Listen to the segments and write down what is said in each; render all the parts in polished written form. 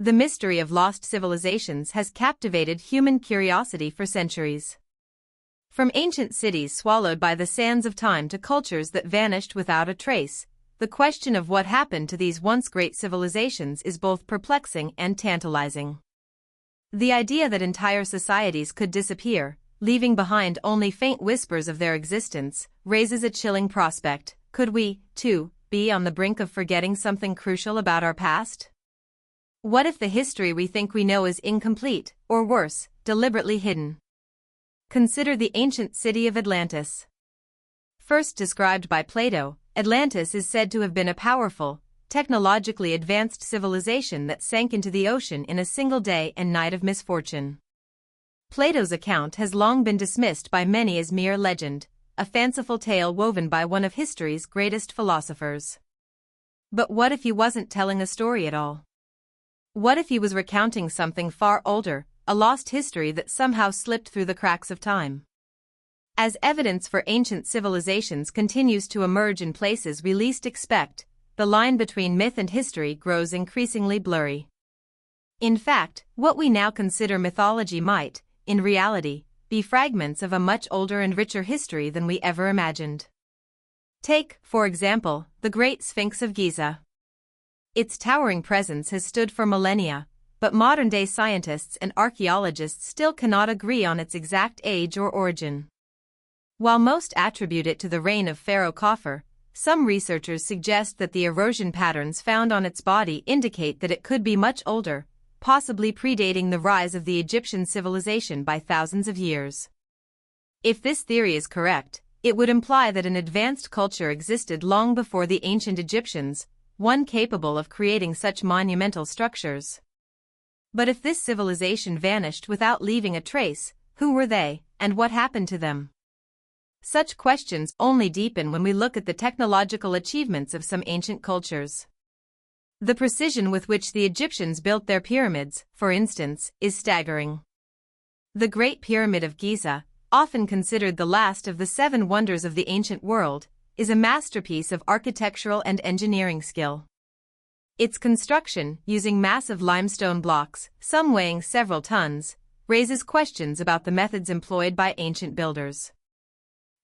The mystery of lost civilizations has captivated human curiosity for centuries. From ancient cities swallowed by the sands of time to cultures that vanished without a trace, the question of what happened to these once great civilizations is both perplexing and tantalizing. The idea that entire societies could disappear, leaving behind only faint whispers of their existence, raises a chilling prospect. Could we, too, be on the brink of forgetting something crucial about our past? What if the history we think we know is incomplete, or worse, deliberately hidden? Consider the ancient city of Atlantis. First described by Plato, Atlantis is said to have been a powerful, technologically advanced civilization that sank into the ocean in a single day and night of misfortune. Plato's account has long been dismissed by many as mere legend, a fanciful tale woven by one of history's greatest philosophers. But what if he wasn't telling a story at all? What if he was recounting something far older, a lost history that somehow slipped through the cracks of time? As evidence for ancient civilizations continues to emerge in places we least expect, the line between myth and history grows increasingly blurry. In fact, what we now consider mythology might, in reality, be fragments of a much older and richer history than we ever imagined. Take, for example, the Great Sphinx of Giza. Its towering presence has stood for millennia, but modern-day scientists and archaeologists still cannot agree on its exact age or origin. While most attribute it to the reign of Pharaoh Khafre, some researchers suggest that the erosion patterns found on its body indicate that it could be much older, possibly predating the rise of the Egyptian civilization by thousands of years. If this theory is correct, it would imply that an advanced culture existed long before the ancient Egyptians, one capable of creating such monumental structures. But if this civilization vanished without leaving a trace, who were they, and what happened to them? Such questions only deepen when we look at the technological achievements of some ancient cultures. The precision with which the Egyptians built their pyramids, for instance, is staggering. The Great Pyramid of Giza, often considered the last of the 7 wonders of the ancient world, is a masterpiece of architectural and engineering skill. Its construction, using massive limestone blocks, some weighing several tons, raises questions about the methods employed by ancient builders.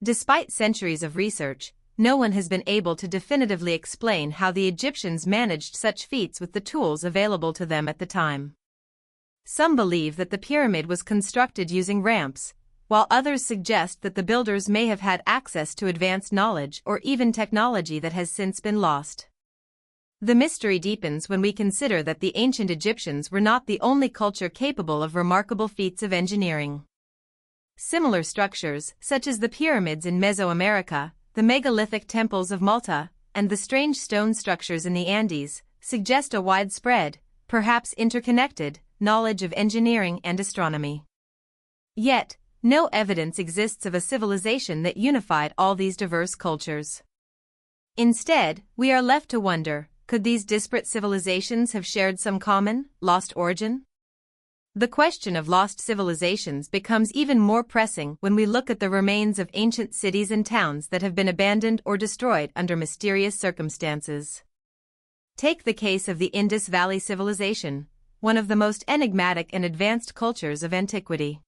Despite centuries of research, no one has been able to definitively explain how the Egyptians managed such feats with the tools available to them at the time. Some believe that the pyramid was constructed using ramps, while others suggest that the builders may have had access to advanced knowledge or even technology that has since been lost. The mystery deepens when we consider that the ancient Egyptians were not the only culture capable of remarkable feats of engineering. Similar structures, such as the pyramids in Mesoamerica, the megalithic temples of Malta, and the strange stone structures in the Andes, suggest a widespread, perhaps interconnected, knowledge of engineering and astronomy. Yet, no evidence exists of a civilization that unified all these diverse cultures. Instead, we are left to wonder, could these disparate civilizations have shared some common, lost origin? The question of lost civilizations becomes even more pressing when we look at the remains of ancient cities and towns that have been abandoned or destroyed under mysterious circumstances. Take the case of the Indus Valley Civilization, one of the most enigmatic and advanced cultures of antiquity.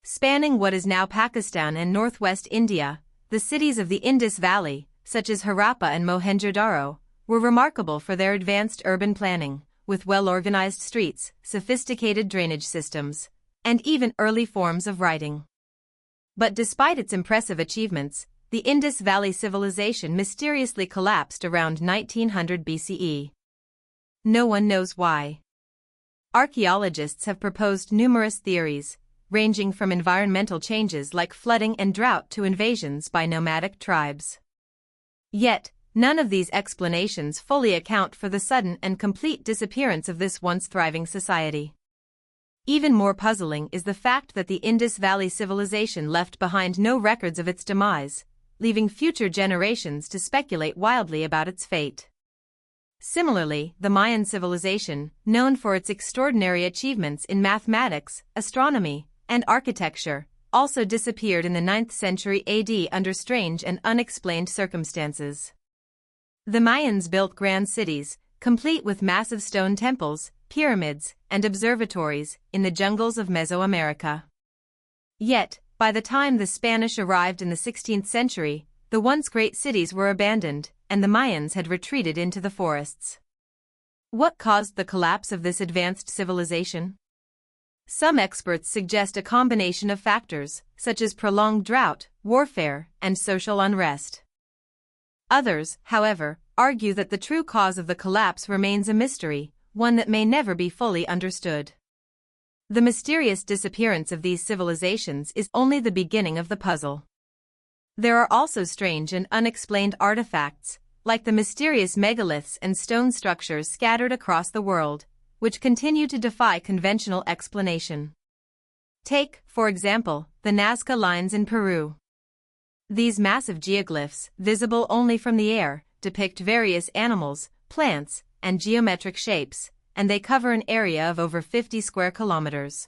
Spanning what is now Pakistan and northwest India, the cities of the Indus Valley, such as Harappa and Mohenjo-daro, were remarkable for their advanced urban planning, with well-organized streets, sophisticated drainage systems, and even early forms of writing. But despite its impressive achievements, the Indus Valley Civilization mysteriously collapsed around 1900 BCE. No one knows why. Archaeologists have proposed numerous theories, ranging from environmental changes like flooding and drought to invasions by nomadic tribes. Yet, none of these explanations fully account for the sudden and complete disappearance of this once thriving society. Even more puzzling is the fact that the Indus Valley Civilization left behind no records of its demise, leaving future generations to speculate wildly about its fate. Similarly, the Mayan civilization, known for its extraordinary achievements in mathematics, astronomy, and architecture, also disappeared in the 9th century AD under strange and unexplained circumstances. The Mayans built grand cities, complete with massive stone temples, pyramids, and observatories in the jungles of Mesoamerica. Yet, by the time the Spanish arrived in the 16th century, the once great cities were abandoned, and the Mayans had retreated into the forests. What caused the collapse of this advanced civilization? Some experts suggest a combination of factors, such as prolonged drought, warfare, and social unrest. Others, however, argue that the true cause of the collapse remains a mystery, one that may never be fully understood. The mysterious disappearance of these civilizations is only the beginning of the puzzle. There are also strange and unexplained artifacts, like the mysterious megaliths and stone structures scattered across the world, which continue to defy conventional explanation. Take, for example, the Nazca lines in Peru. These massive geoglyphs, visible only from the air, depict various animals, plants, and geometric shapes, and they cover an area of over 50 square kilometers.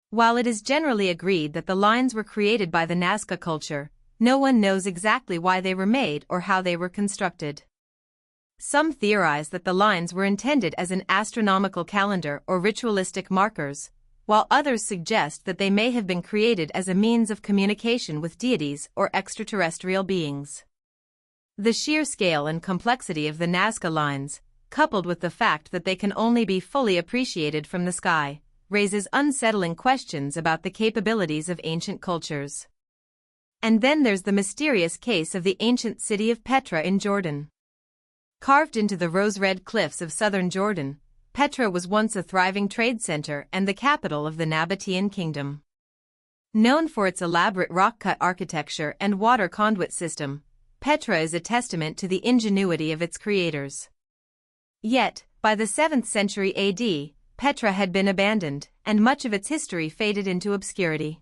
While it is generally agreed that the lines were created by the Nazca culture, no one knows exactly why they were made or how they were constructed. Some theorize that the lines were intended as an astronomical calendar or ritualistic markers, while others suggest that they may have been created as a means of communication with deities or extraterrestrial beings. The sheer scale and complexity of the Nazca lines, coupled with the fact that they can only be fully appreciated from the sky, raises unsettling questions about the capabilities of ancient cultures. And then there's the mysterious case of the ancient city of Petra in Jordan. Carved into the rose-red cliffs of southern Jordan, Petra was once a thriving trade center and the capital of the Nabatean kingdom. Known for its elaborate rock-cut architecture and water conduit system, Petra is a testament to the ingenuity of its creators. Yet, by the 7th century AD, Petra had been abandoned, and much of its history faded into obscurity.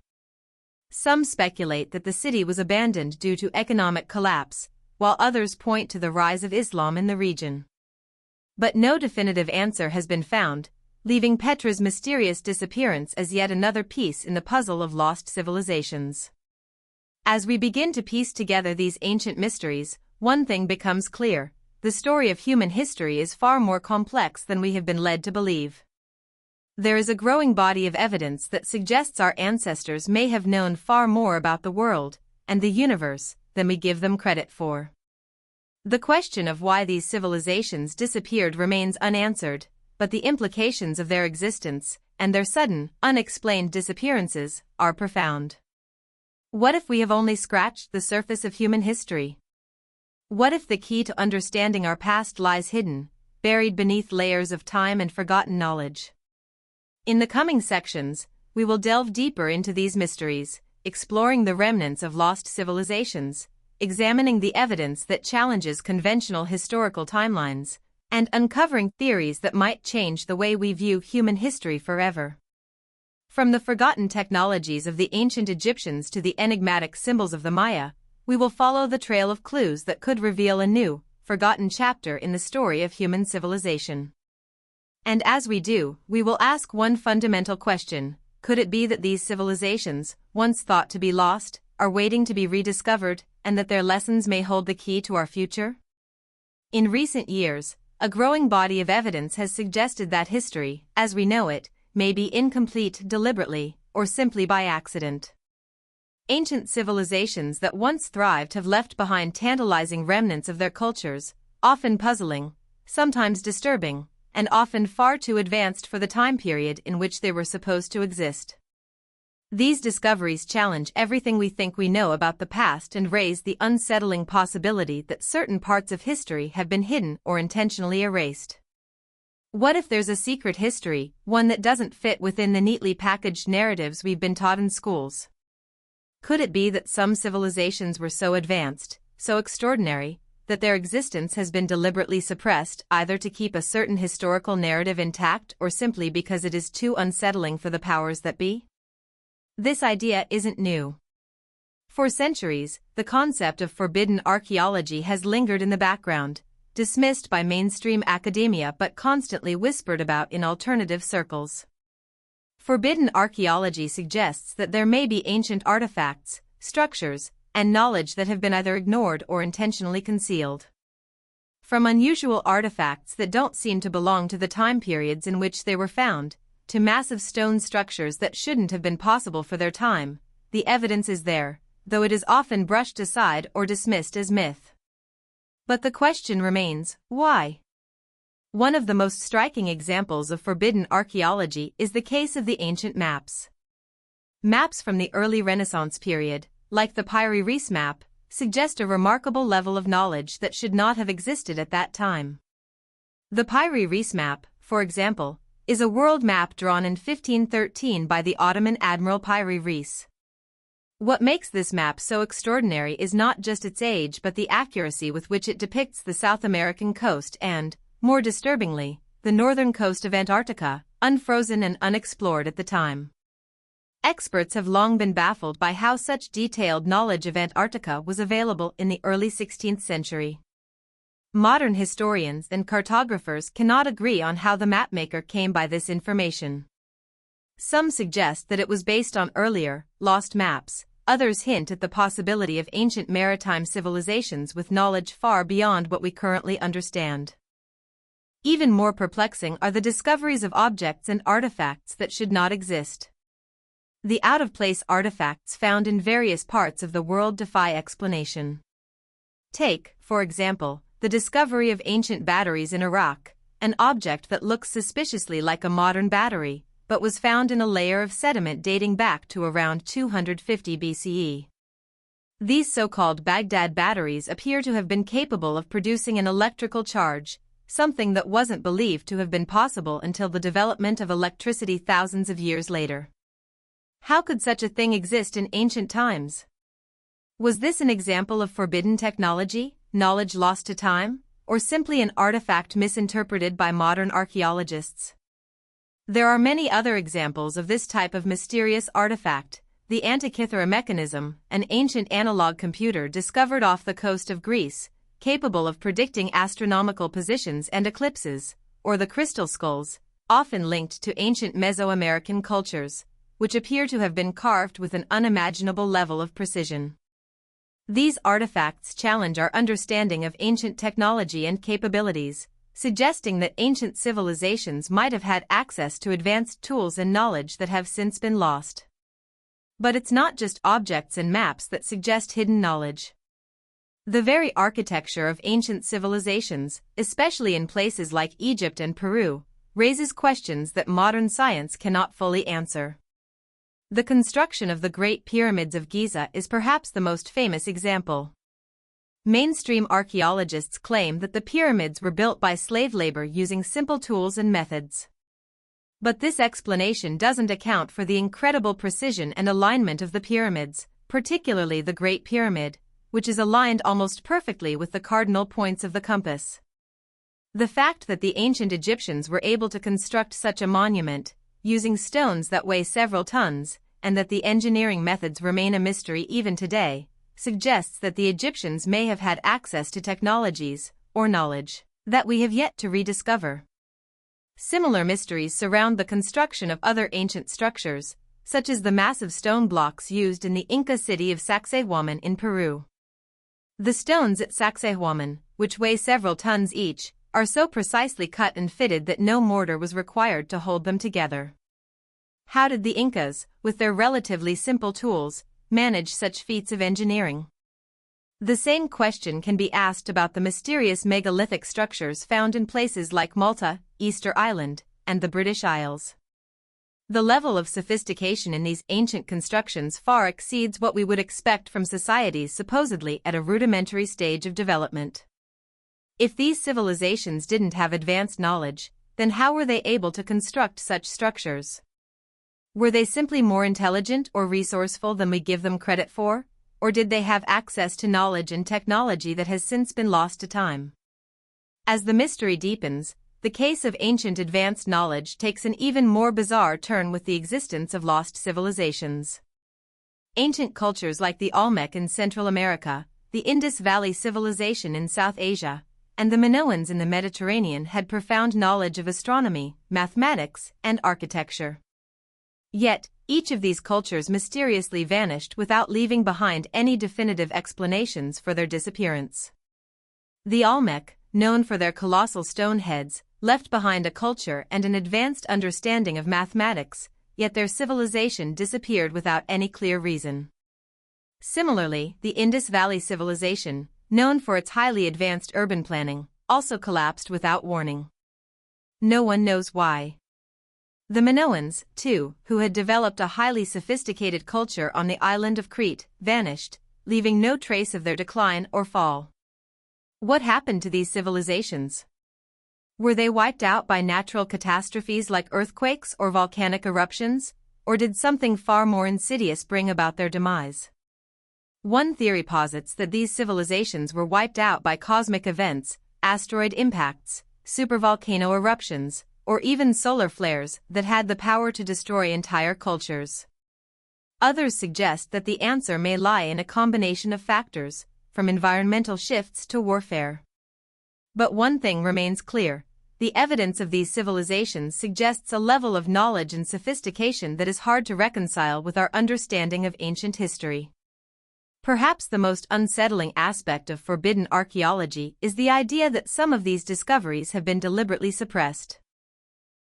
Some speculate that the city was abandoned due to economic collapse, while others point to the rise of Islam in the region. But no definitive answer has been found, leaving Petra's mysterious disappearance as yet another piece in the puzzle of lost civilizations. As we begin to piece together these ancient mysteries, one thing becomes clear: the story of human history is far more complex than we have been led to believe. There is a growing body of evidence that suggests our ancestors may have known far more about the world and the universe than we give them credit for. The question of why these civilizations disappeared remains unanswered, but the implications of their existence and their sudden, unexplained disappearances are profound. What if we have only scratched the surface of human history? What if the key to understanding our past lies hidden, buried beneath layers of time and forgotten knowledge? In the coming sections, we will delve deeper into these mysteries, exploring the remnants of lost civilizations, examining the evidence that challenges conventional historical timelines, and uncovering theories that might change the way we view human history forever. From the forgotten technologies of the ancient Egyptians to the enigmatic symbols of the Maya, we will follow the trail of clues that could reveal a new, forgotten chapter in the story of human civilization. And as we do, we will ask one fundamental question: could it be that these civilizations, once thought to be lost, are waiting to be rediscovered, and that their lessons may hold the key to our future? In recent years, a growing body of evidence has suggested that history, as we know it, may be incomplete deliberately, or simply by accident. Ancient civilizations that once thrived have left behind tantalizing remnants of their cultures, often puzzling, sometimes disturbing, and often far too advanced for the time period in which they were supposed to exist. These discoveries challenge everything we think we know about the past and raise the unsettling possibility that certain parts of history have been hidden or intentionally erased. What if there's a secret history, one that doesn't fit within the neatly packaged narratives we've been taught in schools? Could it be that some civilizations were so advanced, so extraordinary, that their existence has been deliberately suppressed either to keep a certain historical narrative intact or simply because it is too unsettling for the powers that be? This idea isn't new. For centuries, the concept of forbidden archaeology has lingered in the background, dismissed by mainstream academia but constantly whispered about in alternative circles. Forbidden archaeology suggests that there may be ancient artifacts, structures, and knowledge that have been either ignored or intentionally concealed. From unusual artifacts that don't seem to belong to the time periods in which they were found, to massive stone structures that shouldn't have been possible for their time, the evidence is there, though it is often brushed aside or dismissed as myth. But the question remains, why? One of the most striking examples of forbidden archaeology is the case of the ancient maps. Maps from the early Renaissance period, like the Piri-Reis map, suggest a remarkable level of knowledge that should not have existed at that time. The Piri-Reis map, for example, is a world map drawn in 1513 by the Ottoman Admiral Piri-Reis. What makes this map so extraordinary is not just its age but the accuracy with which it depicts the South American coast and, more disturbingly, the northern coast of Antarctica, unfrozen and unexplored at the time. Experts have long been baffled by how such detailed knowledge of Antarctica was available in the early 16th century. Modern historians and cartographers cannot agree on how the mapmaker came by this information. Some suggest that it was based on earlier, lost maps, others hint at the possibility of ancient maritime civilizations with knowledge far beyond what we currently understand. Even more perplexing are the discoveries of objects and artifacts that should not exist. The out-of-place artifacts found in various parts of the world defy explanation. Take, for example, the discovery of ancient batteries in Iraq, an object that looks suspiciously like a modern battery, but was found in a layer of sediment dating back to around 250 BCE. These so-called Baghdad batteries appear to have been capable of producing an electrical charge, something that wasn't believed to have been possible until the development of electricity thousands of years later. How could such a thing exist in ancient times? Was this an example of forbidden technology, knowledge lost to time, or simply an artifact misinterpreted by modern archaeologists? There are many other examples of this type of mysterious artifact: the Antikythera mechanism, an ancient analog computer discovered off the coast of Greece, capable of predicting astronomical positions and eclipses, or the crystal skulls, often linked to ancient Mesoamerican cultures, which appear to have been carved with an unimaginable level of precision. These artifacts challenge our understanding of ancient technology and capabilities, suggesting that ancient civilizations might have had access to advanced tools and knowledge that have since been lost. But it's not just objects and maps that suggest hidden knowledge. The very architecture of ancient civilizations, especially in places like Egypt and Peru, raises questions that modern science cannot fully answer. The construction of the Great Pyramids of Giza is perhaps the most famous example. Mainstream archaeologists claim that the pyramids were built by slave labor using simple tools and methods. But this explanation doesn't account for the incredible precision and alignment of the pyramids, particularly the Great Pyramid, which is aligned almost perfectly with the cardinal points of the compass. The fact that the ancient Egyptians were able to construct such a monument, using stones that weigh several tons, and that the engineering methods remain a mystery even today, suggests that the Egyptians may have had access to technologies, or knowledge, that we have yet to rediscover. Similar mysteries surround the construction of other ancient structures, such as the massive stone blocks used in the Inca city of Sacsayhuaman in Peru. The stones at Sacsayhuaman, which weigh several tons each, are so precisely cut and fitted that no mortar was required to hold them together. How did the Incas, with their relatively simple tools, manage such feats of engineering? The same question can be asked about the mysterious megalithic structures found in places like Malta, Easter Island, and the British Isles. The level of sophistication in these ancient constructions far exceeds what we would expect from societies supposedly at a rudimentary stage of development. If these civilizations didn't have advanced knowledge, then how were they able to construct such structures? Were they simply more intelligent or resourceful than we give them credit for, or did they have access to knowledge and technology that has since been lost to time? As the mystery deepens, the case of ancient advanced knowledge takes an even more bizarre turn with the existence of lost civilizations. Ancient cultures like the Olmec in Central America, the Indus Valley Civilization in South Asia, and the Minoans in the Mediterranean had profound knowledge of astronomy, mathematics, and architecture. Yet, each of these cultures mysteriously vanished without leaving behind any definitive explanations for their disappearance. The Olmec, known for their colossal stone heads, left behind a culture and an advanced understanding of mathematics, yet their civilization disappeared without any clear reason. Similarly, the Indus Valley Civilization, known for its highly advanced urban planning, also collapsed without warning. No one knows why. The Minoans, too, who had developed a highly sophisticated culture on the island of Crete, vanished, leaving no trace of their decline or fall. What happened to these civilizations? Were they wiped out by natural catastrophes like earthquakes or volcanic eruptions, or did something far more insidious bring about their demise? One theory posits that these civilizations were wiped out by cosmic events, asteroid impacts, supervolcano eruptions, or even solar flares that had the power to destroy entire cultures. Others suggest that the answer may lie in a combination of factors, from environmental shifts to warfare. But one thing remains clear: the evidence of these civilizations suggests a level of knowledge and sophistication that is hard to reconcile with our understanding of ancient history. Perhaps the most unsettling aspect of forbidden archaeology is the idea that some of these discoveries have been deliberately suppressed.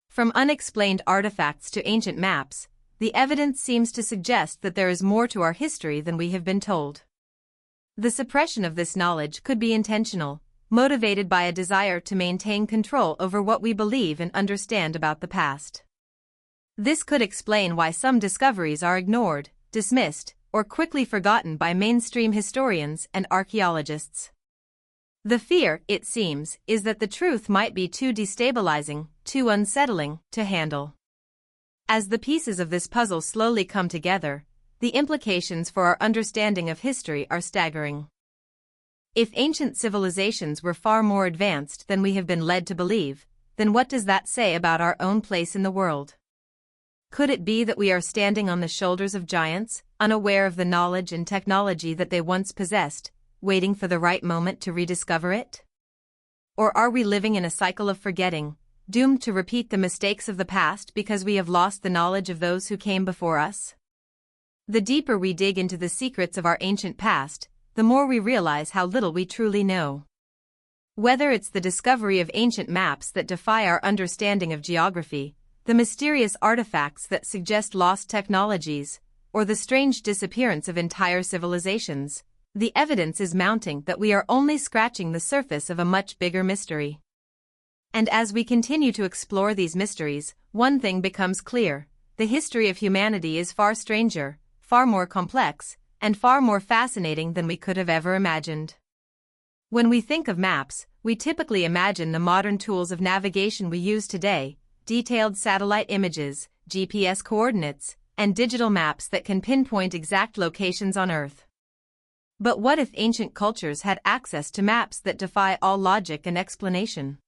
From unexplained artifacts to ancient maps, the evidence seems to suggest that there is more to our history than we have been told. The suppression of this knowledge could be intentional, motivated by a desire to maintain control over what we believe and understand about the past. This could explain why some discoveries are ignored, dismissed, or quickly forgotten by mainstream historians and archaeologists. The fear, it seems, is that the truth might be too destabilizing, too unsettling, to handle. As the pieces of this puzzle slowly come together, the implications for our understanding of history are staggering. If ancient civilizations were far more advanced than we have been led to believe, then what does that say about our own place in the world? Could it be that we are standing on the shoulders of giants, unaware of the knowledge and technology that they once possessed, waiting for the right moment to rediscover it? Or are we living in a cycle of forgetting, doomed to repeat the mistakes of the past because we have lost the knowledge of those who came before us? The deeper we dig into the secrets of our ancient past, the more we realize how little we truly know. Whether it's the discovery of ancient maps that defy our understanding of geography, the mysterious artifacts that suggest lost technologies, or the strange disappearance of entire civilizations, the evidence is mounting that we are only scratching the surface of a much bigger mystery. And as we continue to explore these mysteries, one thing becomes clear: the history of humanity is far stranger, far more complex, and far more fascinating than we could have ever imagined. When we think of maps, we typically imagine the modern tools of navigation we use today: detailed satellite images, GPS coordinates, and digital maps that can pinpoint exact locations on Earth. But what if ancient cultures had access to maps that defy all logic and explanation?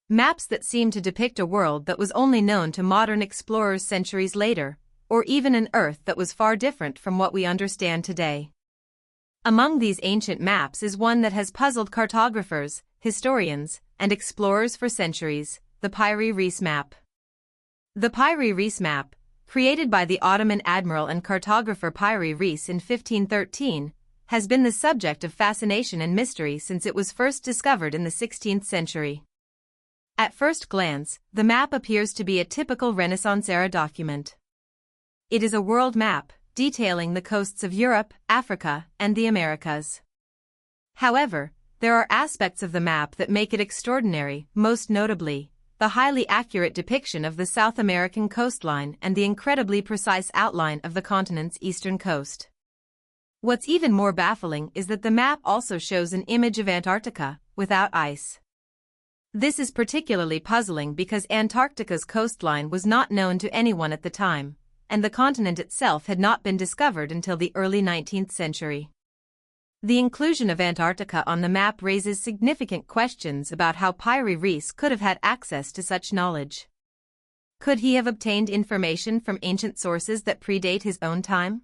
Maps that seem to depict a world that was only known to modern explorers centuries later, or even an Earth that was far different from what we understand today. Among these ancient maps is one that has puzzled cartographers, historians, and explorers for centuries: the Piri Reis map. The Piri Reis map, created by the Ottoman admiral and cartographer Piri Reis in 1513, has been the subject of fascination and mystery since it was first discovered in the 16th century. At first glance, the map appears to be a typical Renaissance-era document. It is a world map, detailing the coasts of Europe, Africa, and the Americas. However, there are aspects of the map that make it extraordinary, most notably the highly accurate depiction of the South American coastline and the incredibly precise outline of the continent's eastern coast. What's even more baffling is that the map also shows an image of Antarctica, without ice. This is particularly puzzling because Antarctica's coastline was not known to anyone at the time, and the continent itself had not been discovered until the early 19th century. The inclusion of Antarctica on the map raises significant questions about how Piri Reis could have had access to such knowledge. Could he have obtained information from ancient sources that predate his own time?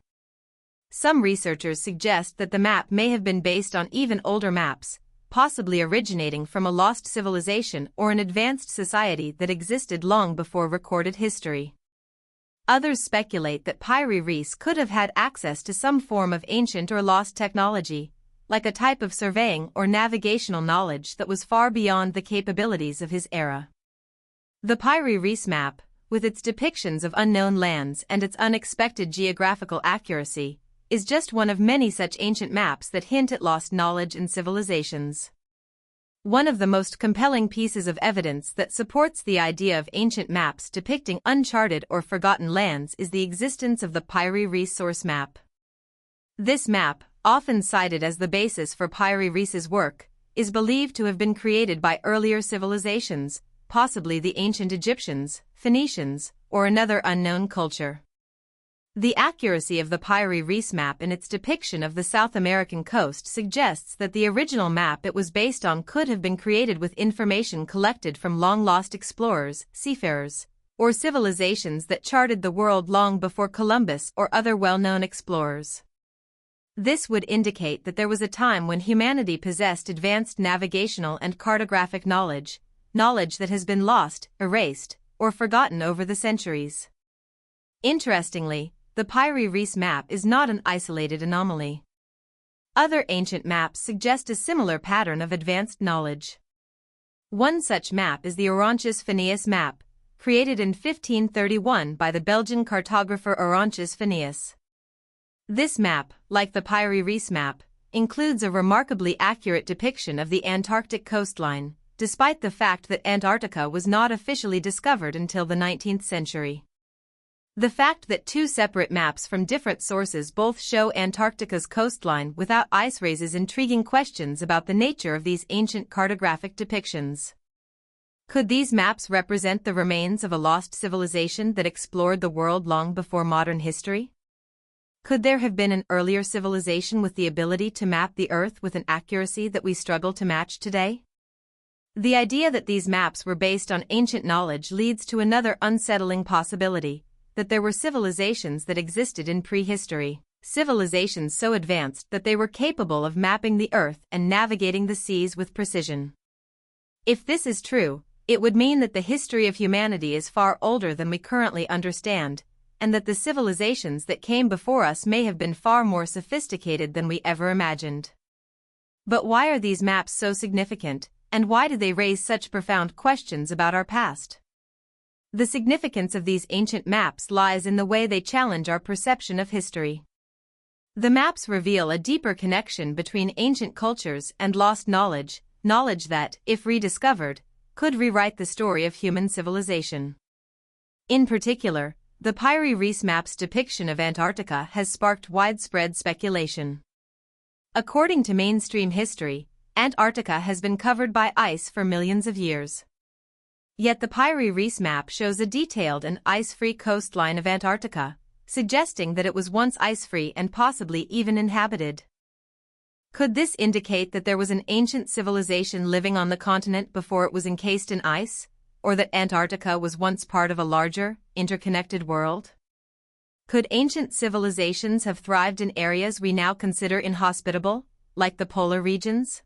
Some researchers suggest that the map may have been based on even older maps, possibly originating from a lost civilization or an advanced society that existed long before recorded history. Others speculate that Piri Reis could have had access to some form of ancient or lost technology, like a type of surveying or navigational knowledge that was far beyond the capabilities of his era. The Piri Reis map, with its depictions of unknown lands and its unexpected geographical accuracy, is just one of many such ancient maps that hint at lost knowledge and civilizations. One of the most compelling pieces of evidence that supports the idea of ancient maps depicting uncharted or forgotten lands is the existence of the Piri Reis source map. This map, often cited as the basis for Piri Reis's work, is believed to have been created by earlier civilizations, possibly the ancient Egyptians, Phoenicians, or another unknown culture. The accuracy of the Piri Reis map in its depiction of the South American coast suggests that the original map it was based on could have been created with information collected from long-lost explorers, seafarers, or civilizations that charted the world long before Columbus or other well-known explorers. This would indicate that there was a time when humanity possessed advanced navigational and cartographic knowledge that has been lost, erased, or forgotten over the centuries. Interestingly, the Piri Reis map is not an isolated anomaly. Other ancient maps suggest a similar pattern of advanced knowledge. One such map is the Orontius Phineas map, created in 1531 by the Belgian cartographer Orontius Phineas. This map, like the Piri Reis map, includes a remarkably accurate depiction of the Antarctic coastline, despite the fact that Antarctica was not officially discovered until the 19th century. The fact that two separate maps from different sources both show Antarctica's coastline without ice raises intriguing questions about the nature of these ancient cartographic depictions. Could these maps represent the remains of a lost civilization that explored the world long before modern history? Could there have been an earlier civilization with the ability to map the Earth with an accuracy that we struggle to match today? The idea that these maps were based on ancient knowledge leads to another unsettling possibility, that there were civilizations that existed in prehistory, civilizations so advanced that they were capable of mapping the Earth and navigating the seas with precision. If this is true, it would mean that the history of humanity is far older than we currently understand, and that the civilizations that came before us may have been far more sophisticated than we ever imagined. But why are these maps so significant, and why do they raise such profound questions about our past? The significance of these ancient maps lies in the way they challenge our perception of history. The maps reveal a deeper connection between ancient cultures and lost knowledge that, if rediscovered, could rewrite the story of human civilization. In particular, the Piri Reis map's depiction of Antarctica has sparked widespread speculation. According to mainstream history, Antarctica has been covered by ice for millions of years. Yet the Piri Reis map shows a detailed and ice-free coastline of Antarctica, suggesting that it was once ice-free and possibly even inhabited. Could this indicate that there was an ancient civilization living on the continent before it was encased in ice, or that Antarctica was once part of a larger, interconnected world? Could ancient civilizations have thrived in areas we now consider inhospitable, like the polar regions?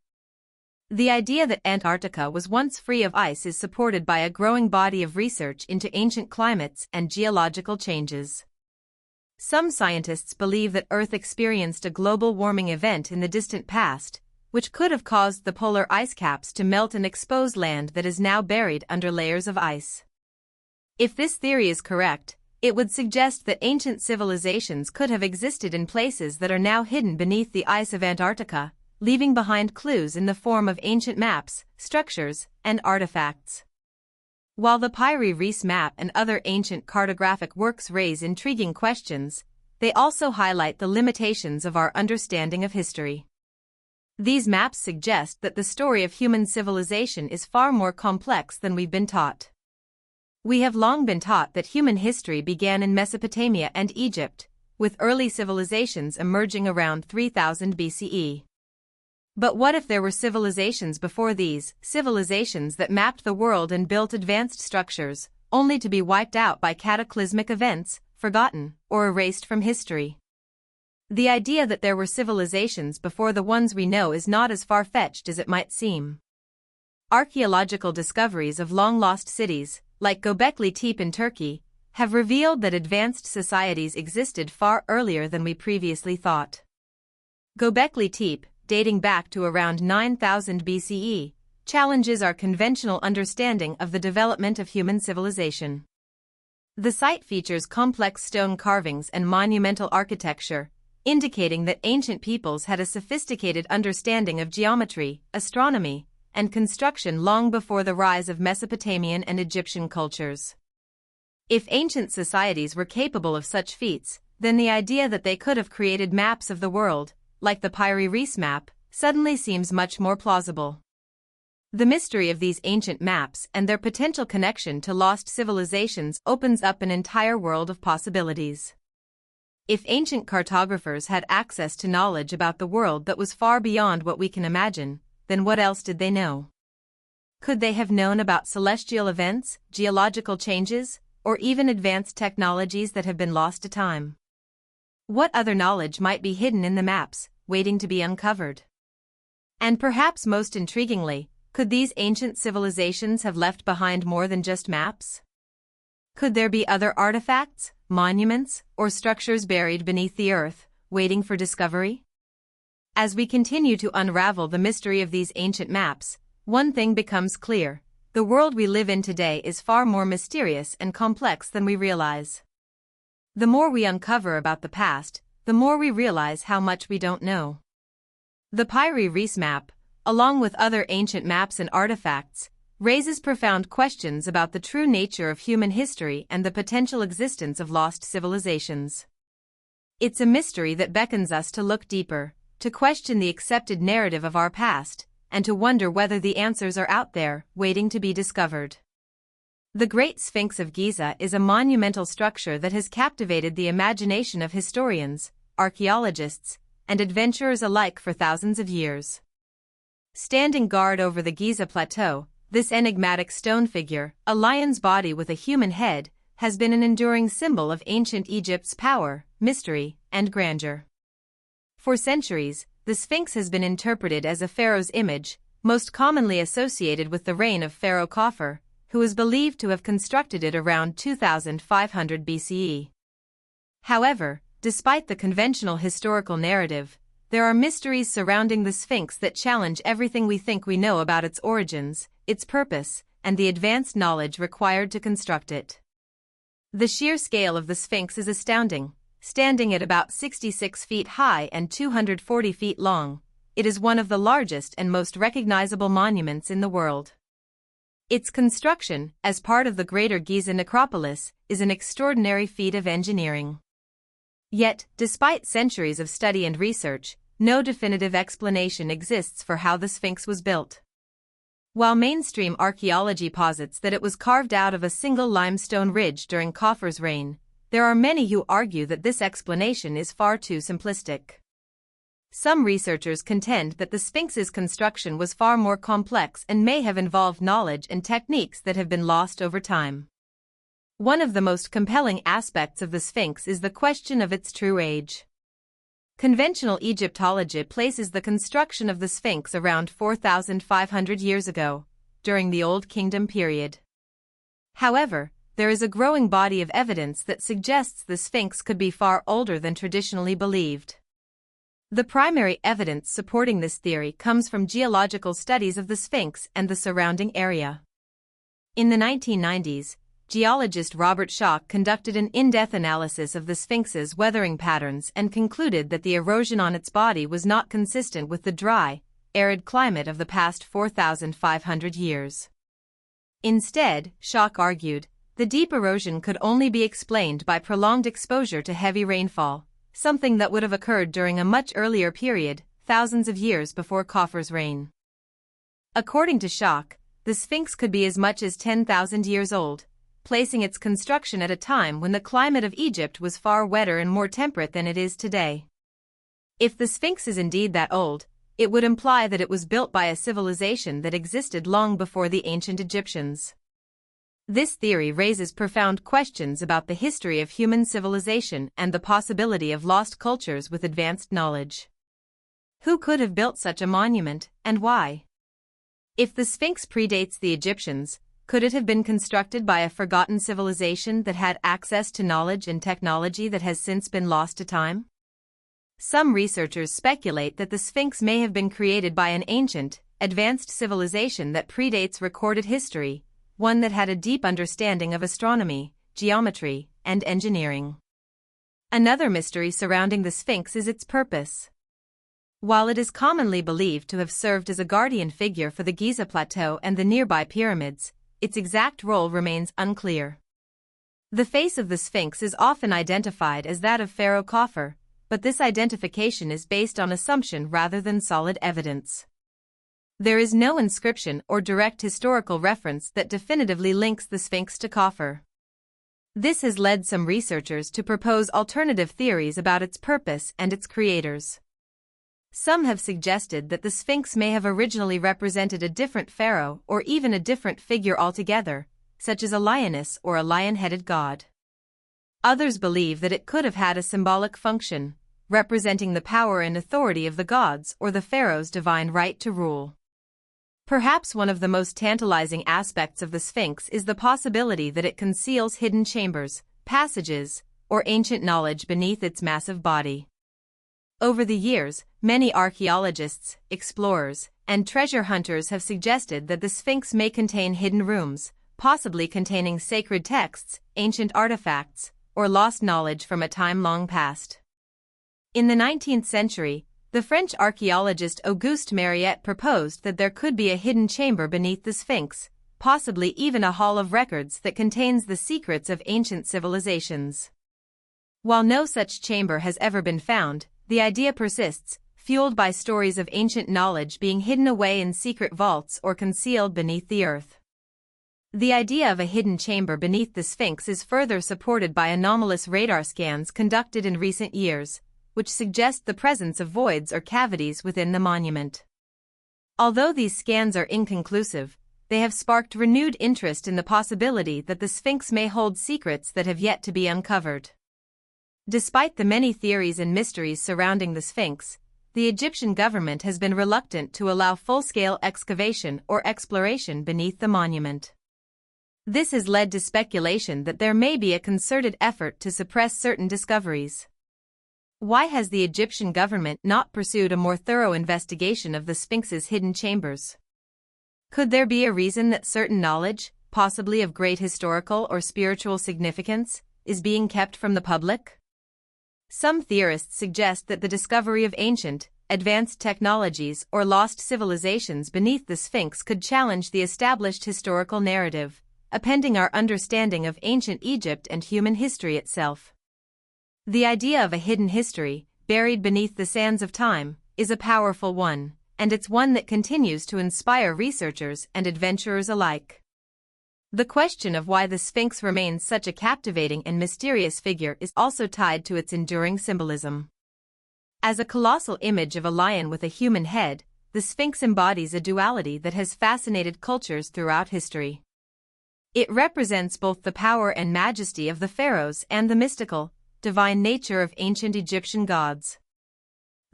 The idea that Antarctica was once free of ice is supported by a growing body of research into ancient climates and geological changes. Some scientists believe that Earth experienced a global warming event in the distant past, which could have caused the polar ice caps to melt and expose land that is now buried under layers of ice. If this theory is correct, it would suggest that ancient civilizations could have existed in places that are now hidden beneath the ice of Antarctica, leaving behind clues in the form of ancient maps, structures, and artifacts. While the Piri Reis map and other ancient cartographic works raise intriguing questions, they also highlight the limitations of our understanding of history. These maps suggest that the story of human civilization is far more complex than we've been taught. We have long been taught that human history began in Mesopotamia and Egypt, with early civilizations emerging around 3000 BCE. But what if there were civilizations before these, civilizations that mapped the world and built advanced structures, only to be wiped out by cataclysmic events, forgotten, or erased from history? The idea that there were civilizations before the ones we know is not as far-fetched as it might seem. Archaeological discoveries of long-lost cities, like Göbekli Tepe in Turkey, have revealed that advanced societies existed far earlier than we previously thought. Göbekli Tepe, dating back to around 9000 BCE, challenges our conventional understanding of the development of human civilization. The site features complex stone carvings and monumental architecture, indicating that ancient peoples had a sophisticated understanding of geometry, astronomy, and construction long before the rise of Mesopotamian and Egyptian cultures. If ancient societies were capable of such feats, then the idea that they could have created maps of the world, like the Piri-Reis map, suddenly seems much more plausible. The mystery of these ancient maps and their potential connection to lost civilizations opens up an entire world of possibilities. If ancient cartographers had access to knowledge about the world that was far beyond what we can imagine, then what else did they know? Could they have known about celestial events, geological changes, or even advanced technologies that have been lost to time? What other knowledge might be hidden in the maps, waiting to be uncovered? And perhaps most intriguingly, could these ancient civilizations have left behind more than just maps? Could there be other artifacts, monuments, or structures buried beneath the earth, waiting for discovery? As we continue to unravel the mystery of these ancient maps, one thing becomes clear: the world we live in today is far more mysterious and complex than we realize. The more we uncover about the past, the more we realize how much we don't know. The Piri-Reis map, along with other ancient maps and artifacts, raises profound questions about the true nature of human history and the potential existence of lost civilizations. It's a mystery that beckons us to look deeper, to question the accepted narrative of our past, and to wonder whether the answers are out there, waiting to be discovered. The Great Sphinx of Giza is a monumental structure that has captivated the imagination of historians, archaeologists, and adventurers alike for thousands of years. Standing guard over the Giza Plateau, this enigmatic stone figure, a lion's body with a human head, has been an enduring symbol of ancient Egypt's power, mystery, and grandeur. For centuries, the Sphinx has been interpreted as a pharaoh's image, most commonly associated with the reign of Pharaoh Khafre, who is believed to have constructed it around 2500 BCE. However, despite the conventional historical narrative, there are mysteries surrounding the Sphinx that challenge everything we think we know about its origins, its purpose, and the advanced knowledge required to construct it. The sheer scale of the Sphinx is astounding. Standing at about 66 feet high and 240 feet long, it is one of the largest and most recognizable monuments in the world. Its construction, as part of the Greater Giza necropolis, is an extraordinary feat of engineering. Yet, despite centuries of study and research, no definitive explanation exists for how the Sphinx was built. While mainstream archaeology posits that it was carved out of a single limestone ridge during Khafre's reign, there are many who argue that this explanation is far too simplistic. Some researchers contend that the Sphinx's construction was far more complex and may have involved knowledge and techniques that have been lost over time. One of the most compelling aspects of the Sphinx is the question of its true age. Conventional Egyptology places the construction of the Sphinx around 4,500 years ago, during the Old Kingdom period. However, there is a growing body of evidence that suggests the Sphinx could be far older than traditionally believed. The primary evidence supporting this theory comes from geological studies of the Sphinx and the surrounding area. In the 1990s, geologist Robert Schoch conducted an in-depth analysis of the Sphinx's weathering patterns and concluded that the erosion on its body was not consistent with the dry, arid climate of the past 4,500 years. Instead, Schoch argued, the deep erosion could only be explained by prolonged exposure to heavy rainfall, something that would have occurred during a much earlier period, thousands of years before Khafre's reign. According to Schoch, the Sphinx could be as much as 10,000 years old, placing its construction at a time when the climate of Egypt was far wetter and more temperate than it is today. If the Sphinx is indeed that old, it would imply that it was built by a civilization that existed long before the ancient Egyptians. This theory raises profound questions about the history of human civilization and the possibility of lost cultures with advanced knowledge. Who could have built such a monument, and why? If the Sphinx predates the Egyptians, could it have been constructed by a forgotten civilization that had access to knowledge and technology that has since been lost to time? Some researchers speculate that the Sphinx may have been created by an ancient, advanced civilization that predates recorded history, one that had a deep understanding of astronomy, geometry, and engineering. Another mystery surrounding the Sphinx is its purpose. While it is commonly believed to have served as a guardian figure for the Giza Plateau and the nearby pyramids, its exact role remains unclear. The face of the Sphinx is often identified as that of Pharaoh Khafre, but this identification is based on assumption rather than solid evidence. There is no inscription or direct historical reference that definitively links the Sphinx to Khafre. This has led some researchers to propose alternative theories about its purpose and its creators. Some have suggested that the Sphinx may have originally represented a different pharaoh or even a different figure altogether, such as a lioness or a lion-headed god. Others believe that it could have had a symbolic function, representing the power and authority of the gods or the pharaoh's divine right to rule. Perhaps one of the most tantalizing aspects of the Sphinx is the possibility that it conceals hidden chambers, passages, or ancient knowledge beneath its massive body. Over the years, many archaeologists, explorers, and treasure hunters have suggested that the Sphinx may contain hidden rooms, possibly containing sacred texts, ancient artifacts, or lost knowledge from a time long past. In the 19th century, the French archaeologist Auguste Mariette proposed that there could be a hidden chamber beneath the Sphinx, possibly even a hall of records that contains the secrets of ancient civilizations. While no such chamber has ever been found, the idea persists, fueled by stories of ancient knowledge being hidden away in secret vaults or concealed beneath the earth. The idea of a hidden chamber beneath the Sphinx is further supported by anomalous radar scans conducted in recent years, which suggest the presence of voids or cavities within the monument. Although these scans are inconclusive, they have sparked renewed interest in the possibility that the Sphinx may hold secrets that have yet to be uncovered. Despite the many theories and mysteries surrounding the Sphinx, the Egyptian government has been reluctant to allow full-scale excavation or exploration beneath the monument. This has led to speculation that there may be a concerted effort to suppress certain discoveries. Why has the Egyptian government not pursued a more thorough investigation of the Sphinx's hidden chambers? Could there be a reason that certain knowledge, possibly of great historical or spiritual significance, is being kept from the public? Some theorists suggest that the discovery of ancient, advanced technologies or lost civilizations beneath the Sphinx could challenge the established historical narrative, upending our understanding of ancient Egypt and human history itself. The idea of a hidden history, buried beneath the sands of time, is a powerful one, and it's one that continues to inspire researchers and adventurers alike. The question of why the Sphinx remains such a captivating and mysterious figure is also tied to its enduring symbolism. As a colossal image of a lion with a human head, the Sphinx embodies a duality that has fascinated cultures throughout history. It represents both the power and majesty of the pharaohs and the mystical, divine nature of ancient Egyptian gods.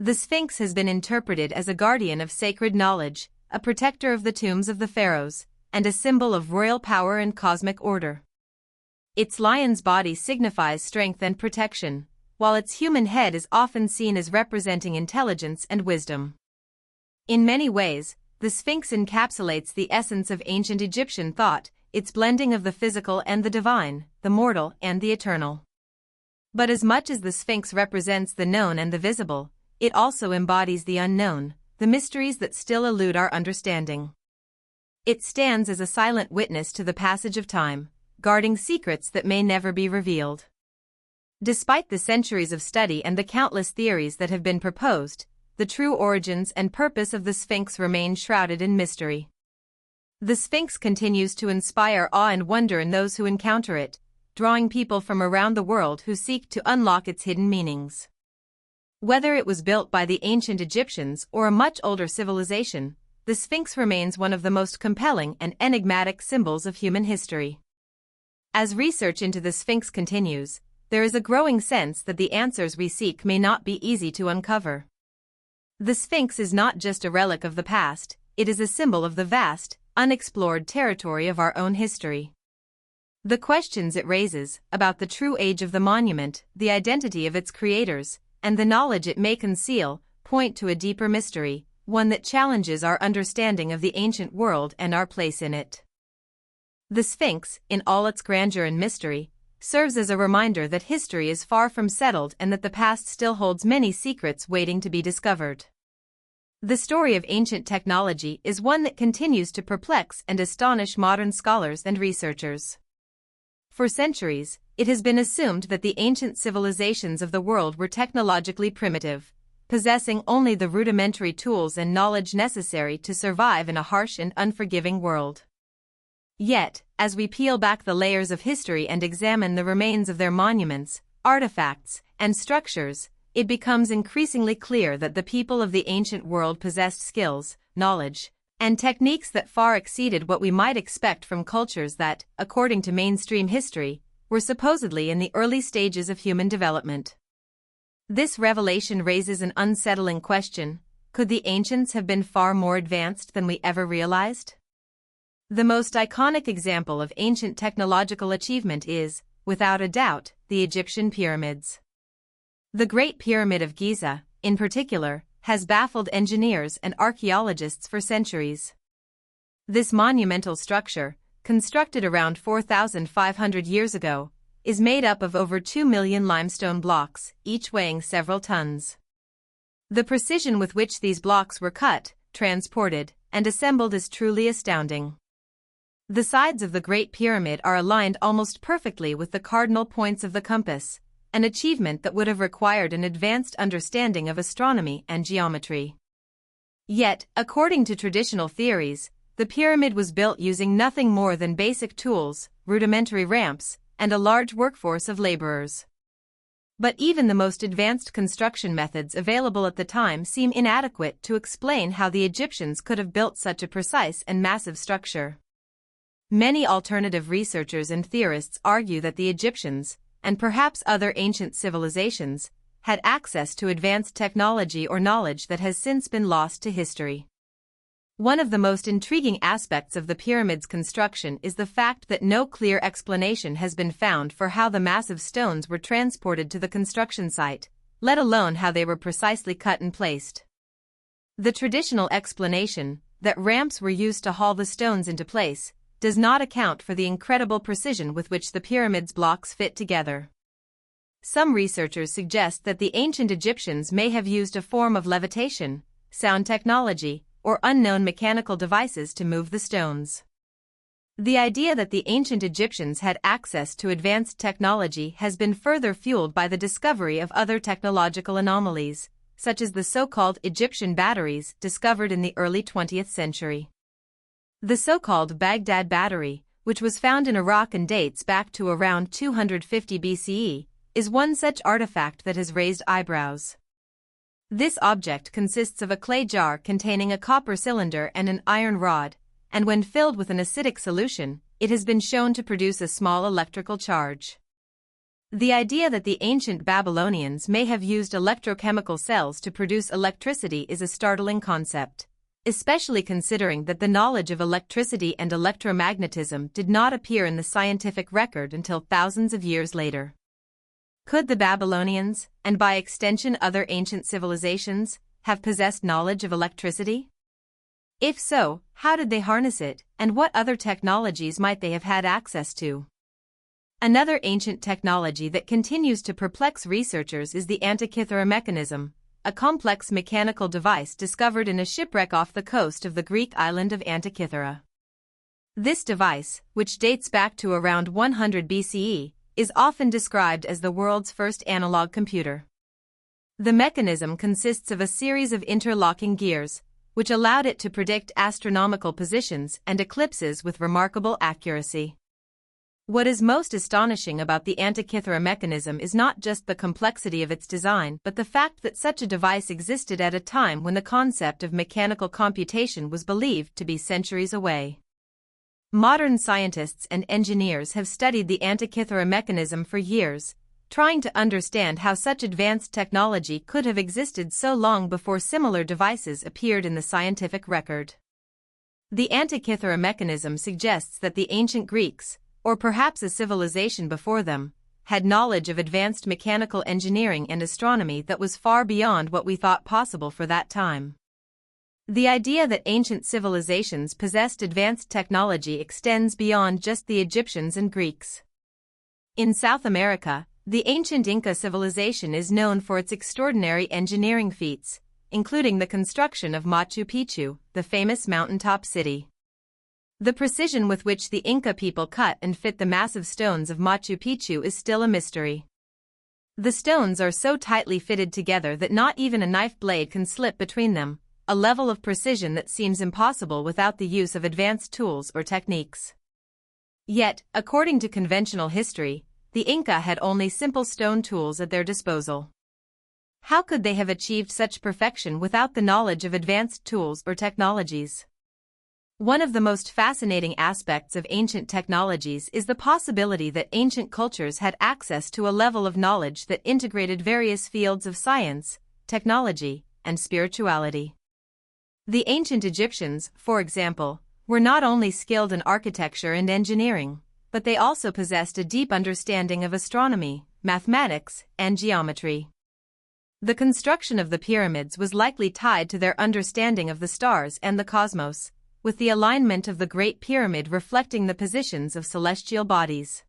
The Sphinx has been interpreted as a guardian of sacred knowledge, a protector of the tombs of the pharaohs, and a symbol of royal power and cosmic order. Its lion's body signifies strength and protection, while its human head is often seen as representing intelligence and wisdom. In many ways, the Sphinx encapsulates the essence of ancient Egyptian thought, its blending of the physical and the divine, the mortal and the eternal. But as much as the Sphinx represents the known and the visible, it also embodies the unknown, the mysteries that still elude our understanding. It stands as a silent witness to the passage of time, guarding secrets that may never be revealed. Despite the centuries of study and the countless theories that have been proposed, the true origins and purpose of the Sphinx remain shrouded in mystery. The Sphinx continues to inspire awe and wonder in those who encounter it, drawing people from around the world who seek to unlock its hidden meanings. Whether it was built by the ancient Egyptians or a much older civilization, the Sphinx remains one of the most compelling and enigmatic symbols of human history. As research into the Sphinx continues, there is a growing sense that the answers we seek may not be easy to uncover. The Sphinx is not just a relic of the past, it is a symbol of the vast, unexplored territory of our own history. The questions it raises about the true age of the monument, the identity of its creators, and the knowledge it may conceal, point to a deeper mystery, one that challenges our understanding of the ancient world and our place in it. The Sphinx, in all its grandeur and mystery, serves as a reminder that history is far from settled and that the past still holds many secrets waiting to be discovered. The story of ancient technology is one that continues to perplex and astonish modern scholars and researchers. For centuries, it has been assumed that the ancient civilizations of the world were technologically primitive, possessing only the rudimentary tools and knowledge necessary to survive in a harsh and unforgiving world. Yet, as we peel back the layers of history and examine the remains of their monuments, artifacts, and structures, it becomes increasingly clear that the people of the ancient world possessed skills, knowledge, and techniques that far exceeded what we might expect from cultures that, according to mainstream history, were supposedly in the early stages of human development. This revelation raises an unsettling question: could the ancients have been far more advanced than we ever realized? The most iconic example of ancient technological achievement is, without a doubt, the Egyptian pyramids. The Great Pyramid of Giza, in particular, has baffled engineers and archaeologists for centuries. This monumental structure, constructed around 4,500 years ago, is made up of over 2 million limestone blocks, each weighing several tons. The precision with which these blocks were cut, transported, and assembled is truly astounding. The sides of the Great Pyramid are aligned almost perfectly with the cardinal points of the compass, an achievement that would have required an advanced understanding of astronomy and geometry. Yet, according to traditional theories, the pyramid was built using nothing more than basic tools, rudimentary ramps, and a large workforce of laborers. But even the most advanced construction methods available at the time seem inadequate to explain how the Egyptians could have built such a precise and massive structure. Many alternative researchers and theorists argue that the Egyptians, and perhaps other ancient civilizations, had access to advanced technology or knowledge that has since been lost to history. One of the most intriguing aspects of the pyramid's construction is the fact that no clear explanation has been found for how the massive stones were transported to the construction site, let alone how they were precisely cut and placed. The traditional explanation, that ramps were used to haul the stones into place, does not account for the incredible precision with which the pyramid's blocks fit together. Some researchers suggest that the ancient Egyptians may have used a form of levitation, sound technology, or unknown mechanical devices to move the stones. The idea that the ancient Egyptians had access to advanced technology has been further fueled by the discovery of other technological anomalies, such as the so-called Egyptian batteries discovered in the early 20th century. The so-called Baghdad battery, which was found in Iraq and dates back to around 250 BCE, is one such artifact that has raised eyebrows. This object consists of a clay jar containing a copper cylinder and an iron rod, and when filled with an acidic solution, it has been shown to produce a small electrical charge. The idea that the ancient Babylonians may have used electrochemical cells to produce electricity is a startling concept, especially considering that the knowledge of electricity and electromagnetism did not appear in the scientific record until thousands of years later. Could the Babylonians, and by extension other ancient civilizations, have possessed knowledge of electricity? If so, how did they harness it, and what other technologies might they have had access to? Another ancient technology that continues to perplex researchers is the Antikythera mechanism, a complex mechanical device discovered in a shipwreck off the coast of the Greek island of Antikythera. This device, which dates back to around 100 BCE, is often described as the world's first analog computer. The mechanism consists of a series of interlocking gears, which allowed it to predict astronomical positions and eclipses with remarkable accuracy. What is most astonishing about the Antikythera mechanism is not just the complexity of its design but the fact that such a device existed at a time when the concept of mechanical computation was believed to be centuries away. Modern scientists and engineers have studied the Antikythera mechanism for years, trying to understand how such advanced technology could have existed so long before similar devices appeared in the scientific record. The Antikythera mechanism suggests that the ancient Greeks, or perhaps a civilization before them, had knowledge of advanced mechanical engineering and astronomy that was far beyond what we thought possible for that time. The idea that ancient civilizations possessed advanced technology extends beyond just the Egyptians and Greeks. In South America, the ancient Inca civilization is known for its extraordinary engineering feats, including the construction of Machu Picchu, the famous mountaintop city. The precision with which the Inca people cut and fit the massive stones of Machu Picchu is still a mystery. The stones are so tightly fitted together that not even a knife blade can slip between them, a level of precision that seems impossible without the use of advanced tools or techniques. Yet, according to conventional history, the Inca had only simple stone tools at their disposal. How could they have achieved such perfection without the knowledge of advanced tools or technologies? One of the most fascinating aspects of ancient technologies is the possibility that ancient cultures had access to a level of knowledge that integrated various fields of science, technology, and spirituality. The ancient Egyptians, for example, were not only skilled in architecture and engineering, but they also possessed a deep understanding of astronomy, mathematics, and geometry. The construction of the pyramids was likely tied to their understanding of the stars and the cosmos, with the alignment of the Great Pyramid reflecting the positions of celestial bodies.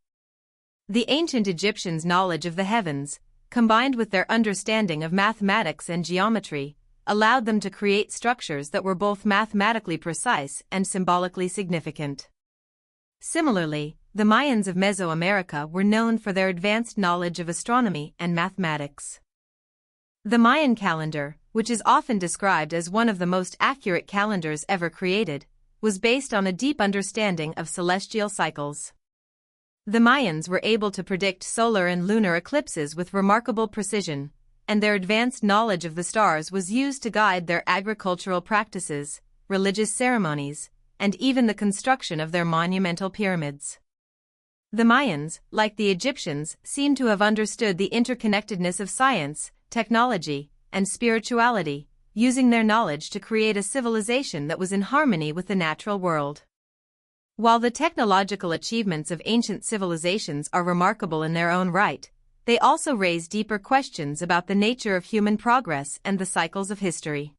The ancient Egyptians' knowledge of the heavens, combined with their understanding of mathematics and geometry, allowed them to create structures that were both mathematically precise and symbolically significant. Similarly, the Mayans of Mesoamerica were known for their advanced knowledge of astronomy and mathematics. The Mayan calendar, which is often described as one of the most accurate calendars ever created, was based on a deep understanding of celestial cycles. The Mayans were able to predict solar and lunar eclipses with remarkable precision, and their advanced knowledge of the stars was used to guide their agricultural practices, religious ceremonies, and even the construction of their monumental pyramids. The Mayans, like the Egyptians, seem to have understood the interconnectedness of science, technology, and spirituality, using their knowledge to create a civilization that was in harmony with the natural world. While the technological achievements of ancient civilizations are remarkable in their own right, they also raise deeper questions about the nature of human progress and the cycles of history.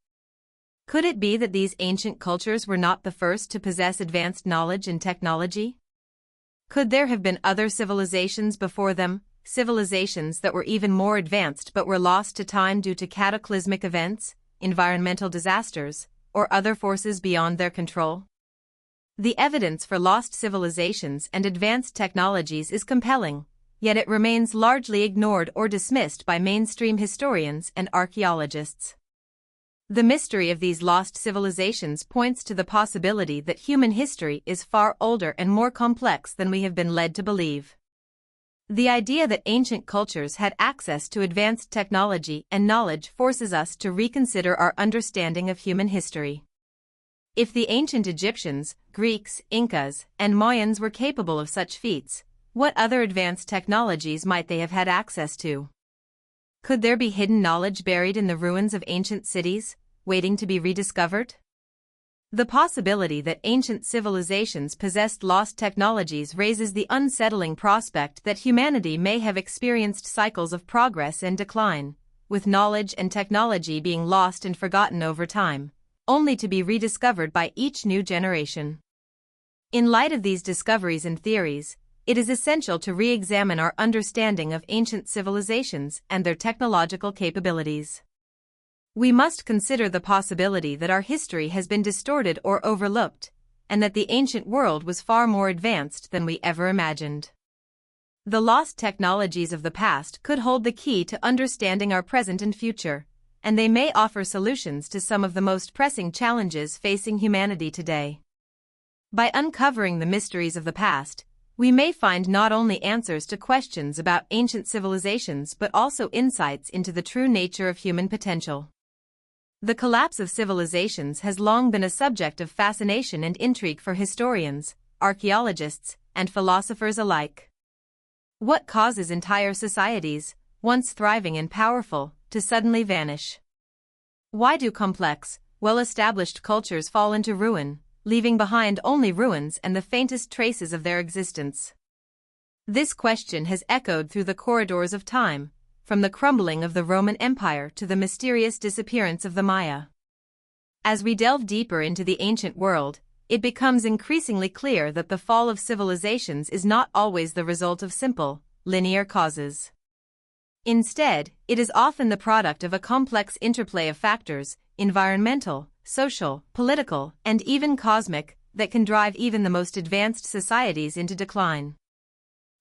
Could it be that these ancient cultures were not the first to possess advanced knowledge and technology? Could there have been other civilizations before them, civilizations that were even more advanced but were lost to time due to cataclysmic events, environmental disasters, or other forces beyond their control? The evidence for lost civilizations and advanced technologies is compelling, yet it remains largely ignored or dismissed by mainstream historians and archaeologists. The mystery of these lost civilizations points to the possibility that human history is far older and more complex than we have been led to believe. The idea that ancient cultures had access to advanced technology and knowledge forces us to reconsider our understanding of human history. If the ancient Egyptians, Greeks, Incas, and Mayans were capable of such feats, what other advanced technologies might they have had access to? Could there be hidden knowledge buried in the ruins of ancient cities, waiting to be rediscovered? The possibility that ancient civilizations possessed lost technologies raises the unsettling prospect that humanity may have experienced cycles of progress and decline, with knowledge and technology being lost and forgotten over time, only to be rediscovered by each new generation. In light of these discoveries and theories, it is essential to re-examine our understanding of ancient civilizations and their technological capabilities. We must consider the possibility that our history has been distorted or overlooked, and that the ancient world was far more advanced than we ever imagined. The lost technologies of the past could hold the key to understanding our present and future, and they may offer solutions to some of the most pressing challenges facing humanity today. By uncovering the mysteries of the past, we may find not only answers to questions about ancient civilizations but also insights into the true nature of human potential. The collapse of civilizations has long been a subject of fascination and intrigue for historians, archaeologists, and philosophers alike. What causes entire societies, once thriving and powerful, to suddenly vanish? Why do complex, well-established cultures fall into ruin, leaving behind only ruins and the faintest traces of their existence? This question has echoed through the corridors of time, from the crumbling of the Roman Empire to the mysterious disappearance of the Maya. As we delve deeper into the ancient world, it becomes increasingly clear that the fall of civilizations is not always the result of simple, linear causes. Instead, it is often the product of a complex interplay of factors, environmental, social, political, and even cosmic, that can drive even the most advanced societies into decline.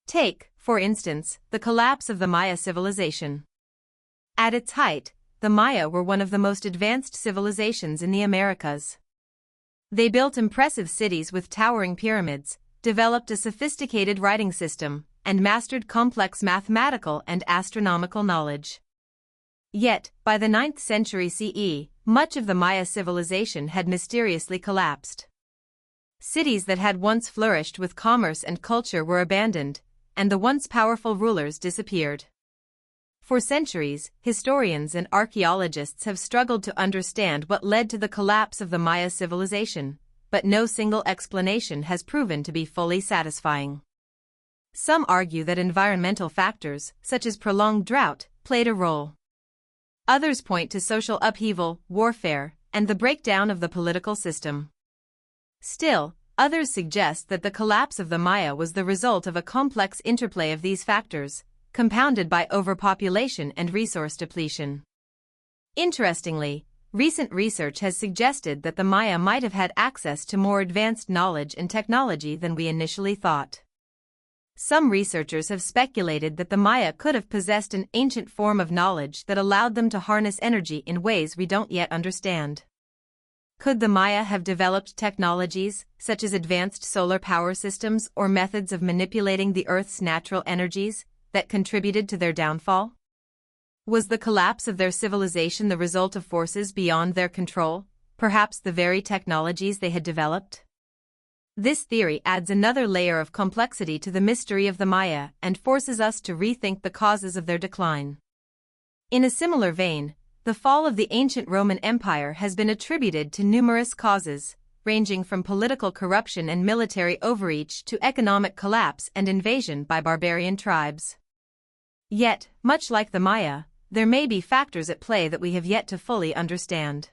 Take, for instance, the collapse of the Maya civilization. At its height, the Maya were one of the most advanced civilizations in the Americas. They built impressive cities with towering pyramids, developed a sophisticated writing system, and mastered complex mathematical and astronomical knowledge. Yet, by the 9th century CE, much of the Maya civilization had mysteriously collapsed. Cities that had once flourished with commerce and culture were abandoned, and the once powerful rulers disappeared. For centuries, historians and archaeologists have struggled to understand what led to the collapse of the Maya civilization, but no single explanation has proven to be fully satisfying. Some argue that environmental factors, such as prolonged drought, played a role. Others point to social upheaval, warfare, and the breakdown of the political system. Still, others suggest that the collapse of the Maya was the result of a complex interplay of these factors, compounded by overpopulation and resource depletion. Interestingly, recent research has suggested that the Maya might have had access to more advanced knowledge and technology than we initially thought. Some researchers have speculated that the Maya could have possessed an ancient form of knowledge that allowed them to harness energy in ways we don't yet understand. Could the Maya have developed technologies, such as advanced solar power systems or methods of manipulating the Earth's natural energies, that contributed to their downfall? Was the collapse of their civilization the result of forces beyond their control, perhaps the very technologies they had developed? This theory adds another layer of complexity to the mystery of the Maya and forces us to rethink the causes of their decline. In a similar vein, the fall of the ancient Roman Empire has been attributed to numerous causes, ranging from political corruption and military overreach to economic collapse and invasion by barbarian tribes. Yet, much like the Maya, there may be factors at play that we have yet to fully understand.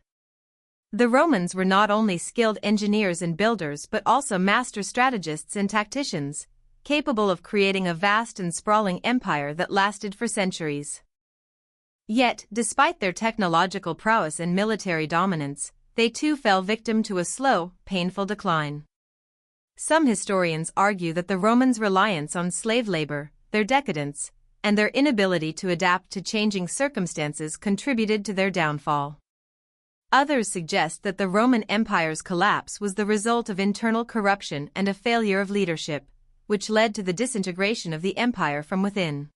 The Romans were not only skilled engineers and builders but also master strategists and tacticians, capable of creating a vast and sprawling empire that lasted for centuries. Yet, despite their technological prowess and military dominance, they too fell victim to a slow, painful decline. Some historians argue that the Romans' reliance on slave labor, their decadence, and their inability to adapt to changing circumstances contributed to their downfall. Others suggest that the Roman Empire's collapse was the result of internal corruption and a failure of leadership, which led to the disintegration of the empire from within.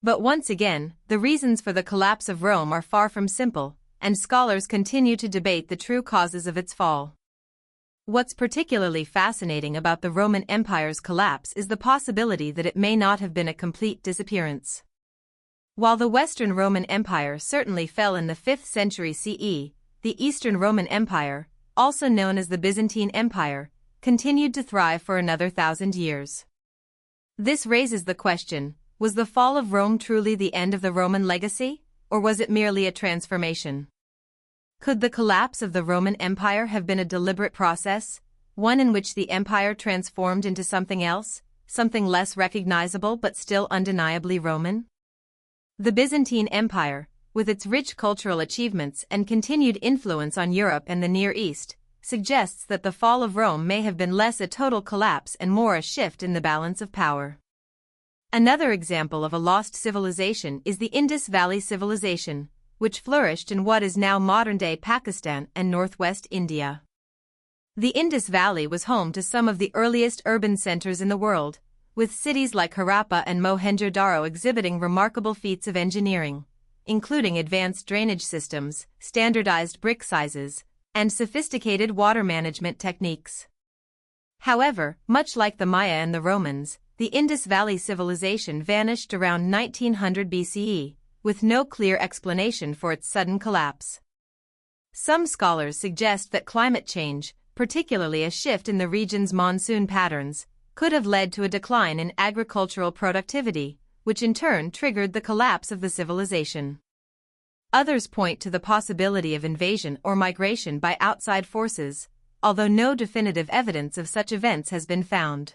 But once again, the reasons for the collapse of Rome are far from simple, and scholars continue to debate the true causes of its fall. What's particularly fascinating about the Roman Empire's collapse is the possibility that it may not have been a complete disappearance. While the Western Roman Empire certainly fell in the 5th century CE, the Eastern Roman Empire, also known as the Byzantine Empire, continued to thrive for another 1,000 years. This raises the question, was the fall of Rome truly the end of the Roman legacy, or was it merely a transformation? Could the collapse of the Roman Empire have been a deliberate process, one in which the empire transformed into something else, something less recognizable but still undeniably Roman? The Byzantine Empire, with its rich cultural achievements and continued influence on Europe and the Near East, suggests that the fall of Rome may have been less a total collapse and more a shift in the balance of power. Another example of a lost civilization is the Indus Valley Civilization, which flourished in what is now modern-day Pakistan and northwest India. The Indus Valley was home to some of the earliest urban centers in the world, with cities like Harappa and Mohenjo-Daro exhibiting remarkable feats of engineering, including advanced drainage systems, standardized brick sizes, and sophisticated water management techniques. However, much like the Maya and the Romans, the Indus Valley Civilization vanished around 1900 BCE, with no clear explanation for its sudden collapse. Some scholars suggest that climate change, particularly a shift in the region's monsoon patterns, could have led to a decline in agricultural productivity, which in turn triggered the collapse of the civilization. Others point to the possibility of invasion or migration by outside forces, although no definitive evidence of such events has been found.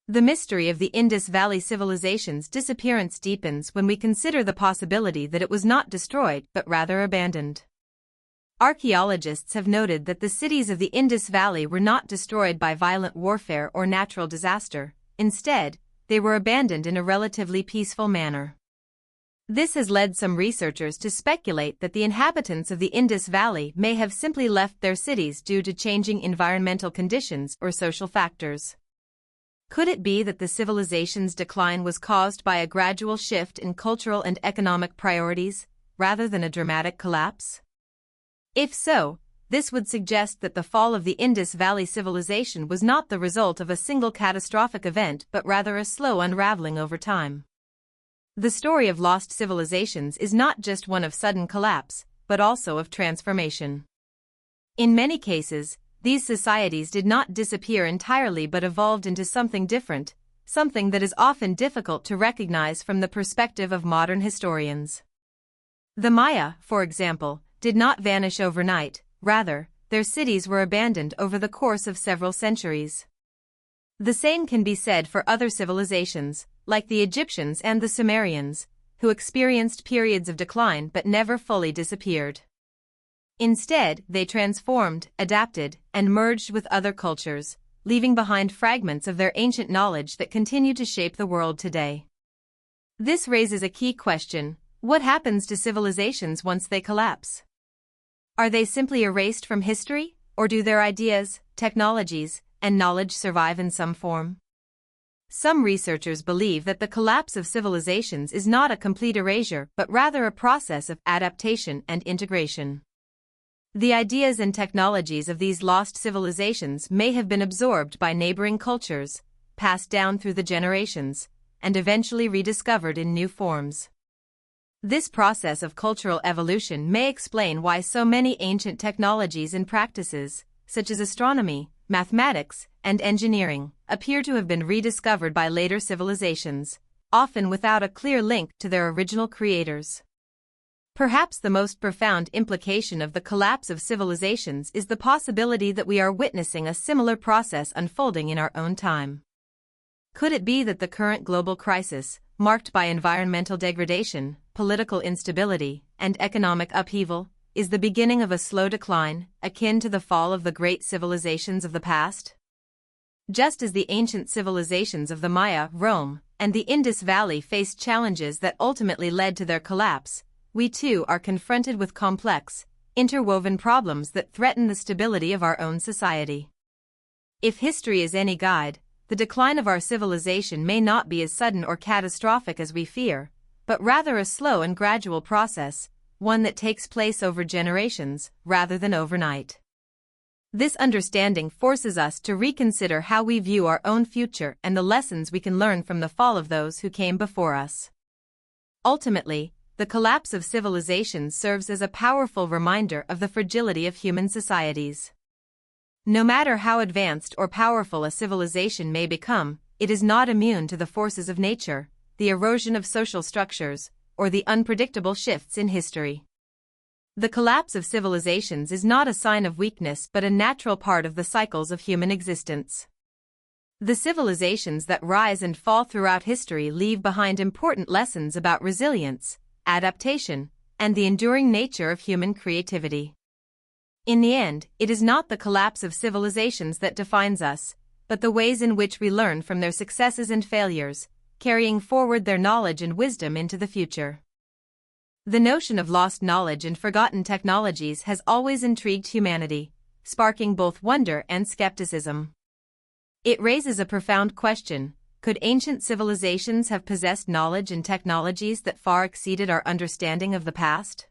The mystery of the Indus Valley civilization's disappearance deepens when we consider the possibility that it was not destroyed but rather abandoned. Archaeologists have noted that the cities of the Indus Valley were not destroyed by violent warfare or natural disaster. Instead, they were abandoned in a relatively peaceful manner. This has led some researchers to speculate that the inhabitants of the Indus Valley may have simply left their cities due to changing environmental conditions or social factors. Could it be that the civilization's decline was caused by a gradual shift in cultural and economic priorities, rather than a dramatic collapse? If so, this would suggest that the fall of the Indus Valley civilization was not the result of a single catastrophic event but rather a slow unraveling over time. The story of lost civilizations is not just one of sudden collapse, but also of transformation. In many cases, these societies did not disappear entirely but evolved into something different, something that is often difficult to recognize from the perspective of modern historians. The Maya, for example, did not vanish overnight, rather, their cities were abandoned over the course of several centuries. The same can be said for other civilizations, like the Egyptians and the Sumerians, who experienced periods of decline but never fully disappeared. Instead, they transformed, adapted, and merged with other cultures, leaving behind fragments of their ancient knowledge that continue to shape the world today. This raises a key question: what happens to civilizations once they collapse? Are they simply erased from history, or do their ideas, technologies, and knowledge survive in some form? Some researchers believe that the collapse of civilizations is not a complete erasure but rather a process of adaptation and integration. The ideas and technologies of these lost civilizations may have been absorbed by neighboring cultures, passed down through the generations, and eventually rediscovered in new forms. This process of cultural evolution may explain why so many ancient technologies and practices, such as astronomy, mathematics, and engineering, appear to have been rediscovered by later civilizations, often without a clear link to their original creators. Perhaps the most profound implication of the collapse of civilizations is the possibility that we are witnessing a similar process unfolding in our own time. Could it be that the current global crisis, marked by environmental degradation, political instability, and economic upheaval, is the beginning of a slow decline, akin to the fall of the great civilizations of the past? Just as the ancient civilizations of the Maya, Rome, and the Indus Valley faced challenges that ultimately led to their collapse, we too are confronted with complex, interwoven problems that threaten the stability of our own society. If history is any guide, the decline of our civilization may not be as sudden or catastrophic as we fear, but rather a slow and gradual process, one that takes place over generations, rather than overnight. This understanding forces us to reconsider how we view our own future and the lessons we can learn from the fall of those who came before us. Ultimately, the collapse of civilizations serves as a powerful reminder of the fragility of human societies. No matter how advanced or powerful a civilization may become, it is not immune to the forces of nature, the erosion of social structures, or the unpredictable shifts in history. The collapse of civilizations is not a sign of weakness but a natural part of the cycles of human existence. The civilizations that rise and fall throughout history leave behind important lessons about resilience, adaptation, and the enduring nature of human creativity. In the end, it is not the collapse of civilizations that defines us, but the ways in which we learn from their successes and failures, carrying forward their knowledge and wisdom into the future. The notion of lost knowledge and forgotten technologies has always intrigued humanity, sparking both wonder and skepticism. It raises a profound question: could ancient civilizations have possessed knowledge and technologies that far exceeded our understanding of the past?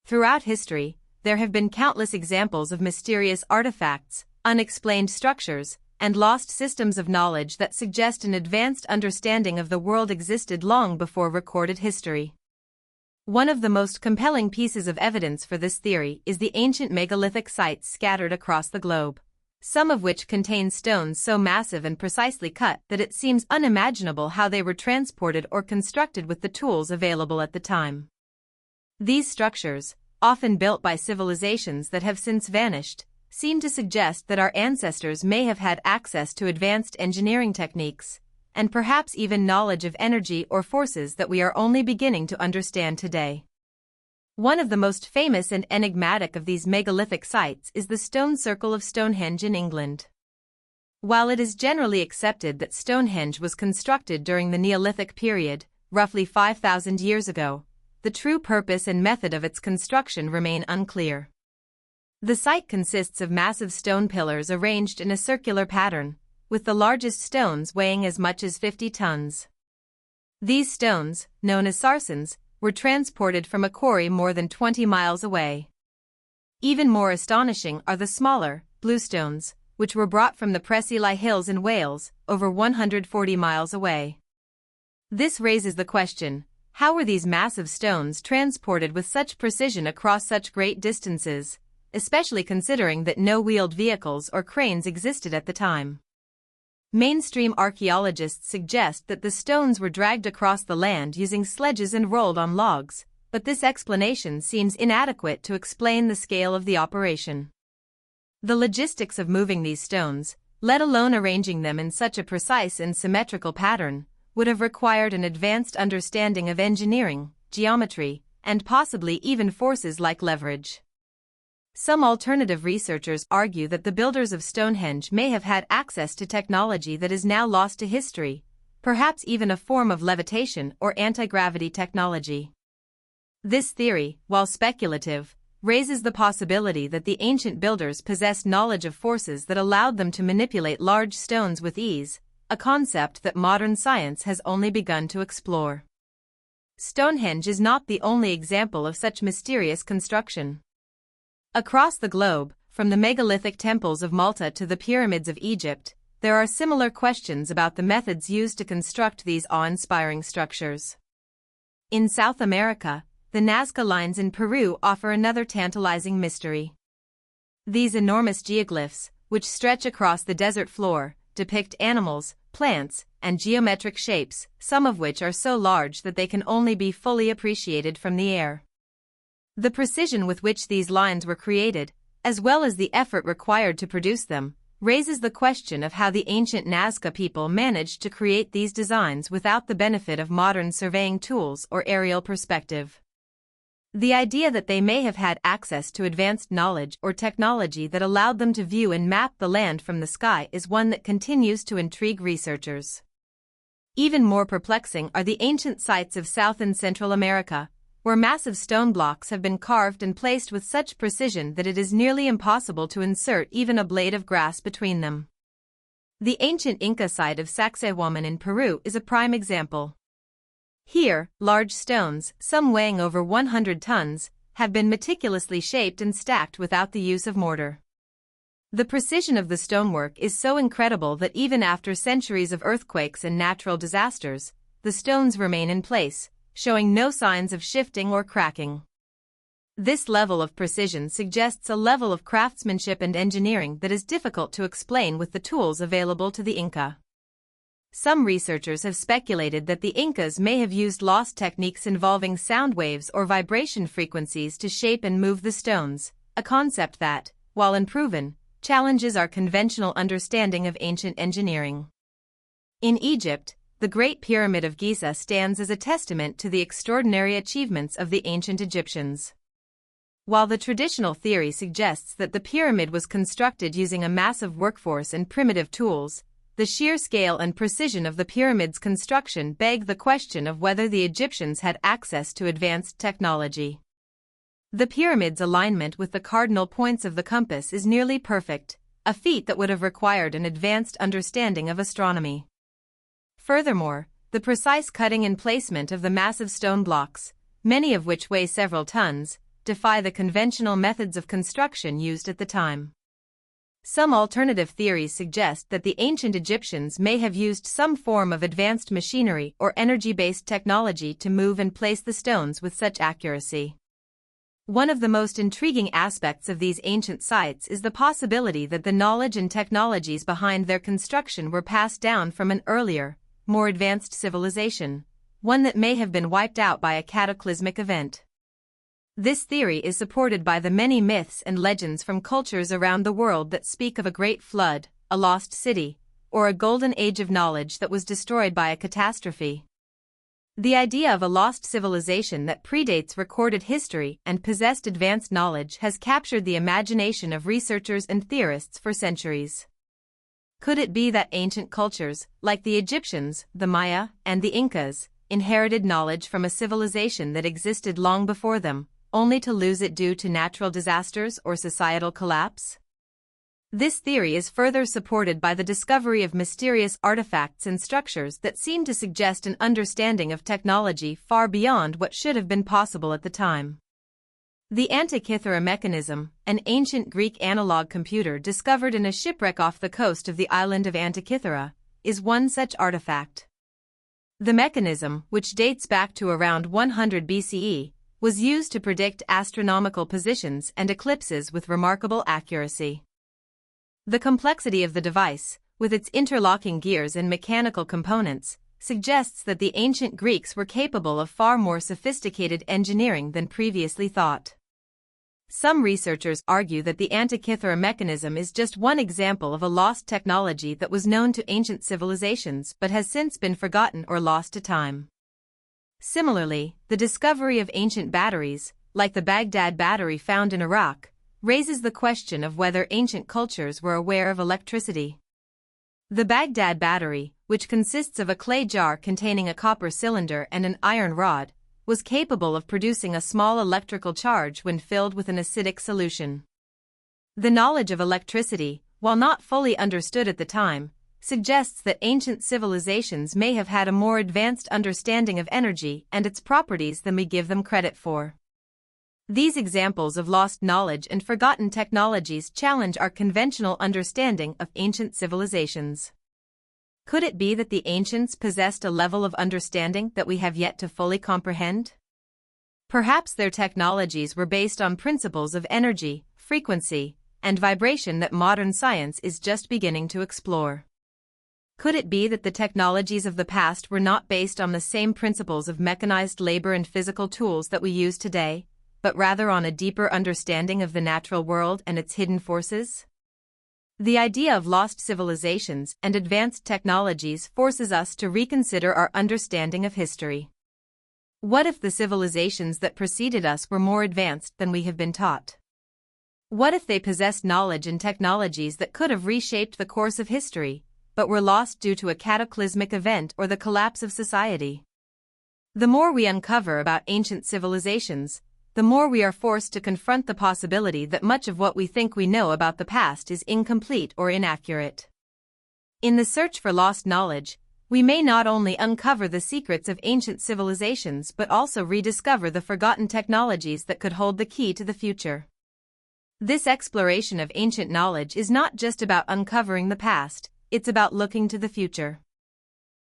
Throughout history, there have been countless examples of mysterious artifacts, unexplained structures, and lost systems of knowledge that suggest an advanced understanding of the world existed long before recorded history. One of the most compelling pieces of evidence for this theory is the ancient megalithic sites scattered across the globe, some of which contain stones so massive and precisely cut that it seems unimaginable how they were transported or constructed with the tools available at the time. These structures, often built by civilizations that have since vanished, seem to suggest that our ancestors may have had access to advanced engineering techniques, and perhaps even knowledge of energy or forces that we are only beginning to understand today. One of the most famous and enigmatic of these megalithic sites is the stone circle of Stonehenge in England. While it is generally accepted that Stonehenge was constructed during the Neolithic period, roughly 5,000 years ago, the true purpose and method of its construction remain unclear. The site consists of massive stone pillars arranged in a circular pattern, with the largest stones weighing as much as 50 tons. These stones, known as sarsens, were transported from a quarry more than 20 miles away. Even more astonishing are the smaller, bluestones, which were brought from the Preseli Hills in Wales, over 140 miles away. This raises the question, how were these massive stones transported with such precision across such great distances, especially considering that no wheeled vehicles or cranes existed at the time? Mainstream archaeologists suggest that the stones were dragged across the land using sledges and rolled on logs, but this explanation seems inadequate to explain the scale of the operation. The logistics of moving these stones, let alone arranging them in such a precise and symmetrical pattern, would have required an advanced understanding of engineering, geometry, and possibly even forces like leverage. Some alternative researchers argue that the builders of Stonehenge may have had access to technology that is now lost to history, perhaps even a form of levitation or anti-gravity technology. This theory, while speculative, raises the possibility that the ancient builders possessed knowledge of forces that allowed them to manipulate large stones with ease, a concept that modern science has only begun to explore. Stonehenge is not the only example of such mysterious construction. Across the globe, from the megalithic temples of Malta to the pyramids of Egypt, there are similar questions about the methods used to construct these awe-inspiring structures. In South America, the Nazca lines in Peru offer another tantalizing mystery. These enormous geoglyphs, which stretch across the desert floor, depict animals, plants, and geometric shapes, some of which are so large that they can only be fully appreciated from the air. The precision with which these lines were created, as well as the effort required to produce them, raises the question of how the ancient Nazca people managed to create these designs without the benefit of modern surveying tools or aerial perspective. The idea that they may have had access to advanced knowledge or technology that allowed them to view and map the land from the sky is one that continues to intrigue researchers. Even more perplexing are the ancient sites of South and Central America, where massive stone blocks have been carved and placed with such precision that it is nearly impossible to insert even a blade of grass between them. The ancient Inca site of Sacsayhuaman in Peru is a prime example. Here, large stones, some weighing over 100 tons, have been meticulously shaped and stacked without the use of mortar. The precision of the stonework is so incredible that even after centuries of earthquakes and natural disasters, the stones remain in place, showing no signs of shifting or cracking. This level of precision suggests a level of craftsmanship and engineering that is difficult to explain with the tools available to the Inca. Some researchers have speculated that the Incas may have used lost techniques involving sound waves or vibration frequencies to shape and move the stones, a concept that, while unproven, challenges our conventional understanding of ancient engineering. In Egypt, the Great Pyramid of Giza stands as a testament to the extraordinary achievements of the ancient Egyptians. While the traditional theory suggests that the pyramid was constructed using a massive workforce and primitive tools, the sheer scale and precision of the pyramid's construction beg the question of whether the Egyptians had access to advanced technology. The pyramid's alignment with the cardinal points of the compass is nearly perfect, a feat that would have required an advanced understanding of astronomy. Furthermore, the precise cutting and placement of the massive stone blocks, many of which weigh several tons, defy the conventional methods of construction used at the time. Some alternative theories suggest that the ancient Egyptians may have used some form of advanced machinery or energy-based technology to move and place the stones with such accuracy. One of the most intriguing aspects of these ancient sites is the possibility that the knowledge and technologies behind their construction were passed down from an earlier, more advanced civilization, one that may have been wiped out by a cataclysmic event. This theory is supported by the many myths and legends from cultures around the world that speak of a great flood, a lost city, or a golden age of knowledge that was destroyed by a catastrophe. The idea of a lost civilization that predates recorded history and possessed advanced knowledge has captured the imagination of researchers and theorists for centuries. Could it be that ancient cultures, like the Egyptians, the Maya, and the Incas, inherited knowledge from a civilization that existed long before them, only to lose it due to natural disasters or societal collapse? This theory is further supported by the discovery of mysterious artifacts and structures that seem to suggest an understanding of technology far beyond what should have been possible at the time. The Antikythera mechanism, an ancient Greek analog computer discovered in a shipwreck off the coast of the island of Antikythera, is one such artifact. The mechanism, which dates back to around 100 BCE, was used to predict astronomical positions and eclipses with remarkable accuracy. The complexity of the device, with its interlocking gears and mechanical components, suggests that the ancient Greeks were capable of far more sophisticated engineering than previously thought. Some researchers argue that the Antikythera mechanism is just one example of a lost technology that was known to ancient civilizations but has since been forgotten or lost to time. Similarly, the discovery of ancient batteries, like the Baghdad battery found in Iraq, raises the question of whether ancient cultures were aware of electricity. The Baghdad battery, which consists of a clay jar containing a copper cylinder and an iron rod, was capable of producing a small electrical charge when filled with an acidic solution. The knowledge of electricity, while not fully understood at the time, suggests that ancient civilizations may have had a more advanced understanding of energy and its properties than we give them credit for. These examples of lost knowledge and forgotten technologies challenge our conventional understanding of ancient civilizations. Could it be that the ancients possessed a level of understanding that we have yet to fully comprehend? Perhaps their technologies were based on principles of energy, frequency, and vibration that modern science is just beginning to explore. Could it be that the technologies of the past were not based on the same principles of mechanized labor and physical tools that we use today, but rather on a deeper understanding of the natural world and its hidden forces? The idea of lost civilizations and advanced technologies forces us to reconsider our understanding of history. What if the civilizations that preceded us were more advanced than we have been taught? What if they possessed knowledge and technologies that could have reshaped the course of history, but were lost due to a cataclysmic event or the collapse of society? The more we uncover about ancient civilizations, the more we are forced to confront the possibility that much of what we think we know about the past is incomplete or inaccurate. In the search for lost knowledge, we may not only uncover the secrets of ancient civilizations but also rediscover the forgotten technologies that could hold the key to the future. This exploration of ancient knowledge is not just about uncovering the past, it's about looking to the future.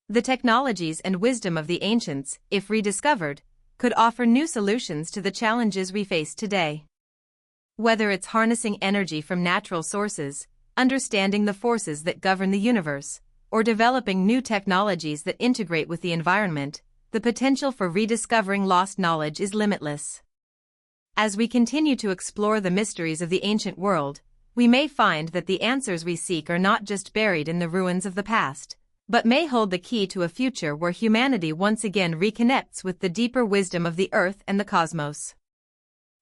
The technologies and wisdom of the ancients, if rediscovered, could offer new solutions to the challenges we face today. Whether it's harnessing energy from natural sources, understanding the forces that govern the universe, or developing new technologies that integrate with the environment, the potential for rediscovering lost knowledge is limitless. As we continue to explore the mysteries of the ancient world, we may find that the answers we seek are not just buried in the ruins of the past, but may hold the key to a future where humanity once again reconnects with the deeper wisdom of the earth and the cosmos.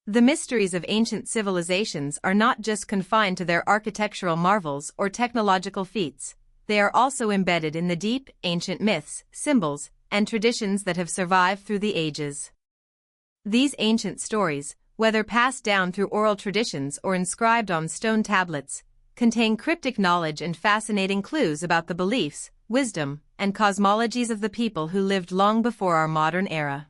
The mysteries of ancient civilizations are not just confined to their architectural marvels or technological feats, they are also embedded in the deep, ancient myths, symbols, and traditions that have survived through the ages. These ancient stories, whether passed down through oral traditions or inscribed on stone tablets, contain cryptic knowledge and fascinating clues about the beliefs, wisdom, and cosmologies of the people who lived long before our modern era.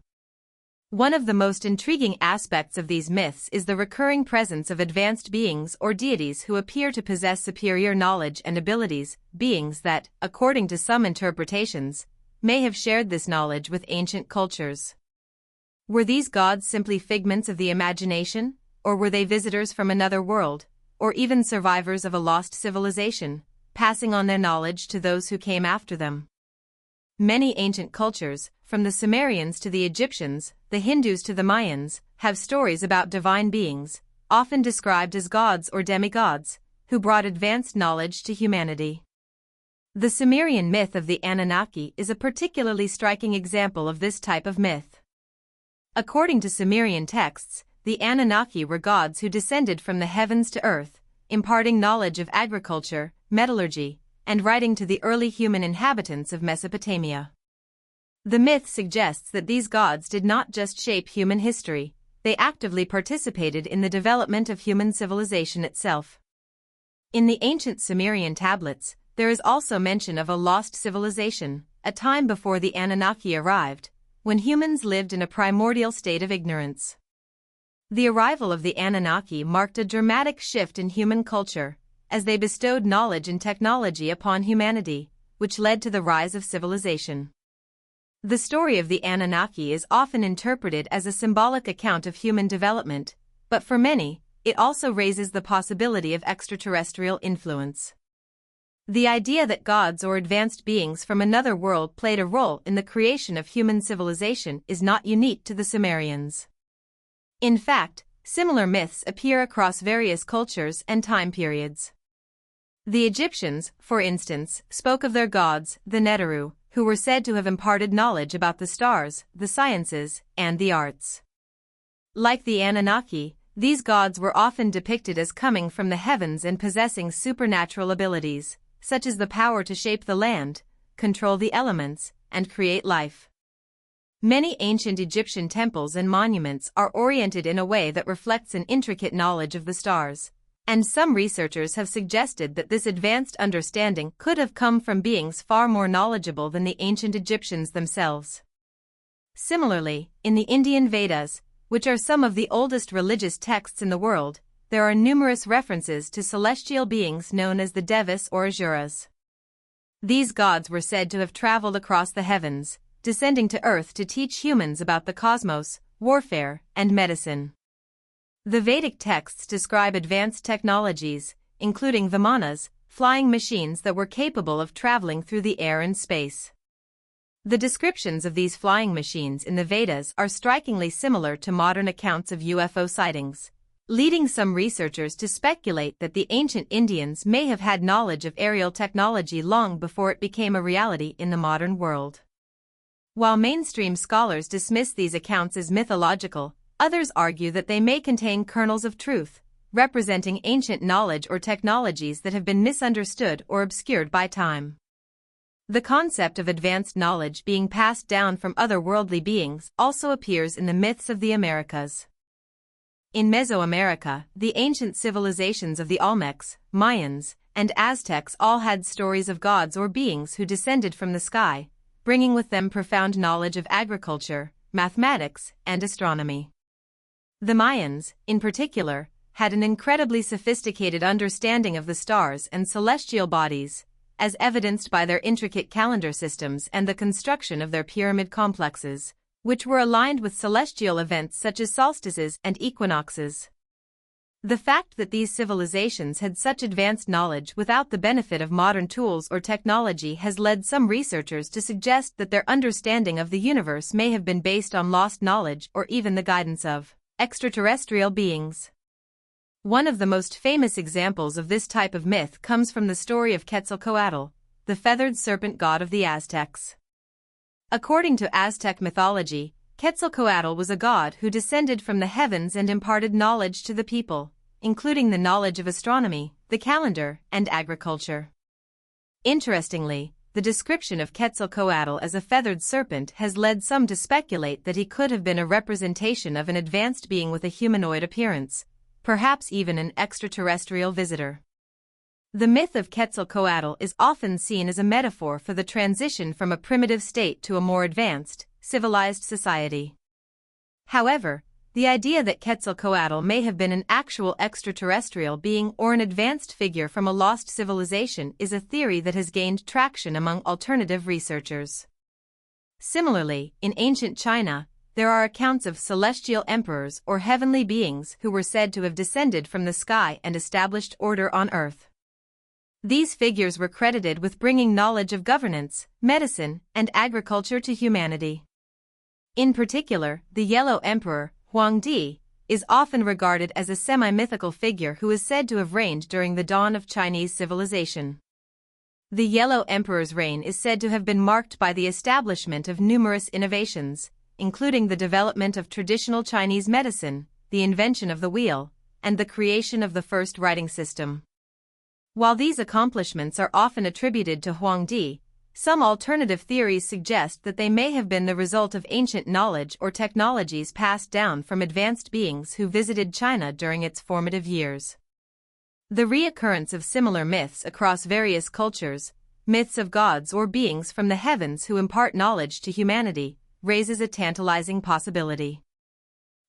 One of the most intriguing aspects of these myths is the recurring presence of advanced beings or deities who appear to possess superior knowledge and abilities, beings that, according to some interpretations, may have shared this knowledge with ancient cultures. Were these gods simply figments of the imagination, or were they visitors from another world, or even survivors of a lost civilization, passing on their knowledge to those who came after them? Many ancient cultures, from the Sumerians to the Egyptians, the Hindus to the Mayans, have stories about divine beings, often described as gods or demigods, who brought advanced knowledge to humanity. The Sumerian myth of the Anunnaki is a particularly striking example of this type of myth. According to Sumerian texts, the Anunnaki were gods who descended from the heavens to earth, imparting knowledge of agriculture, metallurgy, and writing to the early human inhabitants of Mesopotamia. The myth suggests that these gods did not just shape human history, they actively participated in the development of human civilization itself. In the ancient Sumerian tablets, there is also mention of a lost civilization, a time before the Anunnaki arrived, when humans lived in a primordial state of ignorance. The arrival of the Anunnaki marked a dramatic shift in human culture, as they bestowed knowledge and technology upon humanity, which led to the rise of civilization. The story of the Anunnaki is often interpreted as a symbolic account of human development, but for many, it also raises the possibility of extraterrestrial influence. The idea that gods or advanced beings from another world played a role in the creation of human civilization is not unique to the Sumerians. In fact, similar myths appear across various cultures and time periods. The Egyptians, for instance, spoke of their gods, the Neteru, who were said to have imparted knowledge about the stars, the sciences, and the arts. Like the Anunnaki, these gods were often depicted as coming from the heavens and possessing supernatural abilities, such as the power to shape the land, control the elements, and create life. Many ancient Egyptian temples and monuments are oriented in a way that reflects an intricate knowledge of the stars, and some researchers have suggested that this advanced understanding could have come from beings far more knowledgeable than the ancient Egyptians themselves. Similarly, in the Indian Vedas, which are some of the oldest religious texts in the world, there are numerous references to celestial beings known as the Devas or Asuras. These gods were said to have traveled across the heavens, descending to earth to teach humans about the cosmos, warfare, and medicine. The Vedic texts describe advanced technologies, including vimanas, flying machines that were capable of traveling through the air and space. The descriptions of these flying machines in the Vedas are strikingly similar to modern accounts of UFO sightings, leading some researchers to speculate that the ancient Indians may have had knowledge of aerial technology long before it became a reality in the modern world. While mainstream scholars dismiss these accounts as mythological, others argue that they may contain kernels of truth, representing ancient knowledge or technologies that have been misunderstood or obscured by time. The concept of advanced knowledge being passed down from otherworldly beings also appears in the myths of the Americas. In Mesoamerica, the ancient civilizations of the Olmecs, Mayans, and Aztecs all had stories of gods or beings who descended from the sky, bringing with them profound knowledge of agriculture, mathematics, and astronomy. The Mayans, in particular, had an incredibly sophisticated understanding of the stars and celestial bodies, as evidenced by their intricate calendar systems and the construction of their pyramid complexes, which were aligned with celestial events such as solstices and equinoxes. The fact that these civilizations had such advanced knowledge without the benefit of modern tools or technology has led some researchers to suggest that their understanding of the universe may have been based on lost knowledge or even the guidance of extraterrestrial beings. One of the most famous examples of this type of myth comes from the story of Quetzalcoatl, the feathered serpent god of the Aztecs. According to Aztec mythology, Quetzalcoatl was a god who descended from the heavens and imparted knowledge to the people, including the knowledge of astronomy, the calendar, and agriculture. Interestingly, the description of Quetzalcoatl as a feathered serpent has led some to speculate that he could have been a representation of an advanced being with a humanoid appearance, perhaps even an extraterrestrial visitor. The myth of Quetzalcoatl is often seen as a metaphor for the transition from a primitive state to a more advanced, civilized society. However, the idea that Quetzalcoatl may have been an actual extraterrestrial being or an advanced figure from a lost civilization is a theory that has gained traction among alternative researchers. Similarly, in ancient China, there are accounts of celestial emperors or heavenly beings who were said to have descended from the sky and established order on earth. These figures were credited with bringing knowledge of governance, medicine, and agriculture to humanity. In particular, the Yellow Emperor, Huangdi, is often regarded as a semi-mythical figure who is said to have reigned during the dawn of Chinese civilization. The Yellow Emperor's reign is said to have been marked by the establishment of numerous innovations, including the development of traditional Chinese medicine, the invention of the wheel, and the creation of the first writing system. While these accomplishments are often attributed to Huangdi, some alternative theories suggest that they may have been the result of ancient knowledge or technologies passed down from advanced beings who visited China during its formative years. The reoccurrence of similar myths across various cultures, myths of gods or beings from the heavens who impart knowledge to humanity, raises a tantalizing possibility.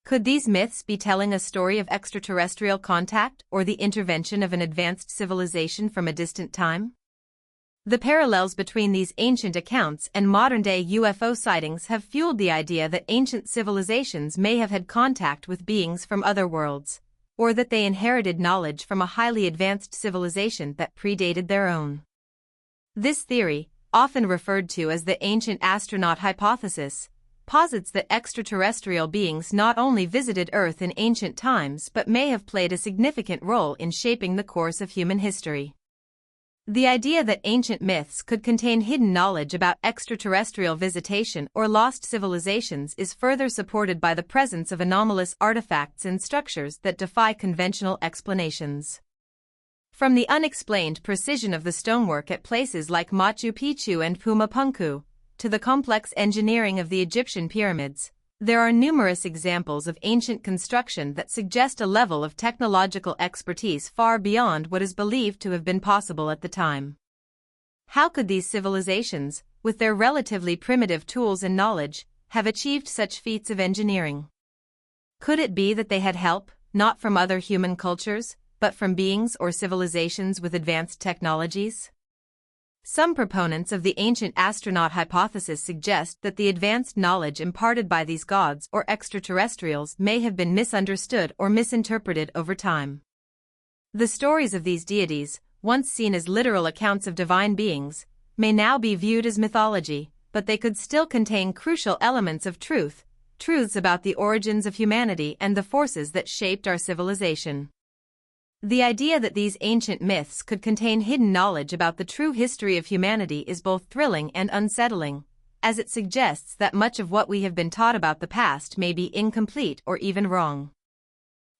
Could these myths be telling a story of extraterrestrial contact or the intervention of an advanced civilization from a distant time? The parallels between these ancient accounts and modern-day UFO sightings have fueled the idea that ancient civilizations may have had contact with beings from other worlds, or that they inherited knowledge from a highly advanced civilization that predated their own. This theory, often referred to as the ancient astronaut hypothesis, posits that extraterrestrial beings not only visited Earth in ancient times but may have played a significant role in shaping the course of human history. The idea that ancient myths could contain hidden knowledge about extraterrestrial visitation or lost civilizations is further supported by the presence of anomalous artifacts and structures that defy conventional explanations. From the unexplained precision of the stonework at places like Machu Picchu and Pumapunku, to the complex engineering of the Egyptian pyramids, there are numerous examples of ancient construction that suggest a level of technological expertise far beyond what is believed to have been possible at the time. How could these civilizations, with their relatively primitive tools and knowledge, have achieved such feats of engineering? Could it be that they had help, not from other human cultures, but from beings or civilizations with advanced technologies? Some proponents of the ancient astronaut hypothesis suggest that the advanced knowledge imparted by these gods or extraterrestrials may have been misunderstood or misinterpreted over time. The stories of these deities, once seen as literal accounts of divine beings, may now be viewed as mythology, but they could still contain crucial elements of truths about the origins of humanity and the forces that shaped our civilization. The idea that these ancient myths could contain hidden knowledge about the true history of humanity is both thrilling and unsettling, as it suggests that much of what we have been taught about the past may be incomplete or even wrong.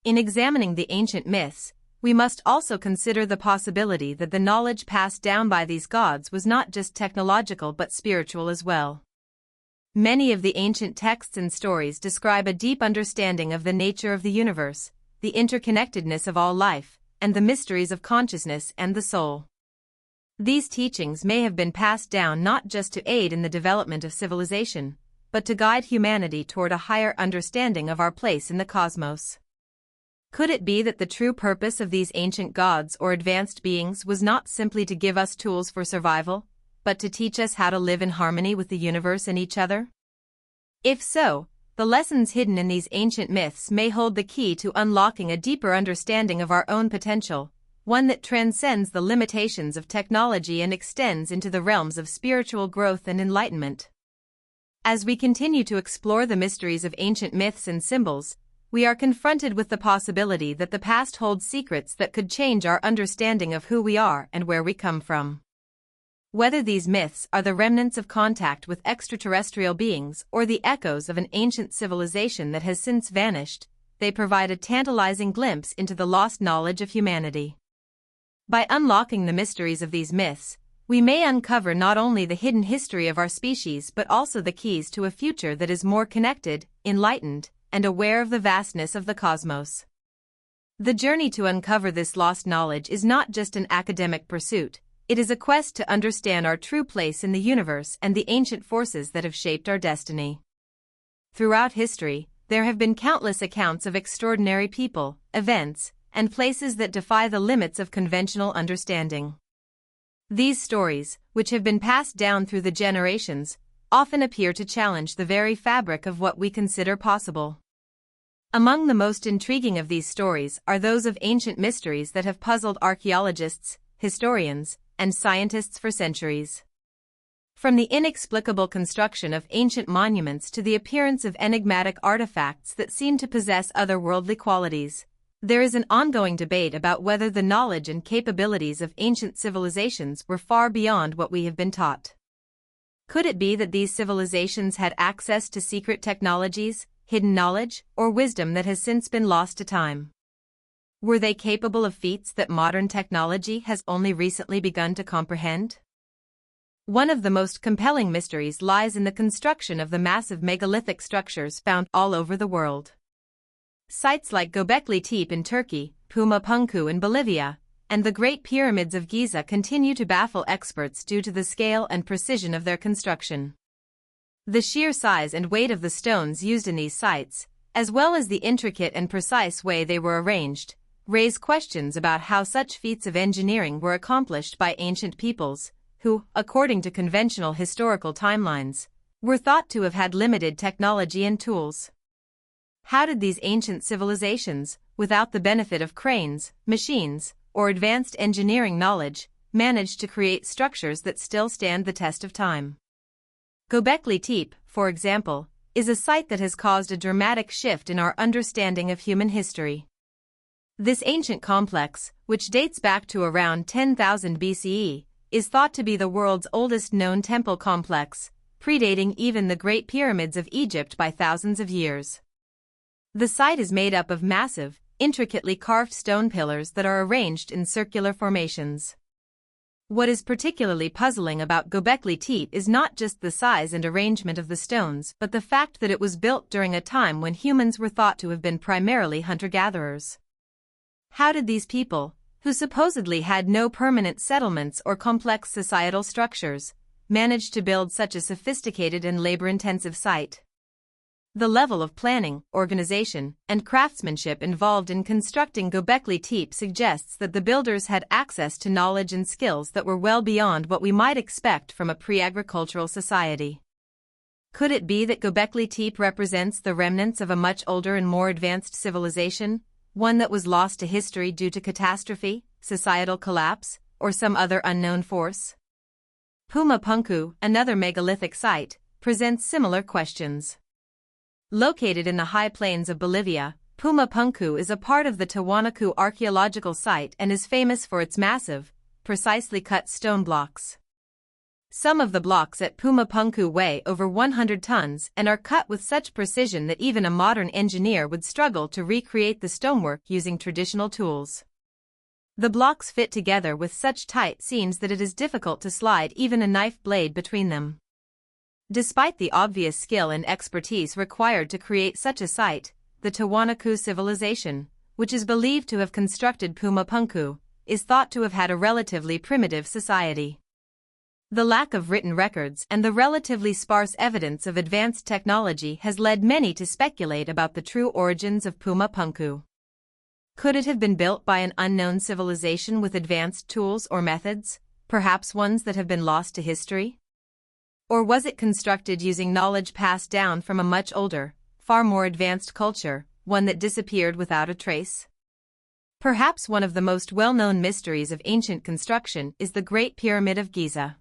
In examining the ancient myths, we must also consider the possibility that the knowledge passed down by these gods was not just technological but spiritual as well. Many of the ancient texts and stories describe a deep understanding of the nature of the universe, the interconnectedness of all life, and the mysteries of consciousness and the soul. These teachings may have been passed down not just to aid in the development of civilization, but to guide humanity toward a higher understanding of our place in the cosmos. Could it be that the true purpose of these ancient gods or advanced beings was not simply to give us tools for survival, but to teach us how to live in harmony with the universe and each other? If so, the lessons hidden in these ancient myths may hold the key to unlocking a deeper understanding of our own potential, one that transcends the limitations of technology and extends into the realms of spiritual growth and enlightenment. As we continue to explore the mysteries of ancient myths and symbols, we are confronted with the possibility that the past holds secrets that could change our understanding of who we are and where we come from. Whether these myths are the remnants of contact with extraterrestrial beings or the echoes of an ancient civilization that has since vanished, they provide a tantalizing glimpse into the lost knowledge of humanity. By unlocking the mysteries of these myths, we may uncover not only the hidden history of our species but also the keys to a future that is more connected, enlightened, and aware of the vastness of the cosmos. The journey to uncover this lost knowledge is not just an academic pursuit. It is a quest to understand our true place in the universe and the ancient forces that have shaped our destiny. Throughout history, there have been countless accounts of extraordinary people, events, and places that defy the limits of conventional understanding. These stories, which have been passed down through the generations, often appear to challenge the very fabric of what we consider possible. Among the most intriguing of these stories are those of ancient mysteries that have puzzled archaeologists, historians, and scientists for centuries. From the inexplicable construction of ancient monuments to the appearance of enigmatic artifacts that seem to possess otherworldly qualities, there is an ongoing debate about whether the knowledge and capabilities of ancient civilizations were far beyond what we have been taught. Could it be that these civilizations had access to secret technologies, hidden knowledge, or wisdom that has since been lost to time? Were they capable of feats that modern technology has only recently begun to comprehend? One of the most compelling mysteries lies in the construction of the massive megalithic structures found all over the world. Sites like Göbekli Tepe in Turkey, Puma Punku in Bolivia, and the Great Pyramids of Giza continue to baffle experts due to the scale and precision of their construction. The sheer size and weight of the stones used in these sites, as well as the intricate and precise way they were arranged, raise questions about how such feats of engineering were accomplished by ancient peoples, who, according to conventional historical timelines, were thought to have had limited technology and tools. How did these ancient civilizations, without the benefit of cranes, machines, or advanced engineering knowledge, manage to create structures that still stand the test of time? Göbekli Tepe, for example, is a site that has caused a dramatic shift in our understanding of human history. This ancient complex, which dates back to around 10,000 BCE, is thought to be the world's oldest known temple complex, predating even the Great Pyramids of Egypt by thousands of years. The site is made up of massive, intricately carved stone pillars that are arranged in circular formations. What is particularly puzzling about Göbekli Tepe is not just the size and arrangement of the stones, but the fact that it was built during a time when humans were thought to have been primarily hunter-gatherers. How did these people, who supposedly had no permanent settlements or complex societal structures, manage to build such a sophisticated and labor-intensive site? The level of planning, organization, and craftsmanship involved in constructing Göbekli Tepe suggests that the builders had access to knowledge and skills that were well beyond what we might expect from a pre-agricultural society. Could it be that Göbekli Tepe represents the remnants of a much older and more advanced civilization, one that was lost to history due to catastrophe, societal collapse, or some other unknown force? Puma Punku, another megalithic site, presents similar questions. Located in the high plains of Bolivia, Puma Punku is a part of the Tiwanaku archaeological site and is famous for its massive, precisely cut stone blocks. Some of the blocks at Puma Punku weigh over 100 tons and are cut with such precision that even a modern engineer would struggle to recreate the stonework using traditional tools. The blocks fit together with such tight seams that it is difficult to slide even a knife blade between them. Despite the obvious skill and expertise required to create such a site, the Tiwanaku civilization, which is believed to have constructed Puma Punku, is thought to have had a relatively primitive society. The lack of written records and the relatively sparse evidence of advanced technology has led many to speculate about the true origins of Puma Punku. Could it have been built by an unknown civilization with advanced tools or methods, perhaps ones that have been lost to history? Or was it constructed using knowledge passed down from a much older, far more advanced culture, one that disappeared without a trace? Perhaps one of the most well-known mysteries of ancient construction is the Great Pyramid of Giza.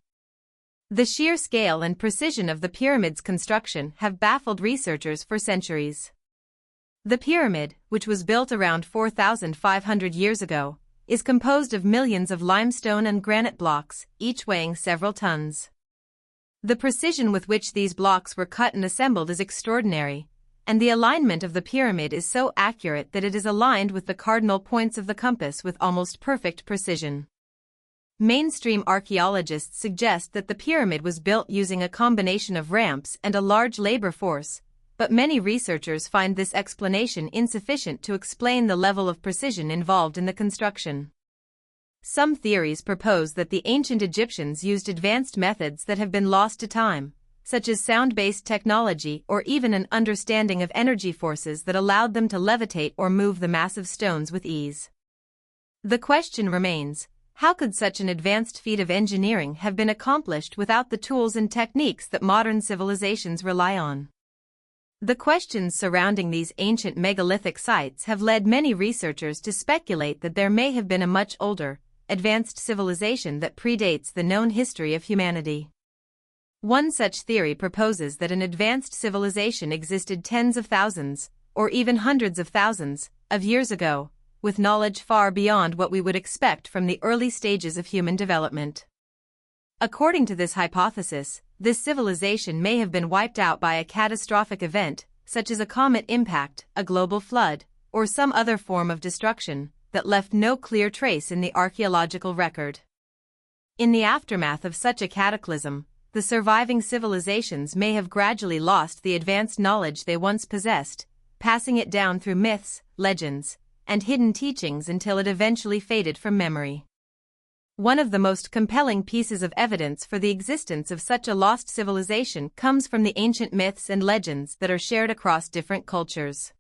The sheer scale and precision of the pyramid's construction have baffled researchers for centuries. The pyramid, which was built around 4,500 years ago, is composed of millions of limestone and granite blocks, each weighing several tons. The precision with which these blocks were cut and assembled is extraordinary, and the alignment of the pyramid is so accurate that it is aligned with the cardinal points of the compass with almost perfect precision. Mainstream archaeologists suggest that the pyramid was built using a combination of ramps and a large labor force, but many researchers find this explanation insufficient to explain the level of precision involved in the construction. Some theories propose that the ancient Egyptians used advanced methods that have been lost to time, such as sound-based technology or even an understanding of energy forces that allowed them to levitate or move the massive stones with ease. The question remains, How could such an advanced feat of engineering have been accomplished without the tools and techniques that modern civilizations rely on? The questions surrounding these ancient megalithic sites have led many researchers to speculate that there may have been a much older, advanced civilization that predates the known history of humanity. One such theory proposes that an advanced civilization existed tens of thousands, or even hundreds of thousands, of years ago, with knowledge far beyond what we would expect from the early stages of human development. According to this hypothesis, this civilization may have been wiped out by a catastrophic event, such as a comet impact, a global flood, or some other form of destruction, that left no clear trace in the archaeological record. In the aftermath of such a cataclysm, the surviving civilizations may have gradually lost the advanced knowledge they once possessed, passing it down through myths, legends, and hidden teachings until it eventually faded from memory. One of the most compelling pieces of evidence for the existence of such a lost civilization comes from the ancient myths and legends that are shared across different cultures.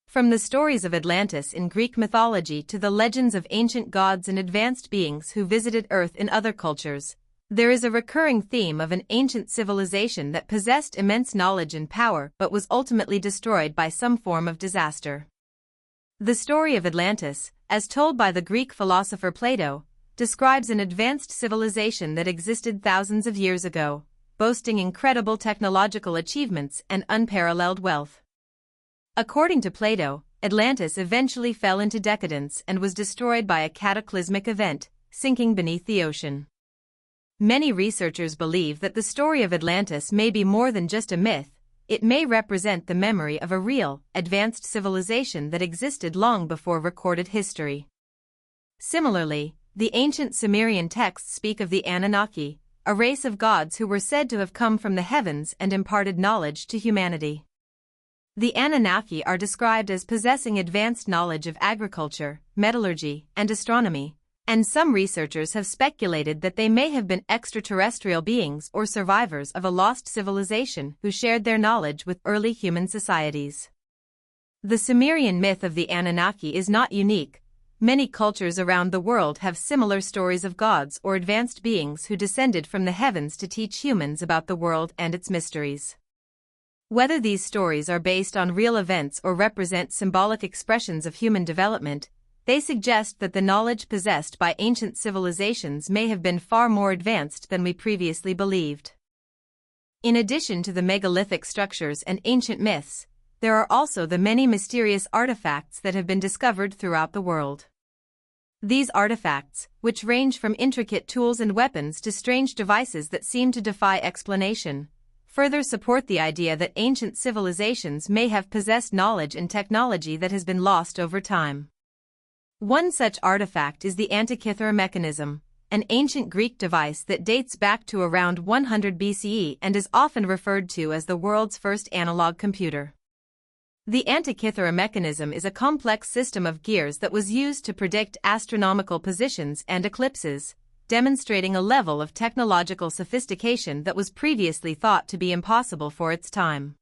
From the stories of Atlantis in Greek mythology to the legends of ancient gods and advanced beings who visited Earth in other cultures, there is a recurring theme of an ancient civilization that possessed immense knowledge and power but was ultimately destroyed by some form of disaster. The story of Atlantis, as told by the Greek philosopher Plato, describes an advanced civilization that existed thousands of years ago, boasting incredible technological achievements and unparalleled wealth. According to Plato, Atlantis eventually fell into decadence and was destroyed by a cataclysmic event, sinking beneath the ocean. Many researchers believe that the story of Atlantis may be more than just a myth. It may represent the memory of a real, advanced civilization that existed long before recorded history. Similarly, the ancient Sumerian texts speak of the Anunnaki, a race of gods who were said to have come from the heavens and imparted knowledge to humanity. The Anunnaki are described as possessing advanced knowledge of agriculture, metallurgy, and astronomy, and some researchers have speculated that they may have been extraterrestrial beings or survivors of a lost civilization who shared their knowledge with early human societies. The Sumerian myth of the Anunnaki is not unique. Many cultures around the world have similar stories of gods or advanced beings who descended from the heavens to teach humans about the world and its mysteries. Whether these stories are based on real events or represent symbolic expressions of human development, they suggest that the knowledge possessed by ancient civilizations may have been far more advanced than we previously believed. In addition to the megalithic structures and ancient myths, there are also the many mysterious artifacts that have been discovered throughout the world. These artifacts, which range from intricate tools and weapons to strange devices that seem to defy explanation, further support the idea that ancient civilizations may have possessed knowledge and technology that has been lost over time. One such artifact is the Antikythera mechanism, an ancient Greek device that dates back to around 100 BCE and is often referred to as the world's first analog computer. The Antikythera mechanism is a complex system of gears that was used to predict astronomical positions and eclipses, demonstrating a level of technological sophistication that was previously thought to be impossible for its time.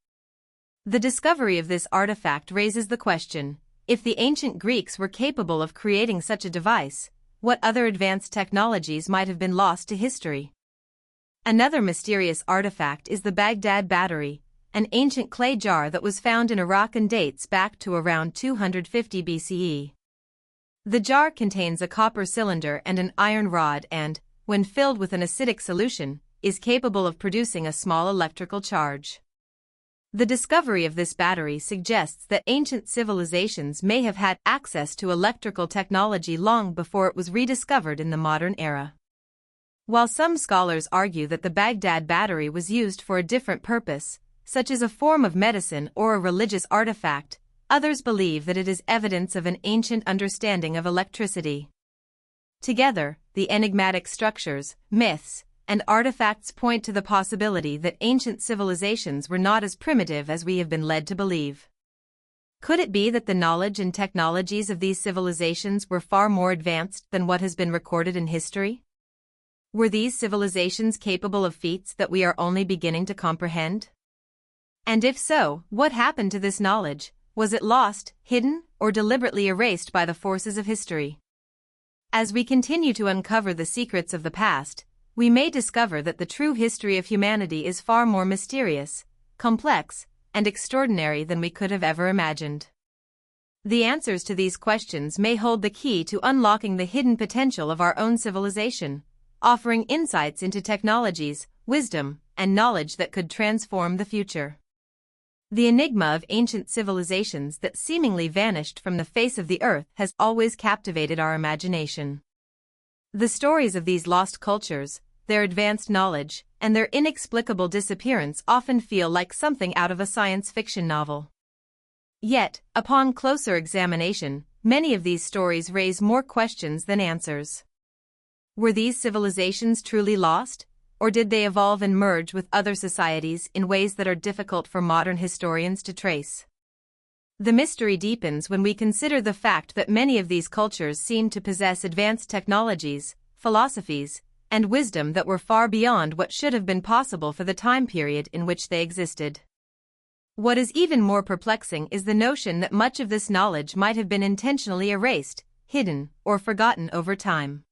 The discovery of this artifact raises the question, if the ancient Greeks were capable of creating such a device, what other advanced technologies might have been lost to history? Another mysterious artifact is the Baghdad battery, an ancient clay jar that was found in Iraq and dates back to around 250 BCE. The jar contains a copper cylinder and an iron rod and, when filled with an acidic solution, is capable of producing a small electrical charge. The discovery of this battery suggests that ancient civilizations may have had access to electrical technology long before it was rediscovered in the modern era. While some scholars argue that the Baghdad battery was used for a different purpose, such as a form of medicine or a religious artifact, others believe that it is evidence of an ancient understanding of electricity. Together, the enigmatic structures, myths, and artifacts point to the possibility that ancient civilizations were not as primitive as we have been led to believe. Could it be that the knowledge and technologies of these civilizations were far more advanced than what has been recorded in history? Were these civilizations capable of feats that we are only beginning to comprehend? And if so, what happened to this knowledge? Was it lost, hidden, or deliberately erased by the forces of history? As we continue to uncover the secrets of the past, we may discover that the true history of humanity is far more mysterious, complex, and extraordinary than we could have ever imagined. The answers to these questions may hold the key to unlocking the hidden potential of our own civilization, offering insights into technologies, wisdom, and knowledge that could transform the future. The enigma of ancient civilizations that seemingly vanished from the face of the earth has always captivated our imagination. The stories of these lost cultures, their advanced knowledge, and their inexplicable disappearance often feel like something out of a science fiction novel. Yet, upon closer examination, many of these stories raise more questions than answers. Were these civilizations truly lost, or did they evolve and merge with other societies in ways that are difficult for modern historians to trace? The mystery deepens when we consider the fact that many of these cultures seem to possess advanced technologies, philosophies, and wisdom that were far beyond what should have been possible for the time period in which they existed. What is even more perplexing is the notion that much of this knowledge might have been intentionally erased, hidden, or forgotten over time.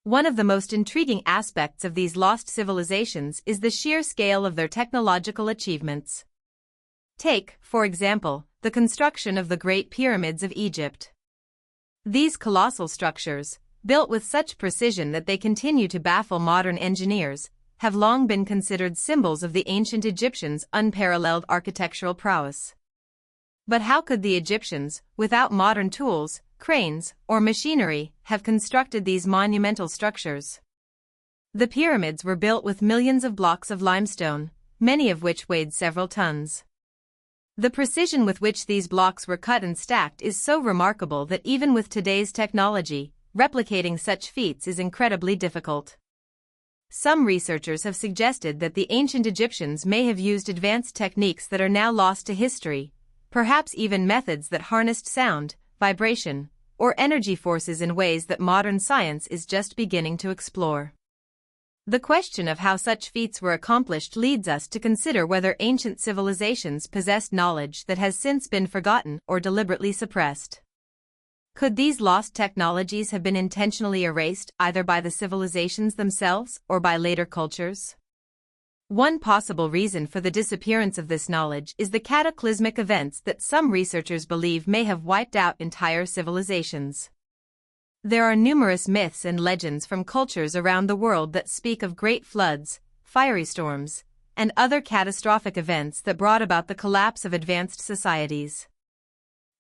One of the most intriguing aspects of these lost civilizations is the sheer scale of their technological achievements. Take, for example, the construction of the Great Pyramids of Egypt. These colossal structures, built with such precision that they continue to baffle modern engineers, have long been considered symbols of the ancient Egyptians' unparalleled architectural prowess. But how could the Egyptians, without modern tools, cranes, or machinery, have constructed these monumental structures? The pyramids were built with millions of blocks of limestone, many of which weighed several tons. The precision with which these blocks were cut and stacked is so remarkable that even with today's technology, replicating such feats is incredibly difficult. Some researchers have suggested that the ancient Egyptians may have used advanced techniques that are now lost to history, perhaps even methods that harnessed sound, vibration, or energy forces in ways that modern science is just beginning to explore. The question of how such feats were accomplished leads us to consider whether ancient civilizations possessed knowledge that has since been forgotten or deliberately suppressed. Could these lost technologies have been intentionally erased either by the civilizations themselves or by later cultures? One possible reason for the disappearance of this knowledge is the cataclysmic events that some researchers believe may have wiped out entire civilizations. There are numerous myths and legends from cultures around the world that speak of great floods, fiery storms, and other catastrophic events that brought about the collapse of advanced societies.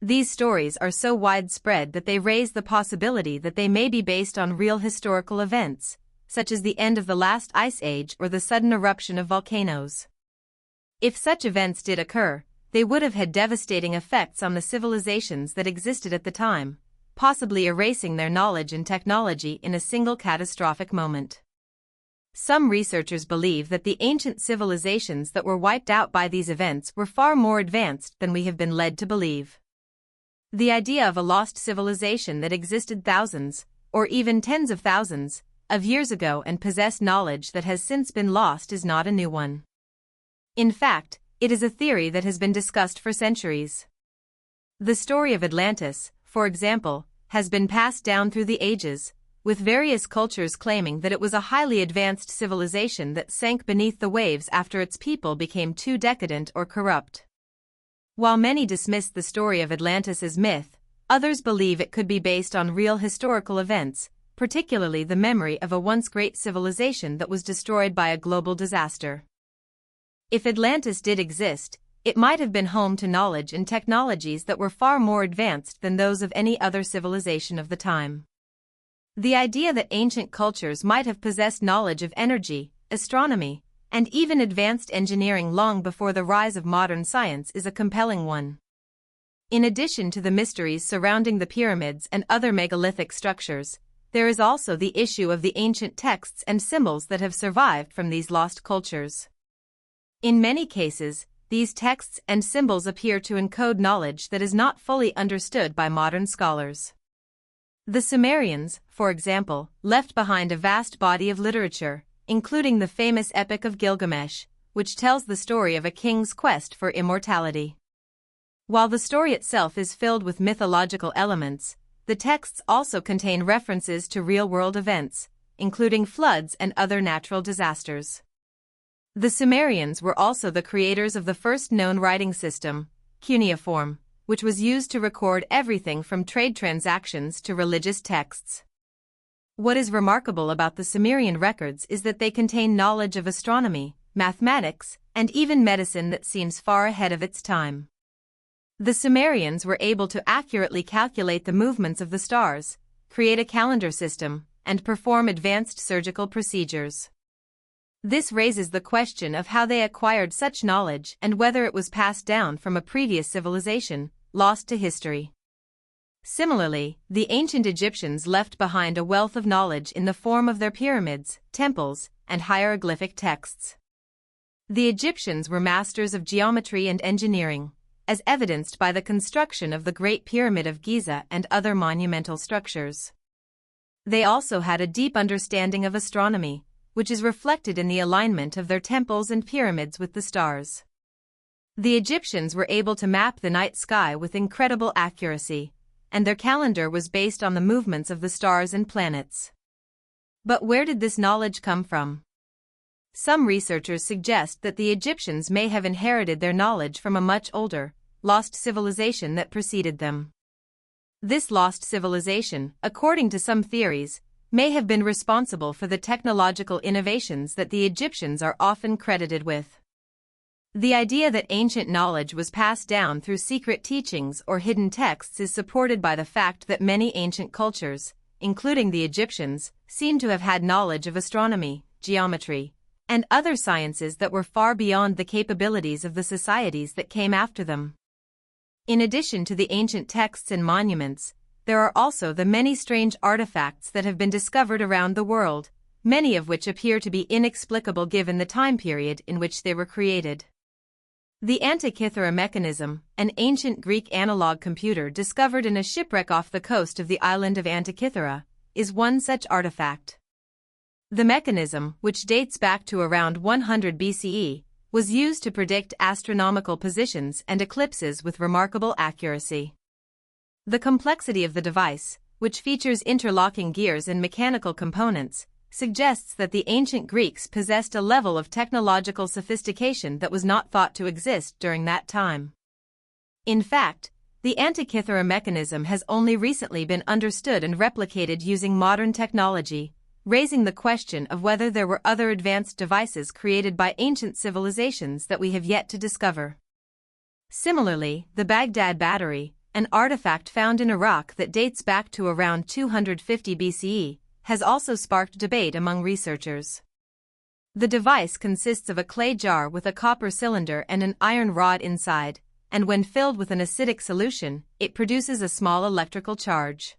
These stories are so widespread that they raise the possibility that they may be based on real historical events, such as the end of the last ice age or the sudden eruption of volcanoes. If such events did occur, they would have had devastating effects on the civilizations that existed at the time, possibly erasing their knowledge and technology in a single catastrophic moment. Some researchers believe that the ancient civilizations that were wiped out by these events were far more advanced than we have been led to believe. The idea of a lost civilization that existed thousands, or even tens of thousands, of years ago and possessed knowledge that has since been lost is not a new one. In fact, it is a theory that has been discussed for centuries. The story of Atlantis, for example, has been passed down through the ages, with various cultures claiming that it was a highly advanced civilization that sank beneath the waves after its people became too decadent or corrupt. While many dismiss the story of Atlantis as myth, others believe it could be based on real historical events, particularly the memory of a once great civilization that was destroyed by a global disaster. If Atlantis did exist, it might have been home to knowledge and technologies that were far more advanced than those of any other civilization of the time. The idea that ancient cultures might have possessed knowledge of energy, astronomy, and even advanced engineering long before the rise of modern science is a compelling one. In addition to the mysteries surrounding the pyramids and other megalithic structures, there is also the issue of the ancient texts and symbols that have survived from these lost cultures. In many cases, these texts and symbols appear to encode knowledge that is not fully understood by modern scholars. The Sumerians, for example, left behind a vast body of literature, including the famous Epic of Gilgamesh, which tells the story of a king's quest for immortality. While the story itself is filled with mythological elements, the texts also contain references to real-world events, including floods and other natural disasters. The Sumerians were also the creators of the first known writing system, cuneiform, which was used to record everything from trade transactions to religious texts. What is remarkable about the Sumerian records is that they contain knowledge of astronomy, mathematics, and even medicine that seems far ahead of its time. The Sumerians were able to accurately calculate the movements of the stars, create a calendar system, and perform advanced surgical procedures. This raises the question of how they acquired such knowledge and whether it was passed down from a previous civilization, lost to history. Similarly, the ancient Egyptians left behind a wealth of knowledge in the form of their pyramids, temples, and hieroglyphic texts. The Egyptians were masters of geometry and engineering, as evidenced by the construction of the Great Pyramid of Giza and other monumental structures. They also had a deep understanding of astronomy, which is reflected in the alignment of their temples and pyramids with the stars. The Egyptians were able to map the night sky with incredible accuracy, and their calendar was based on the movements of the stars and planets. But where did this knowledge come from? Some researchers suggest that the Egyptians may have inherited their knowledge from a much older, lost civilization that preceded them. This lost civilization, according to some theories, may have been responsible for the technological innovations that the Egyptians are often credited with. The idea that ancient knowledge was passed down through secret teachings or hidden texts is supported by the fact that many ancient cultures, including the Egyptians, seem to have had knowledge of astronomy, geometry, and other sciences that were far beyond the capabilities of the societies that came after them. In addition to the ancient texts and monuments, there are also the many strange artifacts that have been discovered around the world, many of which appear to be inexplicable given the time period in which they were created. The Antikythera mechanism, an ancient Greek analog computer discovered in a shipwreck off the coast of the island of Antikythera, is one such artifact. The mechanism, which dates back to around 100 BCE, was used to predict astronomical positions and eclipses with remarkable accuracy. The complexity of the device, which features interlocking gears and mechanical components, suggests that the ancient Greeks possessed a level of technological sophistication that was not thought to exist during that time. In fact, the Antikythera mechanism has only recently been understood and replicated using modern technology, raising the question of whether there were other advanced devices created by ancient civilizations that we have yet to discover. Similarly, the Baghdad battery, an artifact found in Iraq that dates back to around 250 BCE, has also sparked debate among researchers. The device consists of a clay jar with a copper cylinder and an iron rod inside, and when filled with an acidic solution, it produces a small electrical charge.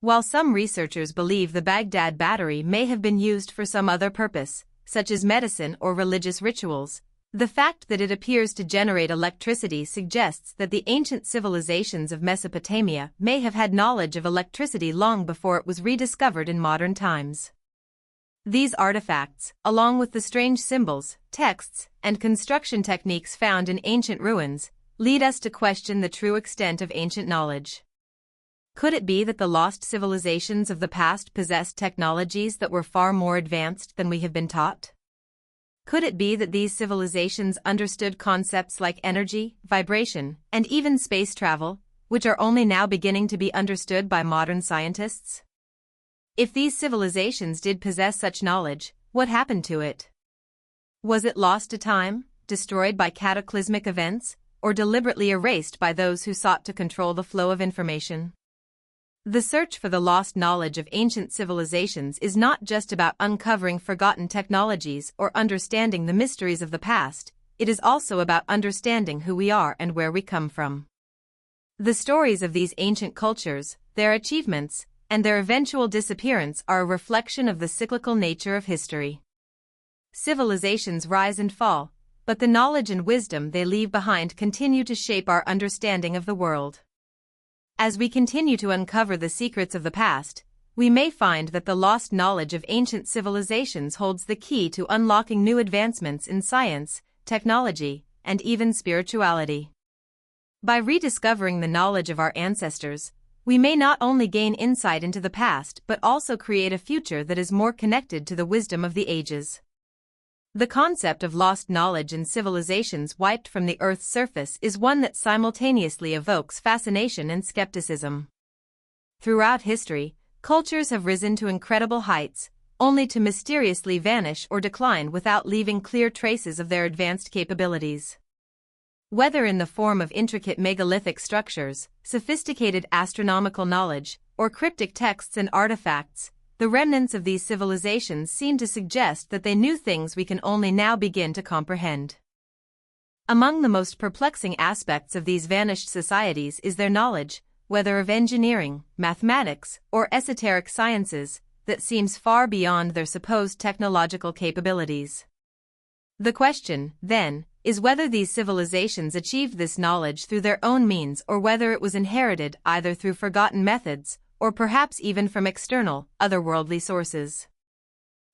While some researchers believe the Baghdad battery may have been used for some other purpose, such as medicine or religious rituals, the fact that it appears to generate electricity suggests that the ancient civilizations of Mesopotamia may have had knowledge of electricity long before it was rediscovered in modern times. These artifacts, along with the strange symbols, texts, and construction techniques found in ancient ruins, lead us to question the true extent of ancient knowledge. Could it be that the lost civilizations of the past possessed technologies that were far more advanced than we have been taught? Could it be that these civilizations understood concepts like energy, vibration, and even space travel, which are only now beginning to be understood by modern scientists? If these civilizations did possess such knowledge, what happened to it? Was it lost to time, destroyed by cataclysmic events, or deliberately erased by those who sought to control the flow of information? The search for the lost knowledge of ancient civilizations is not just about uncovering forgotten technologies or understanding the mysteries of the past, it is also about understanding who we are and where we come from. The stories of these ancient cultures, their achievements, and their eventual disappearance are a reflection of the cyclical nature of history. Civilizations rise and fall, but the knowledge and wisdom they leave behind continue to shape our understanding of the world. As we continue to uncover the secrets of the past, we may find that the lost knowledge of ancient civilizations holds the key to unlocking new advancements in science, technology, and even spirituality. By rediscovering the knowledge of our ancestors, we may not only gain insight into the past but also create a future that is more connected to the wisdom of the ages. The concept of lost knowledge and civilizations wiped from the Earth's surface is one that simultaneously evokes fascination and skepticism. Throughout history, cultures have risen to incredible heights, only to mysteriously vanish or decline without leaving clear traces of their advanced capabilities. Whether in the form of intricate megalithic structures, sophisticated astronomical knowledge, or cryptic texts and artifacts, the remnants of these civilizations seem to suggest that they knew things we can only now begin to comprehend. Among the most perplexing aspects of these vanished societies is their knowledge, whether of engineering, mathematics, or esoteric sciences, that seems far beyond their supposed technological capabilities. The question, then, is whether these civilizations achieved this knowledge through their own means or whether it was inherited either through forgotten methods or perhaps even from external, otherworldly sources.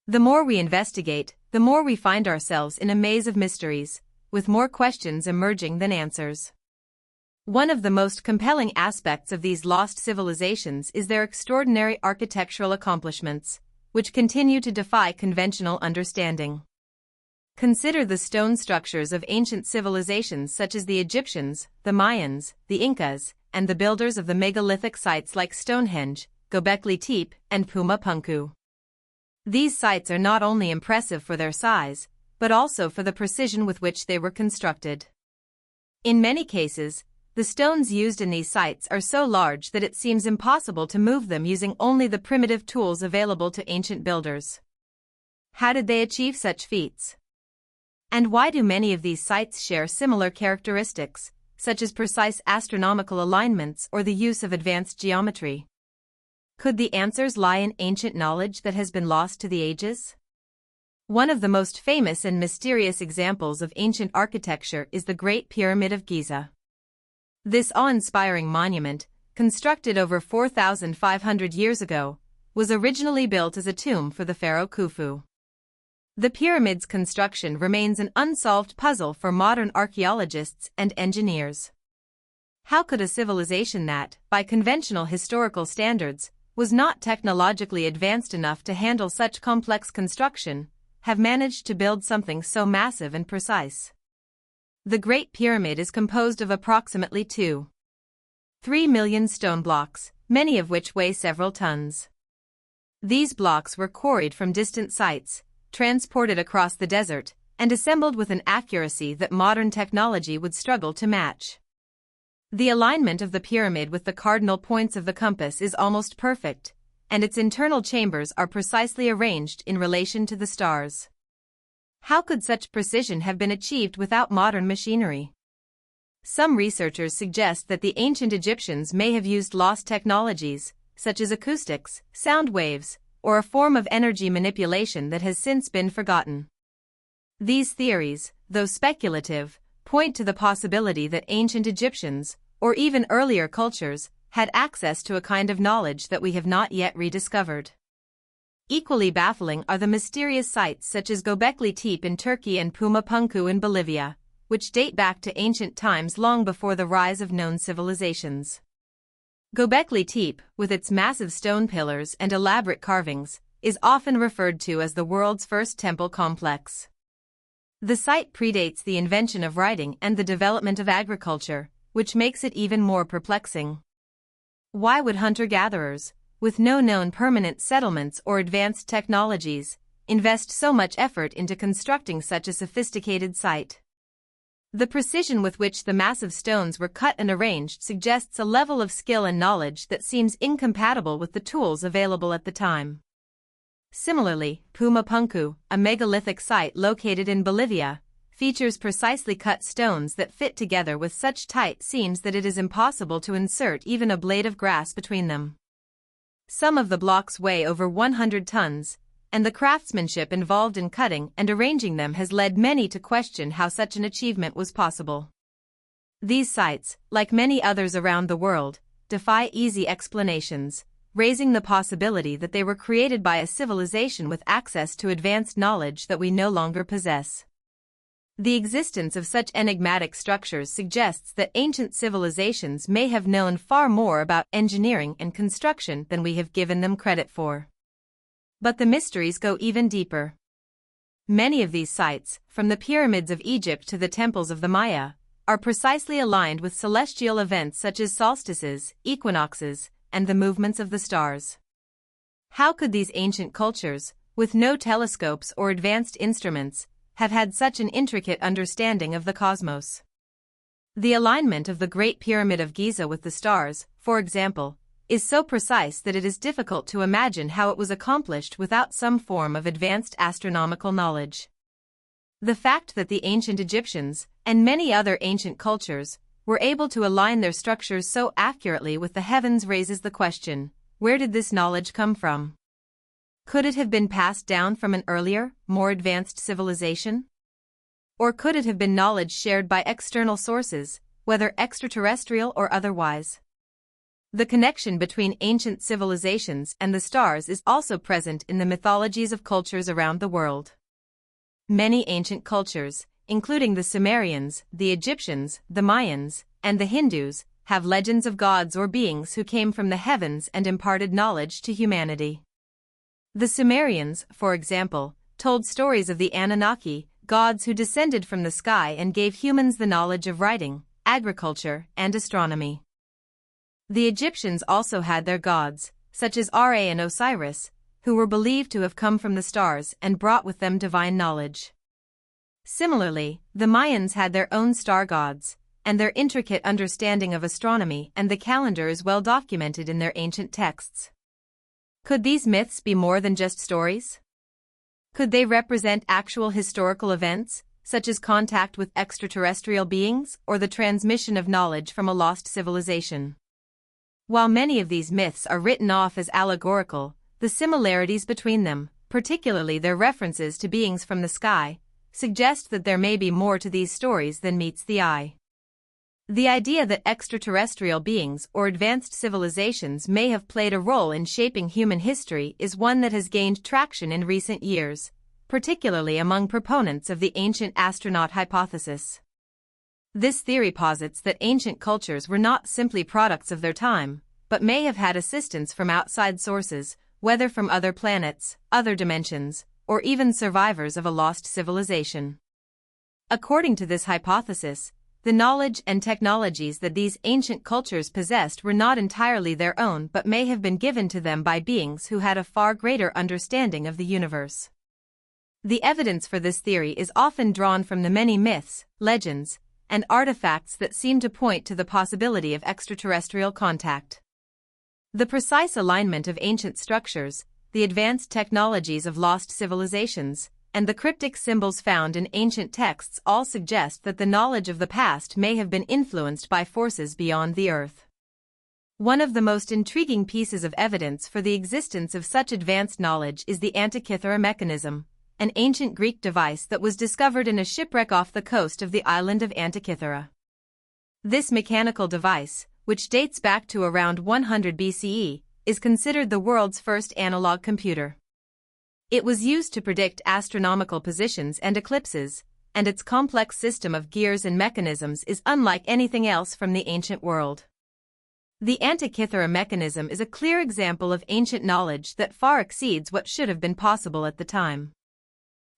The more we investigate, the more we find ourselves in a maze of mysteries, with more questions emerging than answers. One of the most compelling aspects of these lost civilizations is their extraordinary architectural accomplishments, which continue to defy conventional understanding. Consider the stone structures of ancient civilizations such as the Egyptians, the Mayans, the Incas, and the builders of the megalithic sites like Stonehenge, Göbekli Tepe, and Puma Punku. These sites are not only impressive for their size, but also for the precision with which they were constructed. In many cases, the stones used in these sites are so large that it seems impossible to move them using only the primitive tools available to ancient builders. How did they achieve such feats? And why do many of these sites share similar characteristics, such as precise astronomical alignments or the use of advanced geometry? Could the answers lie in ancient knowledge that has been lost to the ages? One of the most famous and mysterious examples of ancient architecture is the Great Pyramid of Giza. This awe-inspiring monument, constructed over 4,500 years ago, was originally built as a tomb for the pharaoh Khufu. The pyramid's construction remains an unsolved puzzle for modern archaeologists and engineers. How could a civilization that, by conventional historical standards, was not technologically advanced enough to handle such complex construction, have managed to build something so massive and precise? The Great Pyramid is composed of approximately 2.3 million stone blocks, many of which weigh several tons. These blocks were quarried from distant sites, transported across the desert, and assembled with an accuracy that modern technology would struggle to match. The alignment of the pyramid with the cardinal points of the compass is almost perfect, and its internal chambers are precisely arranged in relation to the stars. How could such precision have been achieved without modern machinery? Some researchers suggest that the ancient Egyptians may have used lost technologies, such as acoustics, sound waves, or a form of energy manipulation that has since been forgotten. These theories, though speculative, point to the possibility that ancient Egyptians, or even earlier cultures, had access to a kind of knowledge that we have not yet rediscovered. Equally baffling are the mysterious sites such as Göbekli Tepe in Turkey and Puma Punku in Bolivia, which date back to ancient times long before the rise of known civilizations. Göbekli Tepe, with its massive stone pillars and elaborate carvings, is often referred to as the world's first temple complex. The site predates the invention of writing and the development of agriculture, which makes it even more perplexing. Why would hunter-gatherers, with no known permanent settlements or advanced technologies, invest so much effort into constructing such a sophisticated site? The precision with which the massive stones were cut and arranged suggests a level of skill and knowledge that seems incompatible with the tools available at the time. Similarly, Puma Punku, a megalithic site located in Bolivia, features precisely cut stones that fit together with such tight seams that it is impossible to insert even a blade of grass between them. Some of the blocks weigh over 100 tons, and the craftsmanship involved in cutting and arranging them has led many to question how such an achievement was possible. These sites, like many others around the world, defy easy explanations, raising the possibility that they were created by a civilization with access to advanced knowledge that we no longer possess. The existence of such enigmatic structures suggests that ancient civilizations may have known far more about engineering and construction than we have given them credit for. But the mysteries go even deeper. Many of these sites, from the pyramids of Egypt to the temples of the Maya, are precisely aligned with celestial events such as solstices, equinoxes, and the movements of the stars. How could these ancient cultures, with no telescopes or advanced instruments, have had such an intricate understanding of the cosmos? The alignment of the Great Pyramid of Giza with the stars, for example, is so precise that it is difficult to imagine how it was accomplished without some form of advanced astronomical knowledge. The fact that the ancient Egyptians, and many other ancient cultures, were able to align their structures so accurately with the heavens raises the question, where did this knowledge come from? Could it have been passed down from an earlier, more advanced civilization? Or could it have been knowledge shared by external sources, whether extraterrestrial or otherwise? The connection between ancient civilizations and the stars is also present in the mythologies of cultures around the world. Many ancient cultures, including the Sumerians, the Egyptians, the Mayans, and the Hindus, have legends of gods or beings who came from the heavens and imparted knowledge to humanity. The Sumerians, for example, told stories of the Anunnaki, gods who descended from the sky and gave humans the knowledge of writing, agriculture, and astronomy. The Egyptians also had their gods, such as Ra and Osiris, who were believed to have come from the stars and brought with them divine knowledge. Similarly, the Mayans had their own star gods, and their intricate understanding of astronomy and the calendar is well documented in their ancient texts. Could these myths be more than just stories? Could they represent actual historical events, such as contact with extraterrestrial beings or the transmission of knowledge from a lost civilization? While many of these myths are written off as allegorical, the similarities between them, particularly their references to beings from the sky, suggest that there may be more to these stories than meets the eye. The idea that extraterrestrial beings or advanced civilizations may have played a role in shaping human history is one that has gained traction in recent years, particularly among proponents of the ancient astronaut hypothesis. This theory posits that ancient cultures were not simply products of their time, but may have had assistance from outside sources, whether from other planets, other dimensions, or even survivors of a lost civilization. According to this hypothesis, the knowledge and technologies that these ancient cultures possessed were not entirely their own but may have been given to them by beings who had a far greater understanding of the universe. The evidence for this theory is often drawn from the many myths, legends, and artifacts that seem to point to the possibility of extraterrestrial contact. The precise alignment of ancient structures, the advanced technologies of lost civilizations, and the cryptic symbols found in ancient texts all suggest that the knowledge of the past may have been influenced by forces beyond the earth. One of the most intriguing pieces of evidence for the existence of such advanced knowledge is the Antikythera mechanism, an ancient Greek device that was discovered in a shipwreck off the coast of the island of Antikythera. This mechanical device, which dates back to around 100 BCE, is considered the world's first analog computer. It was used to predict astronomical positions and eclipses, and its complex system of gears and mechanisms is unlike anything else from the ancient world. The Antikythera mechanism is a clear example of ancient knowledge that far exceeds what should have been possible at the time.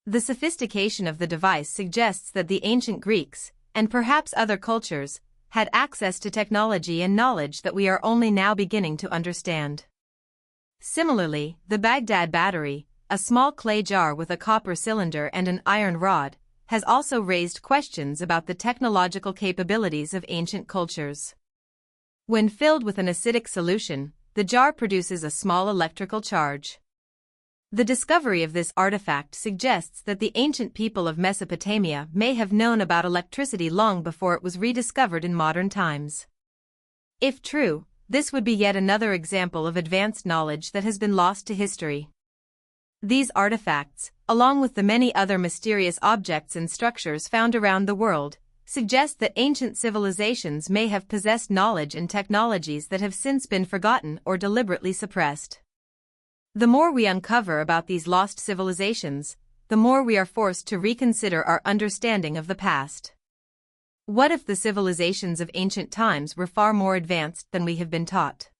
The sophistication of the device suggests that the ancient Greeks, and perhaps other cultures, had access to technology and knowledge that we are only now beginning to understand. Similarly, the Baghdad battery, a small clay jar with a copper cylinder and an iron rod, has also raised questions about the technological capabilities of ancient cultures. When filled with an acidic solution, the jar produces a small electrical charge. The discovery of this artifact suggests that the ancient people of Mesopotamia may have known about electricity long before it was rediscovered in modern times. If true, this would be yet another example of advanced knowledge that has been lost to history. These artifacts, along with the many other mysterious objects and structures found around the world, suggest that ancient civilizations may have possessed knowledge and technologies that have since been forgotten or deliberately suppressed. The more we uncover about these lost civilizations, the more we are forced to reconsider our understanding of the past. What if the civilizations of ancient times were far more advanced than we have been taught?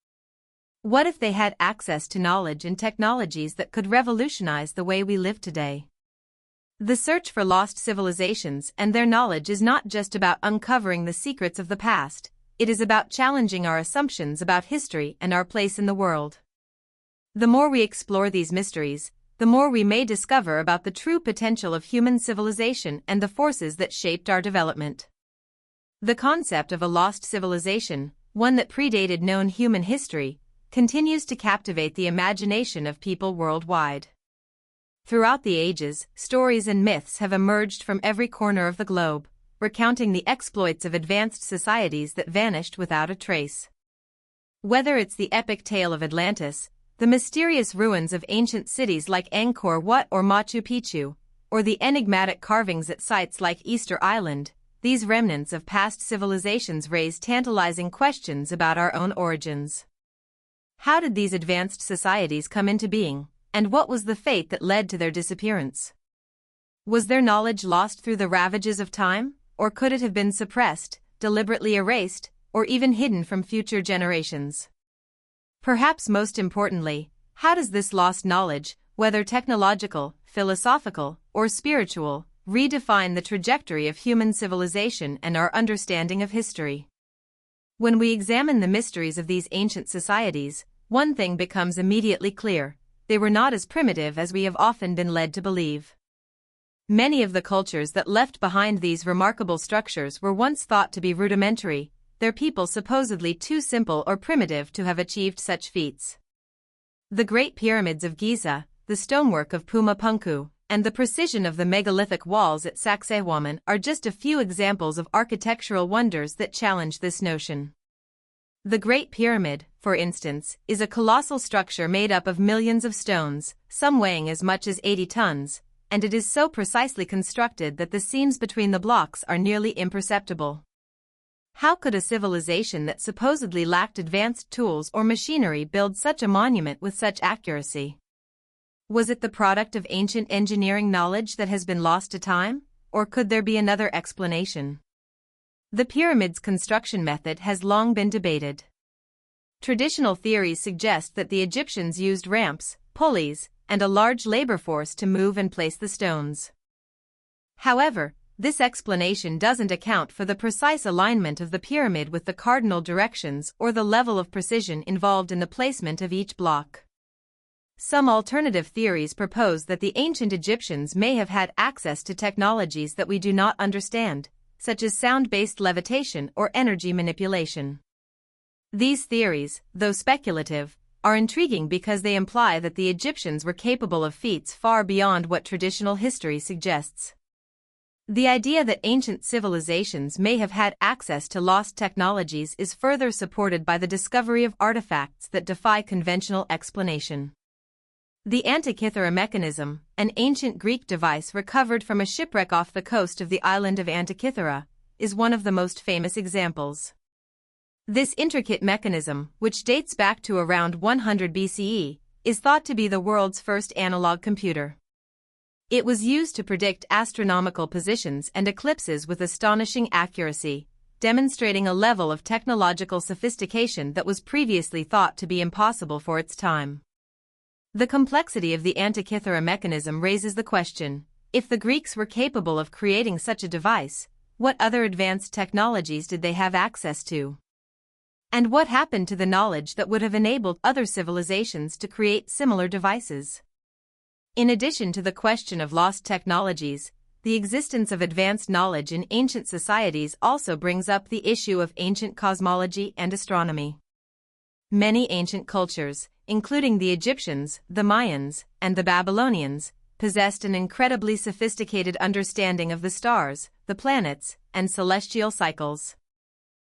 What if they had access to knowledge and technologies that could revolutionize the way we live today? The search for lost civilizations and their knowledge is not just about uncovering the secrets of the past, it is about challenging our assumptions about history and our place in the world. The more we explore these mysteries, the more we may discover about the true potential of human civilization and the forces that shaped our development. The concept of a lost civilization, one that predated known human history, continues to captivate the imagination of people worldwide. Throughout the ages, stories and myths have emerged from every corner of the globe, recounting the exploits of advanced societies that vanished without a trace. Whether it's the epic tale of Atlantis, the mysterious ruins of ancient cities like Angkor Wat or Machu Picchu, or the enigmatic carvings at sites like Easter Island, these remnants of past civilizations raise tantalizing questions about our own origins. How did these advanced societies come into being, and what was the fate that led to their disappearance? Was their knowledge lost through the ravages of time, or could it have been suppressed, deliberately erased, or even hidden from future generations? Perhaps most importantly, how does this lost knowledge, whether technological, philosophical, or spiritual, redefine the trajectory of human civilization and our understanding of history? When we examine the mysteries of these ancient societies, one thing becomes immediately clear: they were not as primitive as we have often been led to believe. Many of the cultures that left behind these remarkable structures were once thought to be rudimentary, their people supposedly too simple or primitive to have achieved such feats. The Great Pyramids of Giza, the stonework of Pumapunku, and the precision of the megalithic walls at Sacsayhuaman are just a few examples of architectural wonders that challenge this notion. The Great Pyramid, for instance, is a colossal structure made up of millions of stones, some weighing as much as 80 tons, and it is so precisely constructed that the seams between the blocks are nearly imperceptible. How could a civilization that supposedly lacked advanced tools or machinery build such a monument with such accuracy? Was it the product of ancient engineering knowledge that has been lost to time, or could there be another explanation? The pyramid's construction method has long been debated. Traditional theories suggest that the Egyptians used ramps, pulleys, and a large labor force to move and place the stones. However, this explanation doesn't account for the precise alignment of the pyramid with the cardinal directions or the level of precision involved in the placement of each block. Some alternative theories propose that the ancient Egyptians may have had access to technologies that we do not understand, such as sound-based levitation or energy manipulation. These theories, though speculative, are intriguing because they imply that the Egyptians were capable of feats far beyond what traditional history suggests. The idea that ancient civilizations may have had access to lost technologies is further supported by the discovery of artifacts that defy conventional explanation. The Antikythera mechanism, an ancient Greek device recovered from a shipwreck off the coast of the island of Antikythera, is one of the most famous examples. This intricate mechanism, which dates back to around 100 BCE, is thought to be the world's first analog computer. It was used to predict astronomical positions and eclipses with astonishing accuracy, demonstrating a level of technological sophistication that was previously thought to be impossible for its time. The complexity of the Antikythera mechanism raises the question: if the Greeks were capable of creating such a device, what other advanced technologies did they have access to? And what happened to the knowledge that would have enabled other civilizations to create similar devices? In addition to the question of lost technologies, the existence of advanced knowledge in ancient societies also brings up the issue of ancient cosmology and astronomy. Many ancient cultures, including the Egyptians, the Mayans, and the Babylonians, possessed an incredibly sophisticated understanding of the stars, the planets, and celestial cycles.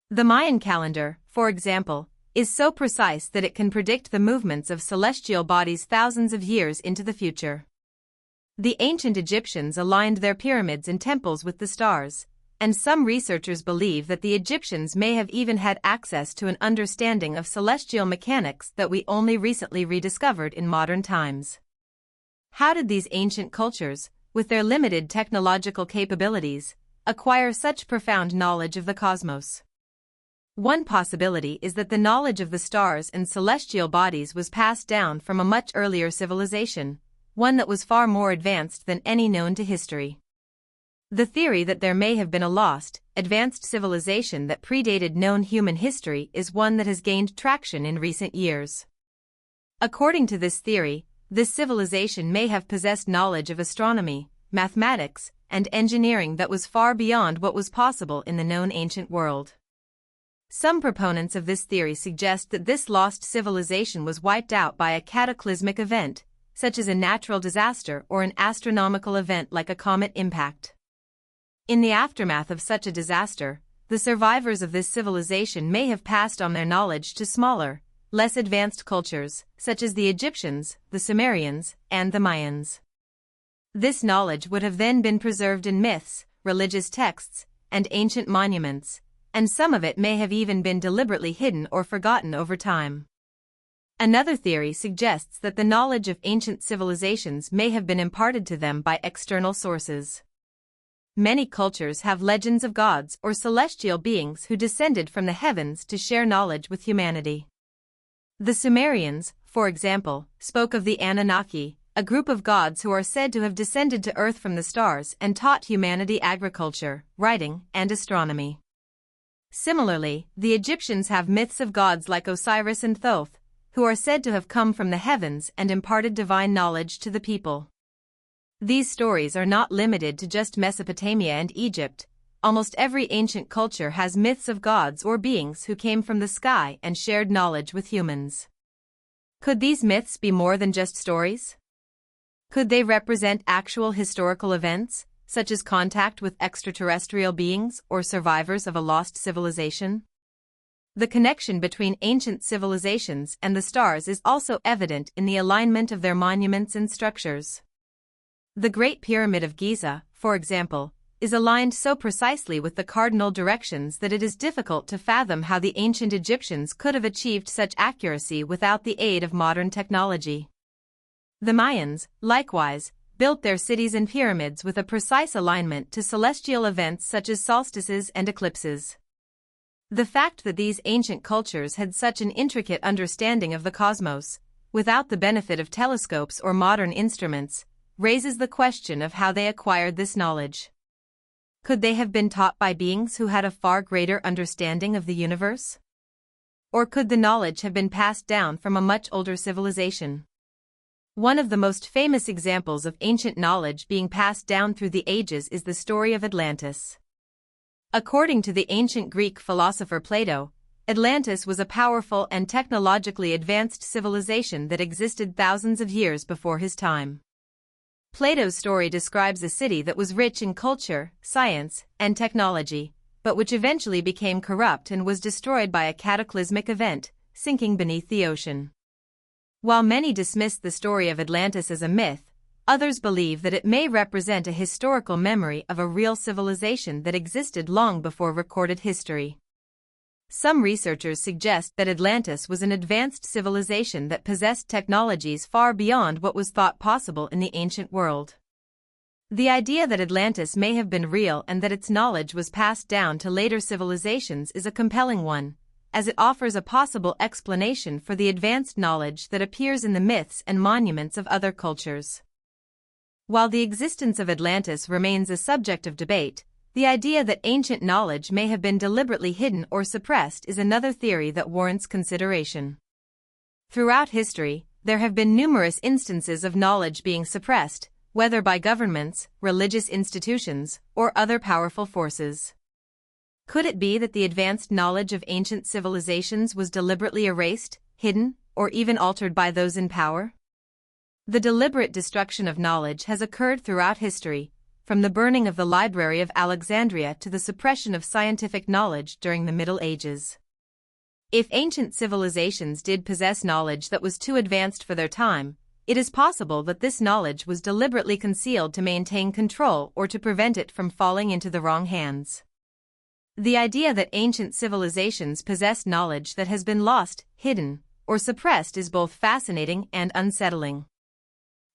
The Mayan calendar, for example, is so precise that it can predict the movements of celestial bodies thousands of years into the future. The ancient Egyptians aligned their pyramids and temples with the stars, and some researchers believe that the Egyptians may have even had access to an understanding of celestial mechanics that we only recently rediscovered in modern times. How did these ancient cultures, with their limited technological capabilities, acquire such profound knowledge of the cosmos? One possibility is that the knowledge of the stars and celestial bodies was passed down from a much earlier civilization, one that was far more advanced than any known to history. The theory that there may have been a lost, advanced civilization that predated known human history is one that has gained traction in recent years. According to this theory, this civilization may have possessed knowledge of astronomy, mathematics, and engineering that was far beyond what was possible in the known ancient world. Some proponents of this theory suggest that this lost civilization was wiped out by a cataclysmic event, such as a natural disaster or an astronomical event like a comet impact. In the aftermath of such a disaster, the survivors of this civilization may have passed on their knowledge to smaller, less advanced cultures, such as the Egyptians, the Sumerians, and the Mayans. This knowledge would have then been preserved in myths, religious texts, and ancient monuments, and some of it may have even been deliberately hidden or forgotten over time. Another theory suggests that the knowledge of ancient civilizations may have been imparted to them by external sources. Many cultures have legends of gods or celestial beings who descended from the heavens to share knowledge with humanity. The Sumerians, for example, spoke of the Anunnaki, a group of gods who are said to have descended to Earth from the stars and taught humanity agriculture, writing, and astronomy. Similarly, the Egyptians have myths of gods like Osiris and Thoth, who are said to have come from the heavens and imparted divine knowledge to the people. These stories are not limited to just Mesopotamia and Egypt. Almost every ancient culture has myths of gods or beings who came from the sky and shared knowledge with humans. Could these myths be more than just stories? Could they represent actual historical events, such as contact with extraterrestrial beings or survivors of a lost civilization? The connection between ancient civilizations and the stars is also evident in the alignment of their monuments and structures. The Great Pyramid of Giza, for example, is aligned so precisely with the cardinal directions that it is difficult to fathom how the ancient Egyptians could have achieved such accuracy without the aid of modern technology. The Mayans, likewise, built their cities and pyramids with a precise alignment to celestial events such as solstices and eclipses. The fact that these ancient cultures had such an intricate understanding of the cosmos, without the benefit of telescopes or modern instruments, raises the question of how they acquired this knowledge. Could they have been taught by beings who had a far greater understanding of the universe? Or could the knowledge have been passed down from a much older civilization? One of the most famous examples of ancient knowledge being passed down through the ages is the story of Atlantis. According to the ancient Greek philosopher Plato, Atlantis was a powerful and technologically advanced civilization that existed thousands of years before his time. Plato's story describes a city that was rich in culture, science, and technology, but which eventually became corrupt and was destroyed by a cataclysmic event, sinking beneath the ocean. While many dismiss the story of Atlantis as a myth, others believe that it may represent a historical memory of a real civilization that existed long before recorded history. Some researchers suggest that Atlantis was an advanced civilization that possessed technologies far beyond what was thought possible in the ancient world. The idea that Atlantis may have been real and that its knowledge was passed down to later civilizations is a compelling one, as it offers a possible explanation for the advanced knowledge that appears in the myths and monuments of other cultures. While the existence of Atlantis remains a subject of debate, the idea that ancient knowledge may have been deliberately hidden or suppressed is another theory that warrants consideration. Throughout history, there have been numerous instances of knowledge being suppressed, whether by governments, religious institutions, or other powerful forces. Could it be that the advanced knowledge of ancient civilizations was deliberately erased, hidden, or even altered by those in power? The deliberate destruction of knowledge has occurred throughout history, from the burning of the Library of Alexandria to the suppression of scientific knowledge during the Middle Ages. If ancient civilizations did possess knowledge that was too advanced for their time, it is possible that this knowledge was deliberately concealed to maintain control or to prevent it from falling into the wrong hands. The idea that ancient civilizations possessed knowledge that has been lost, hidden, or suppressed is both fascinating and unsettling.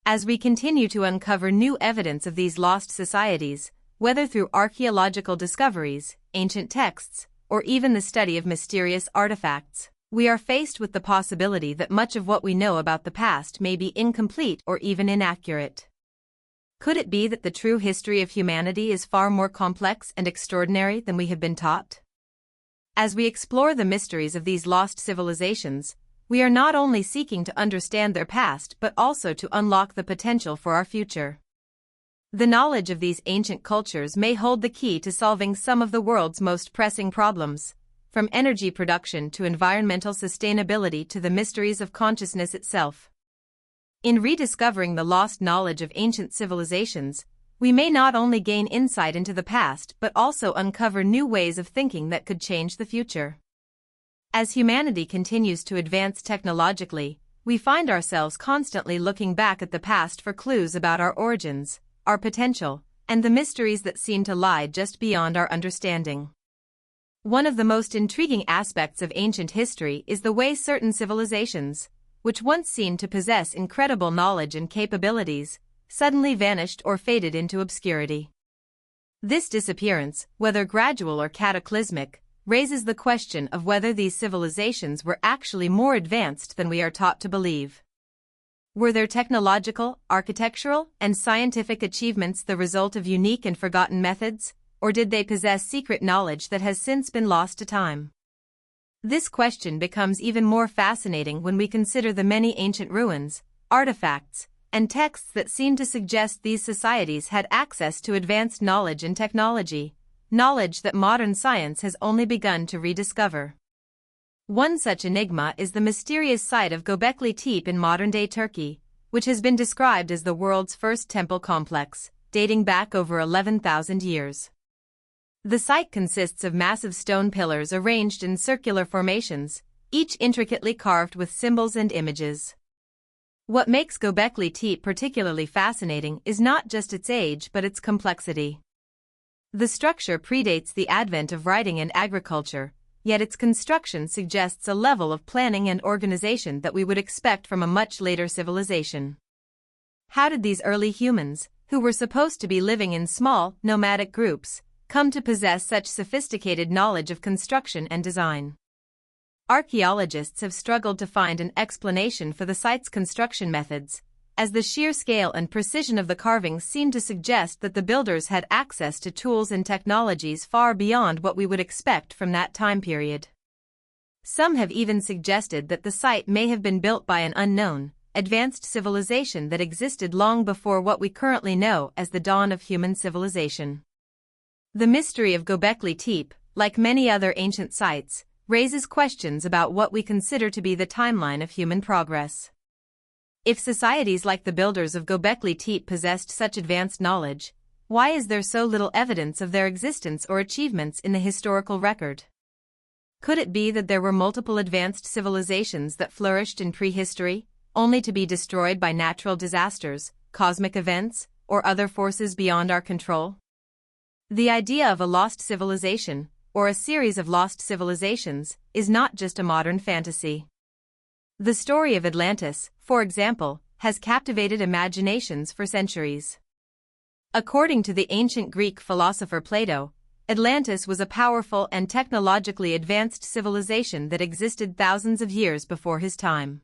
As we continue to uncover new evidence of these lost societies, whether through archaeological discoveries, ancient texts, or even the study of mysterious artifacts, we are faced with the possibility that much of what we know about the past may be incomplete or even inaccurate. Could it be that the true history of humanity is far more complex and extraordinary than we have been taught? As we explore the mysteries of these lost civilizations, we are not only seeking to understand their past but also to unlock the potential for our future. The knowledge of these ancient cultures may hold the key to solving some of the world's most pressing problems, from energy production to environmental sustainability to the mysteries of consciousness itself. In rediscovering the lost knowledge of ancient civilizations, we may not only gain insight into the past but also uncover new ways of thinking that could change the future. As humanity continues to advance technologically, we find ourselves constantly looking back at the past for clues about our origins, our potential, and the mysteries that seem to lie just beyond our understanding. One of the most intriguing aspects of ancient history is the way certain civilizations, which once seemed to possess incredible knowledge and capabilities, suddenly vanished or faded into obscurity. This disappearance, whether gradual or cataclysmic, raises the question of whether these civilizations were actually more advanced than we are taught to believe. Were their technological, architectural, and scientific achievements the result of unique and forgotten methods, or did they possess secret knowledge that has since been lost to time? This question becomes even more fascinating when we consider the many ancient ruins, artifacts, and texts that seem to suggest these societies had access to advanced knowledge and technology, knowledge that modern science has only begun to rediscover. One such enigma is the mysterious site of Göbekli Tepe in modern-day Turkey, which has been described as the world's first temple complex, dating back over 11,000 years. The site consists of massive stone pillars arranged in circular formations, each intricately carved with symbols and images. What makes Göbekli Tepe particularly fascinating is not just its age but its complexity. The structure predates the advent of writing and agriculture, yet its construction suggests a level of planning and organization that we would expect from a much later civilization. How did these early humans, who were supposed to be living in small, nomadic groups, come to possess such sophisticated knowledge of construction and design? Archaeologists have struggled to find an explanation for the site's construction methods, as the sheer scale and precision of the carvings seem to suggest that the builders had access to tools and technologies far beyond what we would expect from that time period. Some have even suggested that the site may have been built by an unknown, advanced civilization that existed long before what we currently know as the dawn of human civilization. The mystery of Göbekli Tepe, like many other ancient sites, raises questions about what we consider to be the timeline of human progress. If societies like the builders of Göbekli Tepe possessed such advanced knowledge, why is there so little evidence of their existence or achievements in the historical record? Could it be that there were multiple advanced civilizations that flourished in prehistory, only to be destroyed by natural disasters, cosmic events, or other forces beyond our control? The idea of a lost civilization, or a series of lost civilizations, is not just a modern fantasy. The story of Atlantis, for example, has captivated imaginations for centuries. According to the ancient Greek philosopher Plato, Atlantis was a powerful and technologically advanced civilization that existed thousands of years before his time.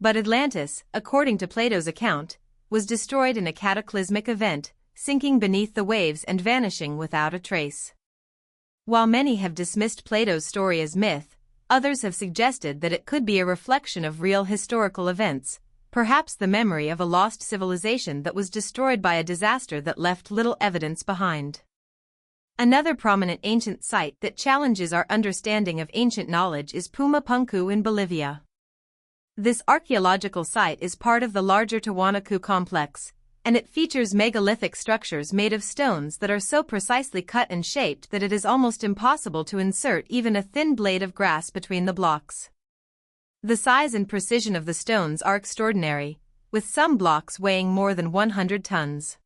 But Atlantis, according to Plato's account, was destroyed in a cataclysmic event, sinking beneath the waves and vanishing without a trace. While many have dismissed Plato's story as myth, others have suggested that it could be a reflection of real historical events, perhaps the memory of a lost civilization that was destroyed by a disaster that left little evidence behind. Another prominent ancient site that challenges our understanding of ancient knowledge is Puma Punku in Bolivia. This archaeological site is part of the larger Tiwanaku complex, and it features megalithic structures made of stones that are so precisely cut and shaped that it is almost impossible to insert even a thin blade of grass between the blocks. The size and precision of the stones are extraordinary, with some blocks weighing more than 100 tons.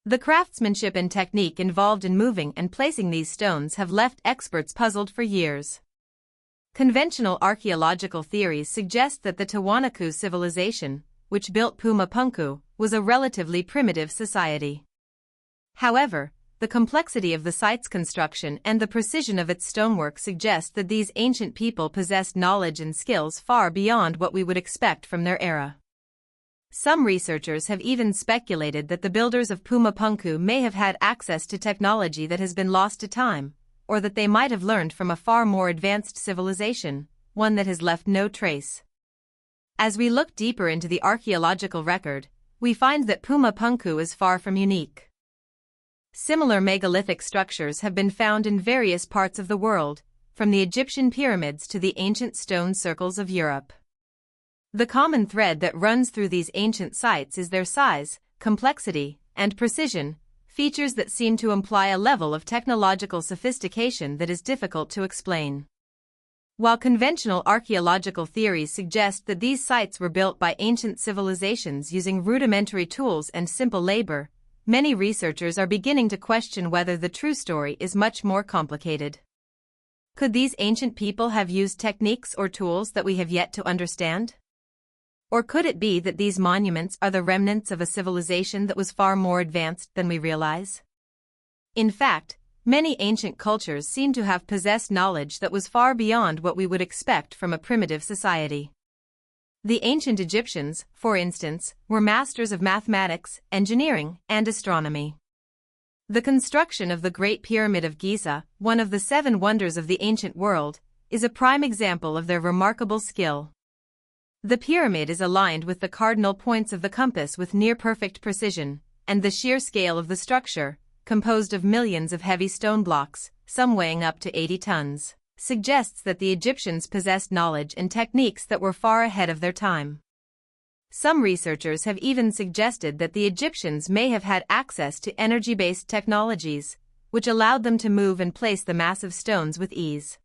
The craftsmanship and technique involved in moving and placing these stones have left experts puzzled for years. Conventional archaeological theories suggest that the Tiwanaku civilization, which built Pumapunku, was a relatively primitive society. However, the complexity of the site's construction and the precision of its stonework suggest that these ancient people possessed knowledge and skills far beyond what we would expect from their era. Some researchers have even speculated that the builders of Pumapunku may have had access to technology that has been lost to time, or that they might have learned from a far more advanced civilization, one that has left no trace. As we look deeper into the archaeological record, we find that Pumapunku is far from unique. Similar megalithic structures have been found in various parts of the world, from the Egyptian pyramids to the ancient stone circles of Europe. The common thread that runs through these ancient sites is their size, complexity, and precision, features that seem to imply a level of technological sophistication that is difficult to explain. While conventional archaeological theories suggest that these sites were built by ancient civilizations using rudimentary tools and simple labor, many researchers are beginning to question whether the true story is much more complicated. Could these ancient people have used techniques or tools that we have yet to understand? Or could it be that these monuments are the remnants of a civilization that was far more advanced than we realize? In fact, many ancient cultures seem to have possessed knowledge that was far beyond what we would expect from a primitive society. The ancient Egyptians, for instance, were masters of mathematics, engineering, and astronomy. The construction of the Great Pyramid of Giza, one of the 7 wonders of the ancient world, is a prime example of their remarkable skill. The pyramid is aligned with the cardinal points of the compass with near-perfect precision, and the sheer scale of the structure, composed of millions of heavy stone blocks, some weighing up to 80 tons, suggests that the Egyptians possessed knowledge and techniques that were far ahead of their time. Some researchers have even suggested that the Egyptians may have had access to energy-based technologies, which allowed them to move and place the massive stones with ease.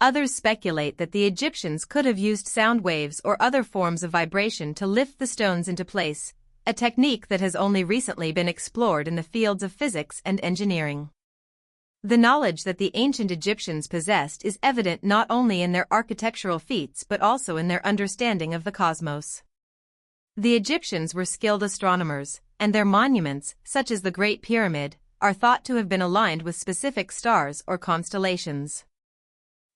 Others speculate that the Egyptians could have used sound waves or other forms of vibration to lift the stones into place, a technique that has only recently been explored in the fields of physics and engineering. The knowledge that the ancient Egyptians possessed is evident not only in their architectural feats but also in their understanding of the cosmos. The Egyptians were skilled astronomers, and their monuments, such as the Great Pyramid, are thought to have been aligned with specific stars or constellations.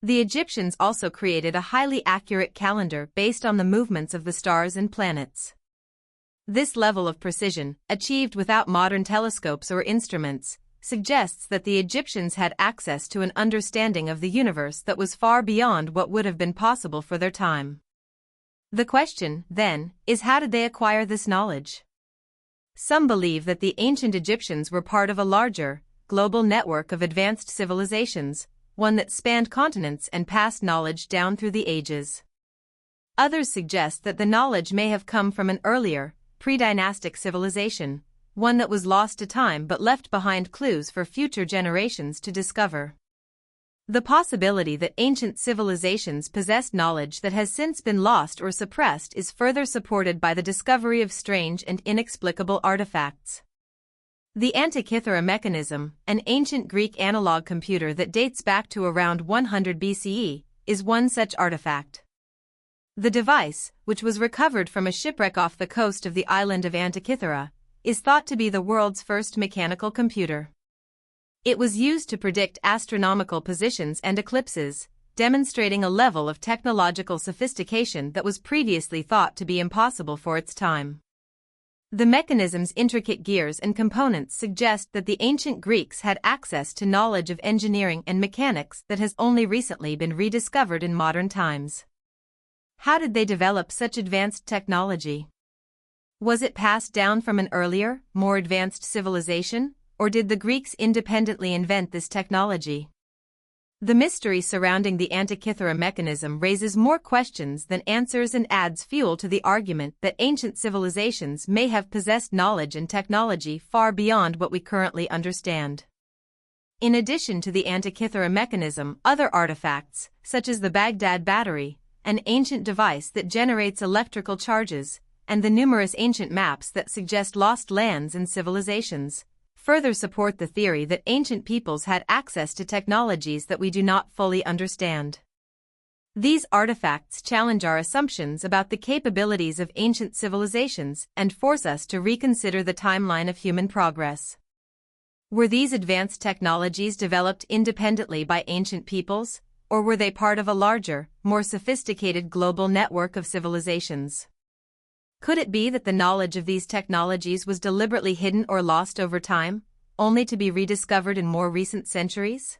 The Egyptians also created a highly accurate calendar based on the movements of the stars and planets. This level of precision, achieved without modern telescopes or instruments, suggests that the Egyptians had access to an understanding of the universe that was far beyond what would have been possible for their time. The question, then, is how did they acquire this knowledge? Some believe that the ancient Egyptians were part of a larger, global network of advanced civilizations, one that spanned continents and passed knowledge down through the ages. Others suggest that the knowledge may have come from an earlier, pre-dynastic civilization, one that was lost to time but left behind clues for future generations to discover. The possibility that ancient civilizations possessed knowledge that has since been lost or suppressed is further supported by the discovery of strange and inexplicable artifacts. The Antikythera mechanism, an ancient Greek analog computer that dates back to around 100 BCE, is one such artifact. The device, which was recovered from a shipwreck off the coast of the island of Antikythera, is thought to be the world's first mechanical computer. It was used to predict astronomical positions and eclipses, demonstrating a level of technological sophistication that was previously thought to be impossible for its time. The mechanism's intricate gears and components suggest that the ancient Greeks had access to knowledge of engineering and mechanics that has only recently been rediscovered in modern times. How did they develop such advanced technology? Was it passed down from an earlier, more advanced civilization, or did the Greeks independently invent this technology? The mystery surrounding the Antikythera mechanism raises more questions than answers and adds fuel to the argument that ancient civilizations may have possessed knowledge and technology far beyond what we currently understand. In addition to the Antikythera mechanism, other artifacts, such as the Baghdad battery, an ancient device that generates electrical charges, and the numerous ancient maps that suggest lost lands and civilizations, further support the theory that ancient peoples had access to technologies that we do not fully understand. These artifacts challenge our assumptions about the capabilities of ancient civilizations and force us to reconsider the timeline of human progress. Were these advanced technologies developed independently by ancient peoples, or were they part of a larger, more sophisticated global network of civilizations? Could it be that the knowledge of these technologies was deliberately hidden or lost over time, only to be rediscovered in more recent centuries?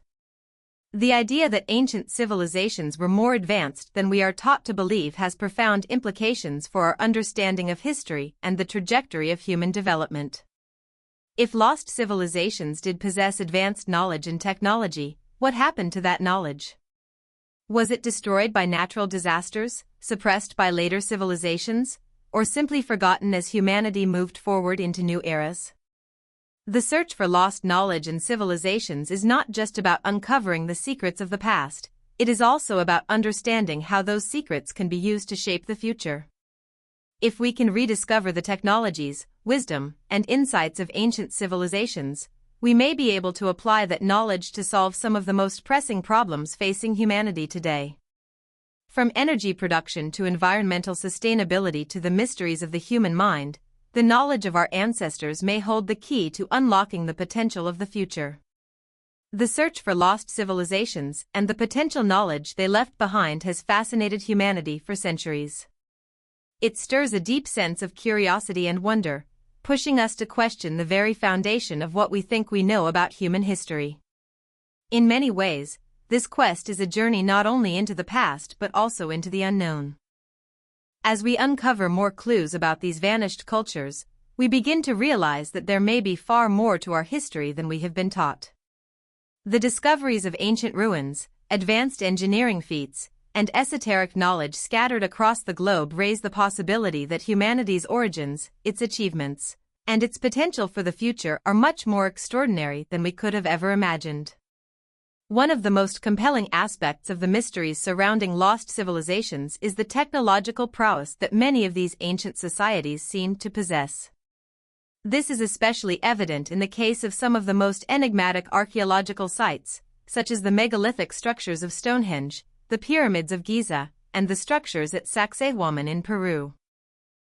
The idea that ancient civilizations were more advanced than we are taught to believe has profound implications for our understanding of history and the trajectory of human development. If lost civilizations did possess advanced knowledge and technology, what happened to that knowledge? Was it destroyed by natural disasters, suppressed by later civilizations, or simply forgotten as humanity moved forward into new eras? The search for lost knowledge and civilizations is not just about uncovering the secrets of the past, it is also about understanding how those secrets can be used to shape the future. If we can rediscover the technologies, wisdom, and insights of ancient civilizations, we may be able to apply that knowledge to solve some of the most pressing problems facing humanity today. From energy production to environmental sustainability to the mysteries of the human mind, the knowledge of our ancestors may hold the key to unlocking the potential of the future. The search for lost civilizations and the potential knowledge they left behind has fascinated humanity for centuries. It stirs a deep sense of curiosity and wonder, pushing us to question the very foundation of what we think we know about human history. In many ways, this quest is a journey not only into the past but also into the unknown. As we uncover more clues about these vanished cultures, we begin to realize that there may be far more to our history than we have been taught. The discoveries of ancient ruins, advanced engineering feats, and esoteric knowledge scattered across the globe raise the possibility that humanity's origins, its achievements, and its potential for the future are much more extraordinary than we could have ever imagined. One of the most compelling aspects of the mysteries surrounding lost civilizations is the technological prowess that many of these ancient societies seem to possess. This is especially evident in the case of some of the most enigmatic archaeological sites, such as the megalithic structures of Stonehenge, the pyramids of Giza, and the structures at Sacsayhuaman in Peru.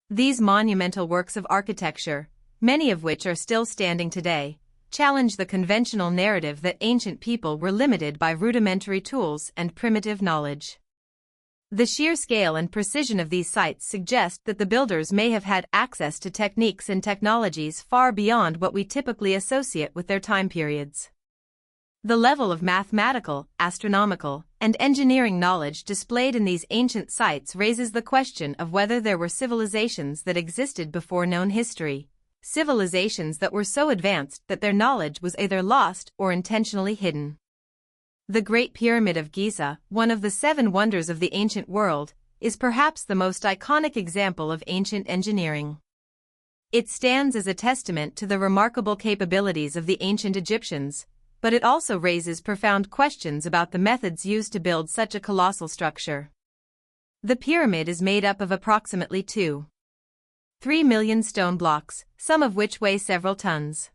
These monumental works of architecture, many of which are still standing today, challenge the conventional narrative that ancient people were limited by rudimentary tools and primitive knowledge. The sheer scale and precision of these sites suggest that the builders may have had access to techniques and technologies far beyond what we typically associate with their time periods. The level of mathematical, astronomical, and engineering knowledge displayed in these ancient sites raises the question of whether there were civilizations that existed before known history, civilizations that were so advanced that their knowledge was either lost or intentionally hidden. The Great Pyramid of Giza, one of the 7 wonders of the ancient world, is perhaps the most iconic example of ancient engineering. It stands as a testament to the remarkable capabilities of the ancient Egyptians, but it also raises profound questions about the methods used to build such a colossal structure. The pyramid is made up of approximately 2.3 million stone blocks, some of which weigh several tons.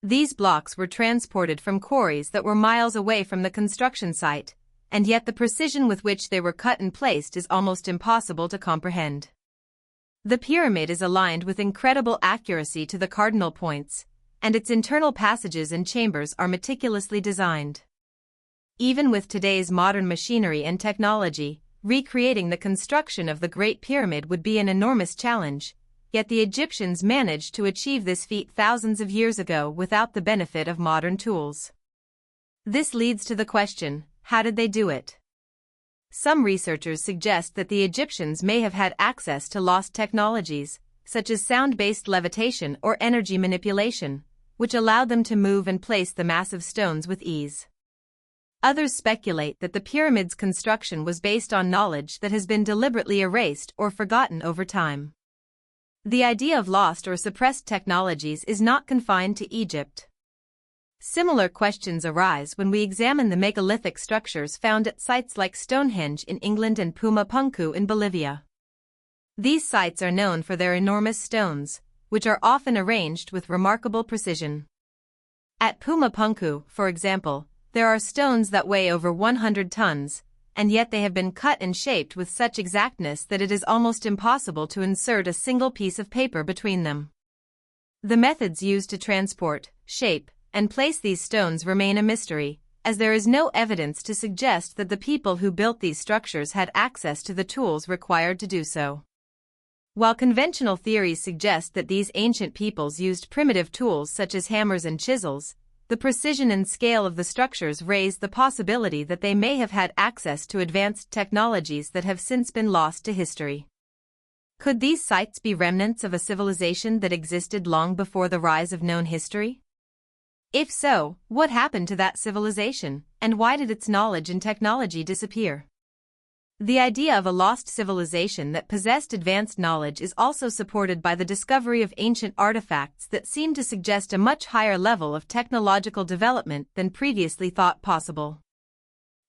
These blocks were transported from quarries that were miles away from the construction site, and yet the precision with which they were cut and placed is almost impossible to comprehend. The pyramid is aligned with incredible accuracy to the cardinal points, and its internal passages and chambers are meticulously designed. Even with today's modern machinery and technology, recreating the construction of the Great Pyramid would be an enormous challenge, yet the Egyptians managed to achieve this feat thousands of years ago without the benefit of modern tools. This leads to the question, how did they do it? Some researchers suggest that the Egyptians may have had access to lost technologies, such as sound-based levitation or energy manipulation, which allowed them to move and place the massive stones with ease. Others speculate that the pyramid's construction was based on knowledge that has been deliberately erased or forgotten over time. The idea of lost or suppressed technologies is not confined to Egypt. Similar questions arise when we examine the megalithic structures found at sites like Stonehenge in England and Puma Punku in Bolivia. These sites are known for their enormous stones, which are often arranged with remarkable precision. At Puma Punku, for example, there are stones that weigh over 100 tons, and yet they have been cut and shaped with such exactness that it is almost impossible to insert a single piece of paper between them. The methods used to transport, shape, and place these stones remain a mystery, as there is no evidence to suggest that the people who built these structures had access to the tools required to do so. While conventional theories suggest that these ancient peoples used primitive tools such as hammers and chisels, the precision and scale of the structures raise the possibility that they may have had access to advanced technologies that have since been lost to history. Could these sites be remnants of a civilization that existed long before the rise of known history? If so, what happened to that civilization, and why did its knowledge and technology disappear? The idea of a lost civilization that possessed advanced knowledge is also supported by the discovery of ancient artifacts that seem to suggest a much higher level of technological development than previously thought possible.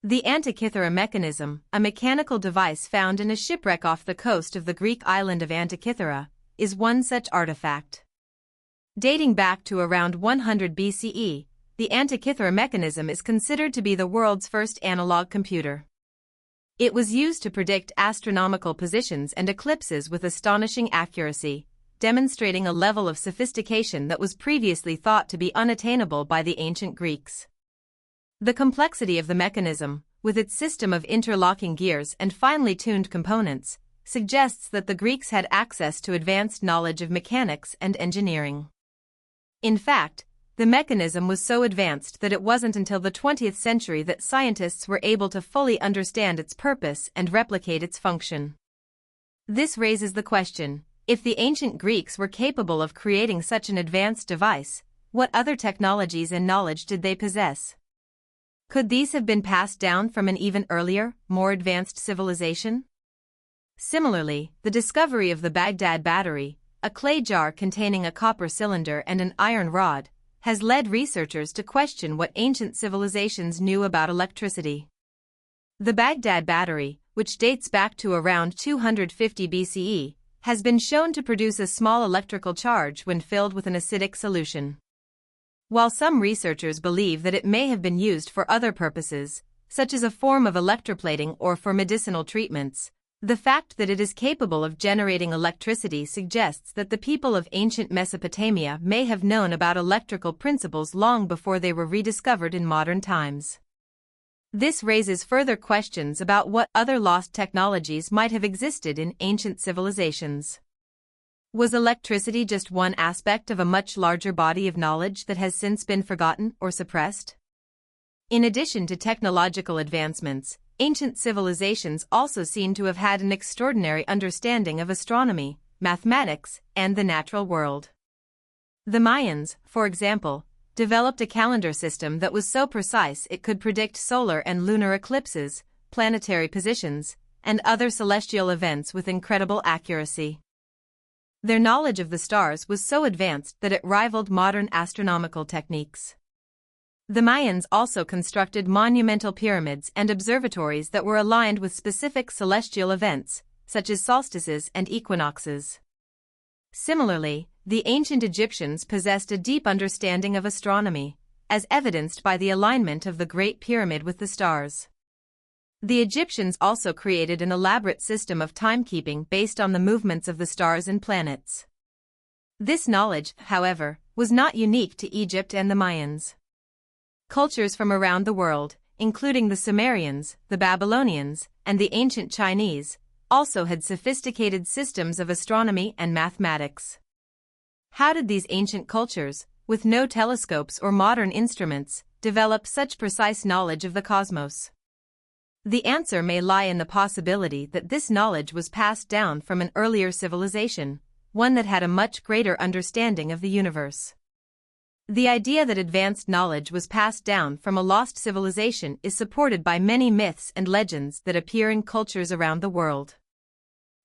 The Antikythera mechanism, a mechanical device found in a shipwreck off the coast of the Greek island of Antikythera, is one such artifact. Dating back to around 100 BCE, the Antikythera mechanism is considered to be the world's first analog computer. It was used to predict astronomical positions and eclipses with astonishing accuracy, demonstrating a level of sophistication that was previously thought to be unattainable by the ancient Greeks. The complexity of the mechanism, with its system of interlocking gears and finely tuned components, suggests that the Greeks had access to advanced knowledge of mechanics and engineering. In fact, the mechanism was so advanced that it wasn't until the 20th century that scientists were able to fully understand its purpose and replicate its function. This raises the question, if the ancient Greeks were capable of creating such an advanced device, what other technologies and knowledge did they possess? Could these have been passed down from an even earlier, more advanced civilization? Similarly, the discovery of the Baghdad battery, a clay jar containing a copper cylinder and an iron rod, has led researchers to question what ancient civilizations knew about electricity. The Baghdad battery, which dates back to around 250 BCE, has been shown to produce a small electrical charge when filled with an acidic solution. While some researchers believe that it may have been used for other purposes, such as a form of electroplating or for medicinal treatments, the fact that it is capable of generating electricity suggests that the people of ancient Mesopotamia may have known about electrical principles long before they were rediscovered in modern times. This raises further questions about what other lost technologies might have existed in ancient civilizations. Was electricity just one aspect of a much larger body of knowledge that has since been forgotten or suppressed? In addition to technological advancements, ancient civilizations also seem to have had an extraordinary understanding of astronomy, mathematics, and the natural world. The Mayans, for example, developed a calendar system that was so precise it could predict solar and lunar eclipses, planetary positions, and other celestial events with incredible accuracy. Their knowledge of the stars was so advanced that it rivaled modern astronomical techniques. The Mayans also constructed monumental pyramids and observatories that were aligned with specific celestial events, such as solstices and equinoxes. Similarly, the ancient Egyptians possessed a deep understanding of astronomy, as evidenced by the alignment of the Great Pyramid with the stars. The Egyptians also created an elaborate system of timekeeping based on the movements of the stars and planets. This knowledge, however, was not unique to Egypt and the Mayans. Cultures from around the world, including the Sumerians, the Babylonians, and the ancient Chinese, also had sophisticated systems of astronomy and mathematics. How did these ancient cultures, with no telescopes or modern instruments, develop such precise knowledge of the cosmos? The answer may lie in the possibility that this knowledge was passed down from an earlier civilization, one that had a much greater understanding of the universe. The idea that advanced knowledge was passed down from a lost civilization is supported by many myths and legends that appear in cultures around the world.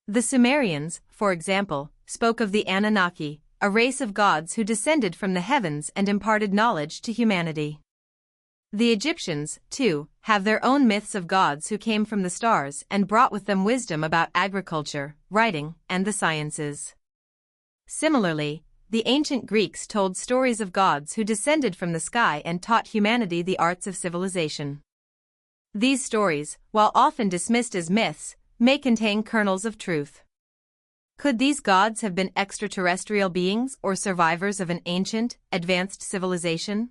The Sumerians, for example, spoke of the Anunnaki, a race of gods who descended from the heavens and imparted knowledge to humanity. The Egyptians, too, have their own myths of gods who came from the stars and brought with them wisdom about agriculture, writing, and the sciences. Similarly, the ancient Greeks told stories of gods who descended from the sky and taught humanity the arts of civilization. These stories, while often dismissed as myths, may contain kernels of truth. Could these gods have been extraterrestrial beings or survivors of an ancient, advanced civilization?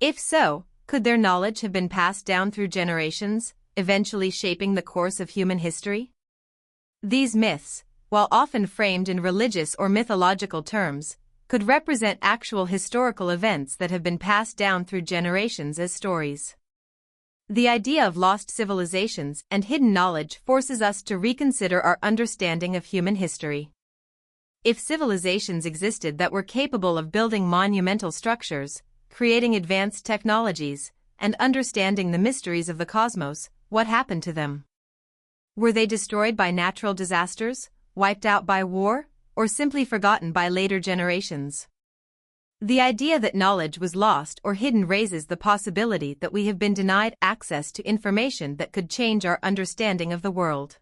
If so, could their knowledge have been passed down through generations, eventually shaping the course of human history? These myths, while often framed in religious or mythological terms, could represent actual historical events that have been passed down through generations as stories. The idea of lost civilizations and hidden knowledge forces us to reconsider our understanding of human history. If civilizations existed that were capable of building monumental structures, creating advanced technologies, and understanding the mysteries of the cosmos, what happened to them? Were they destroyed by natural disasters, wiped out by war, or simply forgotten by later generations? The idea that knowledge was lost or hidden raises the possibility that we have been denied access to information that could change our understanding of the world.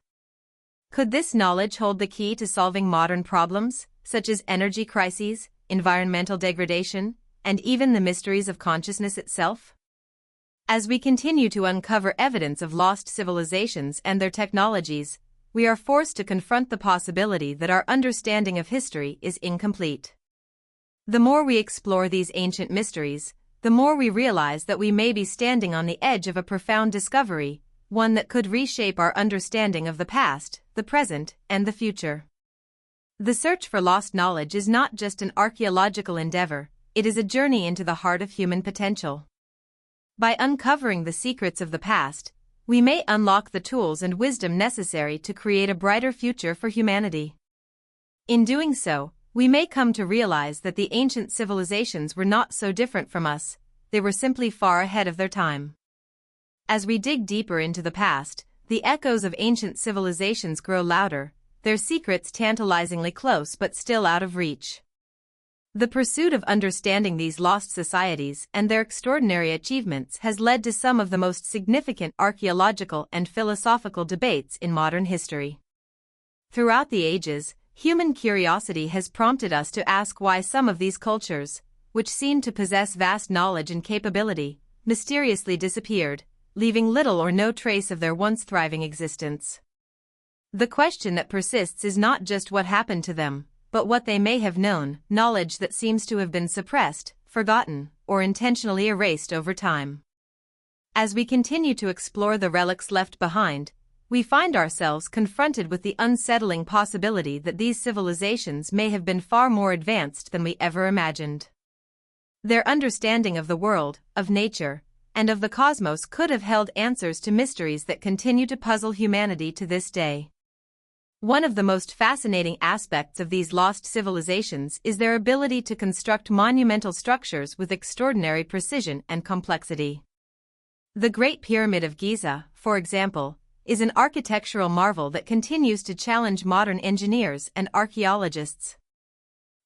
Could this knowledge hold the key to solving modern problems, such as energy crises, environmental degradation, and even the mysteries of consciousness itself? As we continue to uncover evidence of lost civilizations and their technologies, we are forced to confront the possibility that our understanding of history is incomplete. The more we explore these ancient mysteries, the more we realize that we may be standing on the edge of a profound discovery, one that could reshape our understanding of the past, the present, and the future. The search for lost knowledge is not just an archaeological endeavor, it is a journey into the heart of human potential. By uncovering the secrets of the past, we may unlock the tools and wisdom necessary to create a brighter future for humanity. In doing so, we may come to realize that the ancient civilizations were not so different from us, they were simply far ahead of their time. As we dig deeper into the past, the echoes of ancient civilizations grow louder, their secrets tantalizingly close but still out of reach. The pursuit of understanding these lost societies and their extraordinary achievements has led to some of the most significant archaeological and philosophical debates in modern history. Throughout the ages, human curiosity has prompted us to ask why some of these cultures, which seem to possess vast knowledge and capability, mysteriously disappeared, leaving little or no trace of their once thriving existence. The question that persists is not just what happened to them, but what they may have known, knowledge that seems to have been suppressed, forgotten, or intentionally erased over time. As we continue to explore the relics left behind, we find ourselves confronted with the unsettling possibility that these civilizations may have been far more advanced than we ever imagined. Their understanding of the world, of nature, and of the cosmos could have held answers to mysteries that continue to puzzle humanity to this day. One of the most fascinating aspects of these lost civilizations is their ability to construct monumental structures with extraordinary precision and complexity. The Great Pyramid of Giza, for example, is an architectural marvel that continues to challenge modern engineers and archaeologists.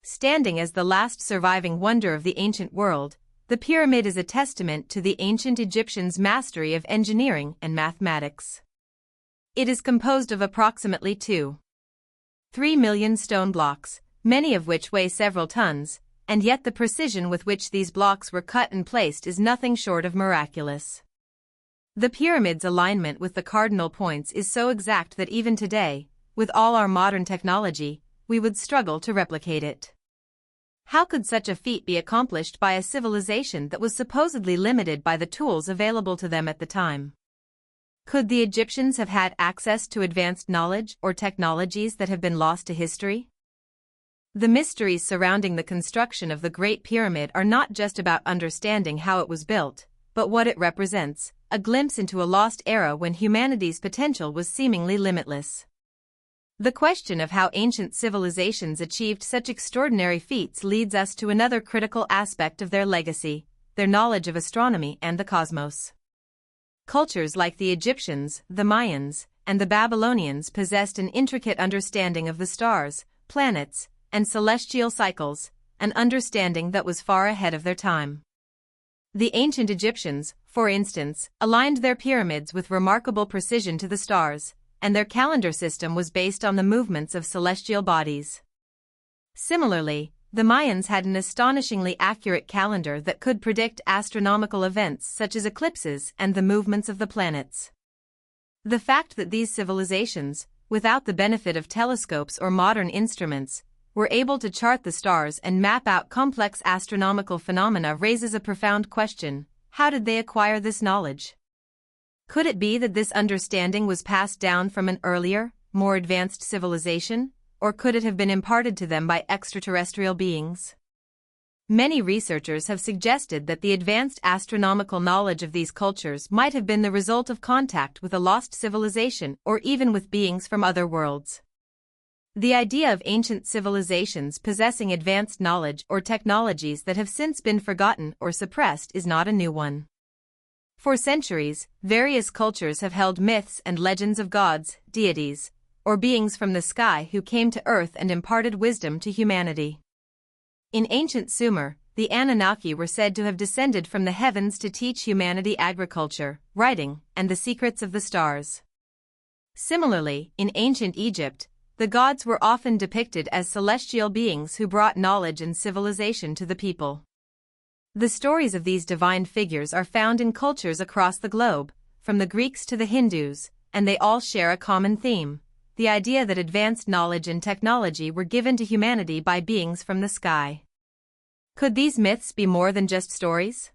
Standing as the last surviving wonder of the ancient world, the pyramid is a testament to the ancient Egyptians' mastery of engineering and mathematics. It is composed of approximately 2.3 million stone blocks, many of which weigh several tons, and yet the precision with which these blocks were cut and placed is nothing short of miraculous. The pyramid's alignment with the cardinal points is so exact that even today, with all our modern technology, we would struggle to replicate it. How could such a feat be accomplished by a civilization that was supposedly limited by the tools available to them at the time? Could the Egyptians have had access to advanced knowledge or technologies that have been lost to history? The mysteries surrounding the construction of the Great Pyramid are not just about understanding how it was built, but what it represents, a glimpse into a lost era when humanity's potential was seemingly limitless. The question of how ancient civilizations achieved such extraordinary feats leads us to another critical aspect of their legacy, their knowledge of astronomy and the cosmos. Cultures like the Egyptians, the Mayans, and the Babylonians possessed an intricate understanding of the stars, planets, and celestial cycles, an understanding that was far ahead of their time. The ancient Egyptians, for instance, aligned their pyramids with remarkable precision to the stars, and their calendar system was based on the movements of celestial bodies. Similarly, The Mayans had an astonishingly accurate calendar that could predict astronomical events such as eclipses and the movements of the planets. The fact that these civilizations, without the benefit of telescopes or modern instruments, were able to chart the stars and map out complex astronomical phenomena raises a profound question: how did they acquire this knowledge? Could it be that this understanding was passed down from an earlier, more advanced civilization, or could it have been imparted to them by extraterrestrial beings? Many researchers have suggested that the advanced astronomical knowledge of these cultures might have been the result of contact with a lost civilization or even with beings from other worlds. The idea of ancient civilizations possessing advanced knowledge or technologies that have since been forgotten or suppressed is not a new one. For centuries, various cultures have held myths and legends of gods, deities, or beings from the sky who came to Earth and imparted wisdom to humanity. In ancient Sumer, the Anunnaki were said to have descended from the heavens to teach humanity agriculture, writing, and the secrets of the stars. Similarly, in ancient Egypt, the gods were often depicted as celestial beings who brought knowledge and civilization to the people. The stories of these divine figures are found in cultures across the globe, from the Greeks to the Hindus, and they all share a common theme: the idea that advanced knowledge and technology were given to humanity by beings from the sky. Could these myths be more than just stories?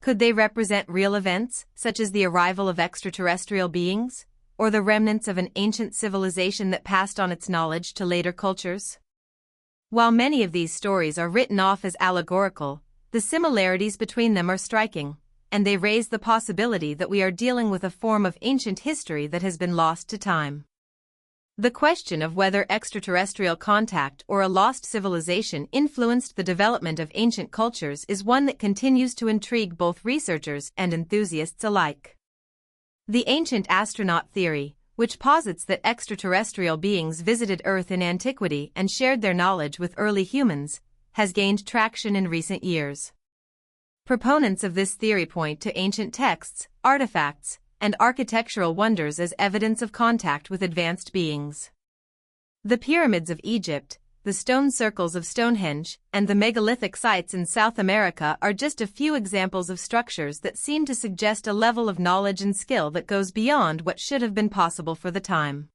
Could they represent real events, such as the arrival of extraterrestrial beings, or the remnants of an ancient civilization that passed on its knowledge to later cultures? While many of these stories are written off as allegorical, the similarities between them are striking, and they raise the possibility that we are dealing with a form of ancient history that has been lost to time. The question of whether extraterrestrial contact or a lost civilization influenced the development of ancient cultures is one that continues to intrigue both researchers and enthusiasts alike. The ancient astronaut theory, which posits that extraterrestrial beings visited Earth in antiquity and shared their knowledge with early humans, has gained traction in recent years. Proponents of this theory point to ancient texts, artifacts, and architectural wonders as evidence of contact with advanced beings. The pyramids of Egypt, the stone circles of Stonehenge, and the megalithic sites in South America are just a few examples of structures that seem to suggest a level of knowledge and skill that goes beyond what should have been possible for the time.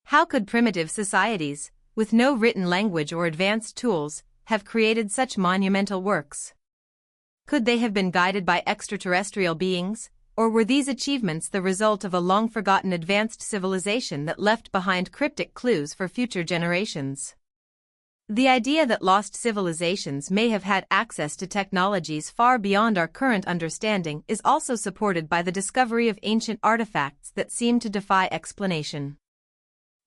How could primitive societies, with no written language or advanced tools, have created such monumental works? Could they have been guided by extraterrestrial beings, or were these achievements the result of a long-forgotten advanced civilization that left behind cryptic clues for future generations? The idea that lost civilizations may have had access to technologies far beyond our current understanding is also supported by the discovery of ancient artifacts that seem to defy explanation.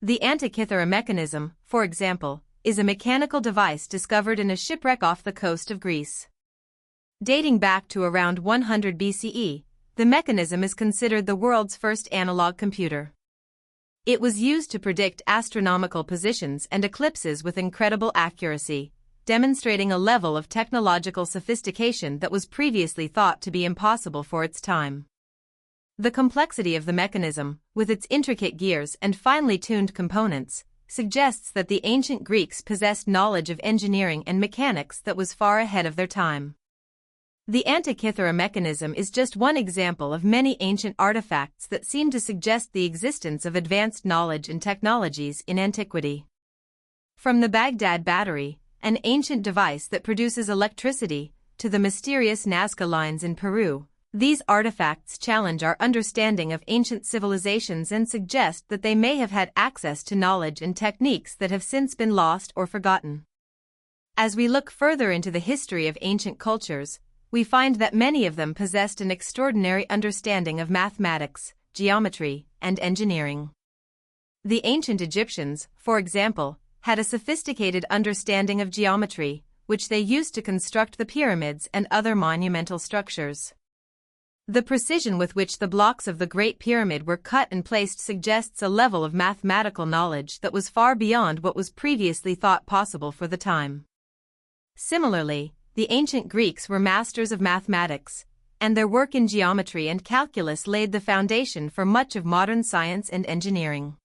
The Antikythera mechanism, for example, is a mechanical device discovered in a shipwreck off the coast of Greece. Dating back to around 100 BCE, the mechanism is considered the world's first analog computer. It was used to predict astronomical positions and eclipses with incredible accuracy, demonstrating a level of technological sophistication that was previously thought to be impossible for its time. The complexity of the mechanism, with its intricate gears and finely tuned components, suggests that the ancient Greeks possessed knowledge of engineering and mechanics that was far ahead of their time. The Antikythera mechanism is just one example of many ancient artifacts that seem to suggest the existence of advanced knowledge and technologies in antiquity. From the Baghdad battery, an ancient device that produces electricity, to the mysterious Nazca lines in Peru, these artifacts challenge our understanding of ancient civilizations and suggest that they may have had access to knowledge and techniques that have since been lost or forgotten. As we look further into the history of ancient cultures, we find that many of them possessed an extraordinary understanding of mathematics, geometry, and engineering. The ancient Egyptians, for example, had a sophisticated understanding of geometry, which they used to construct the pyramids and other monumental structures. The precision with which the blocks of the Great Pyramid were cut and placed suggests a level of mathematical knowledge that was far beyond what was previously thought possible for the time. Similarly, the ancient Greeks were masters of mathematics, and their work in geometry and calculus laid the foundation for much of modern science and engineering.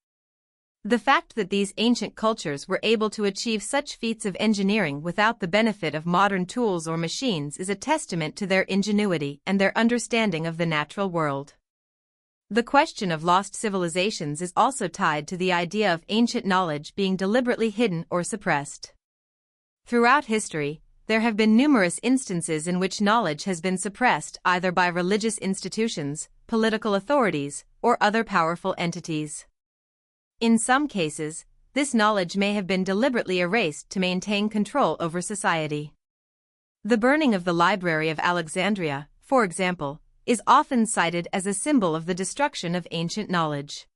The fact that these ancient cultures were able to achieve such feats of engineering without the benefit of modern tools or machines is a testament to their ingenuity and their understanding of the natural world. The question of lost civilizations is also tied to the idea of ancient knowledge being deliberately hidden or suppressed. Throughout history, there have been numerous instances in which knowledge has been suppressed either by religious institutions, political authorities, or other powerful entities. In some cases, this knowledge may have been deliberately erased to maintain control over society. The burning of the Library of Alexandria, for example, is often cited as a symbol of the destruction of ancient knowledge.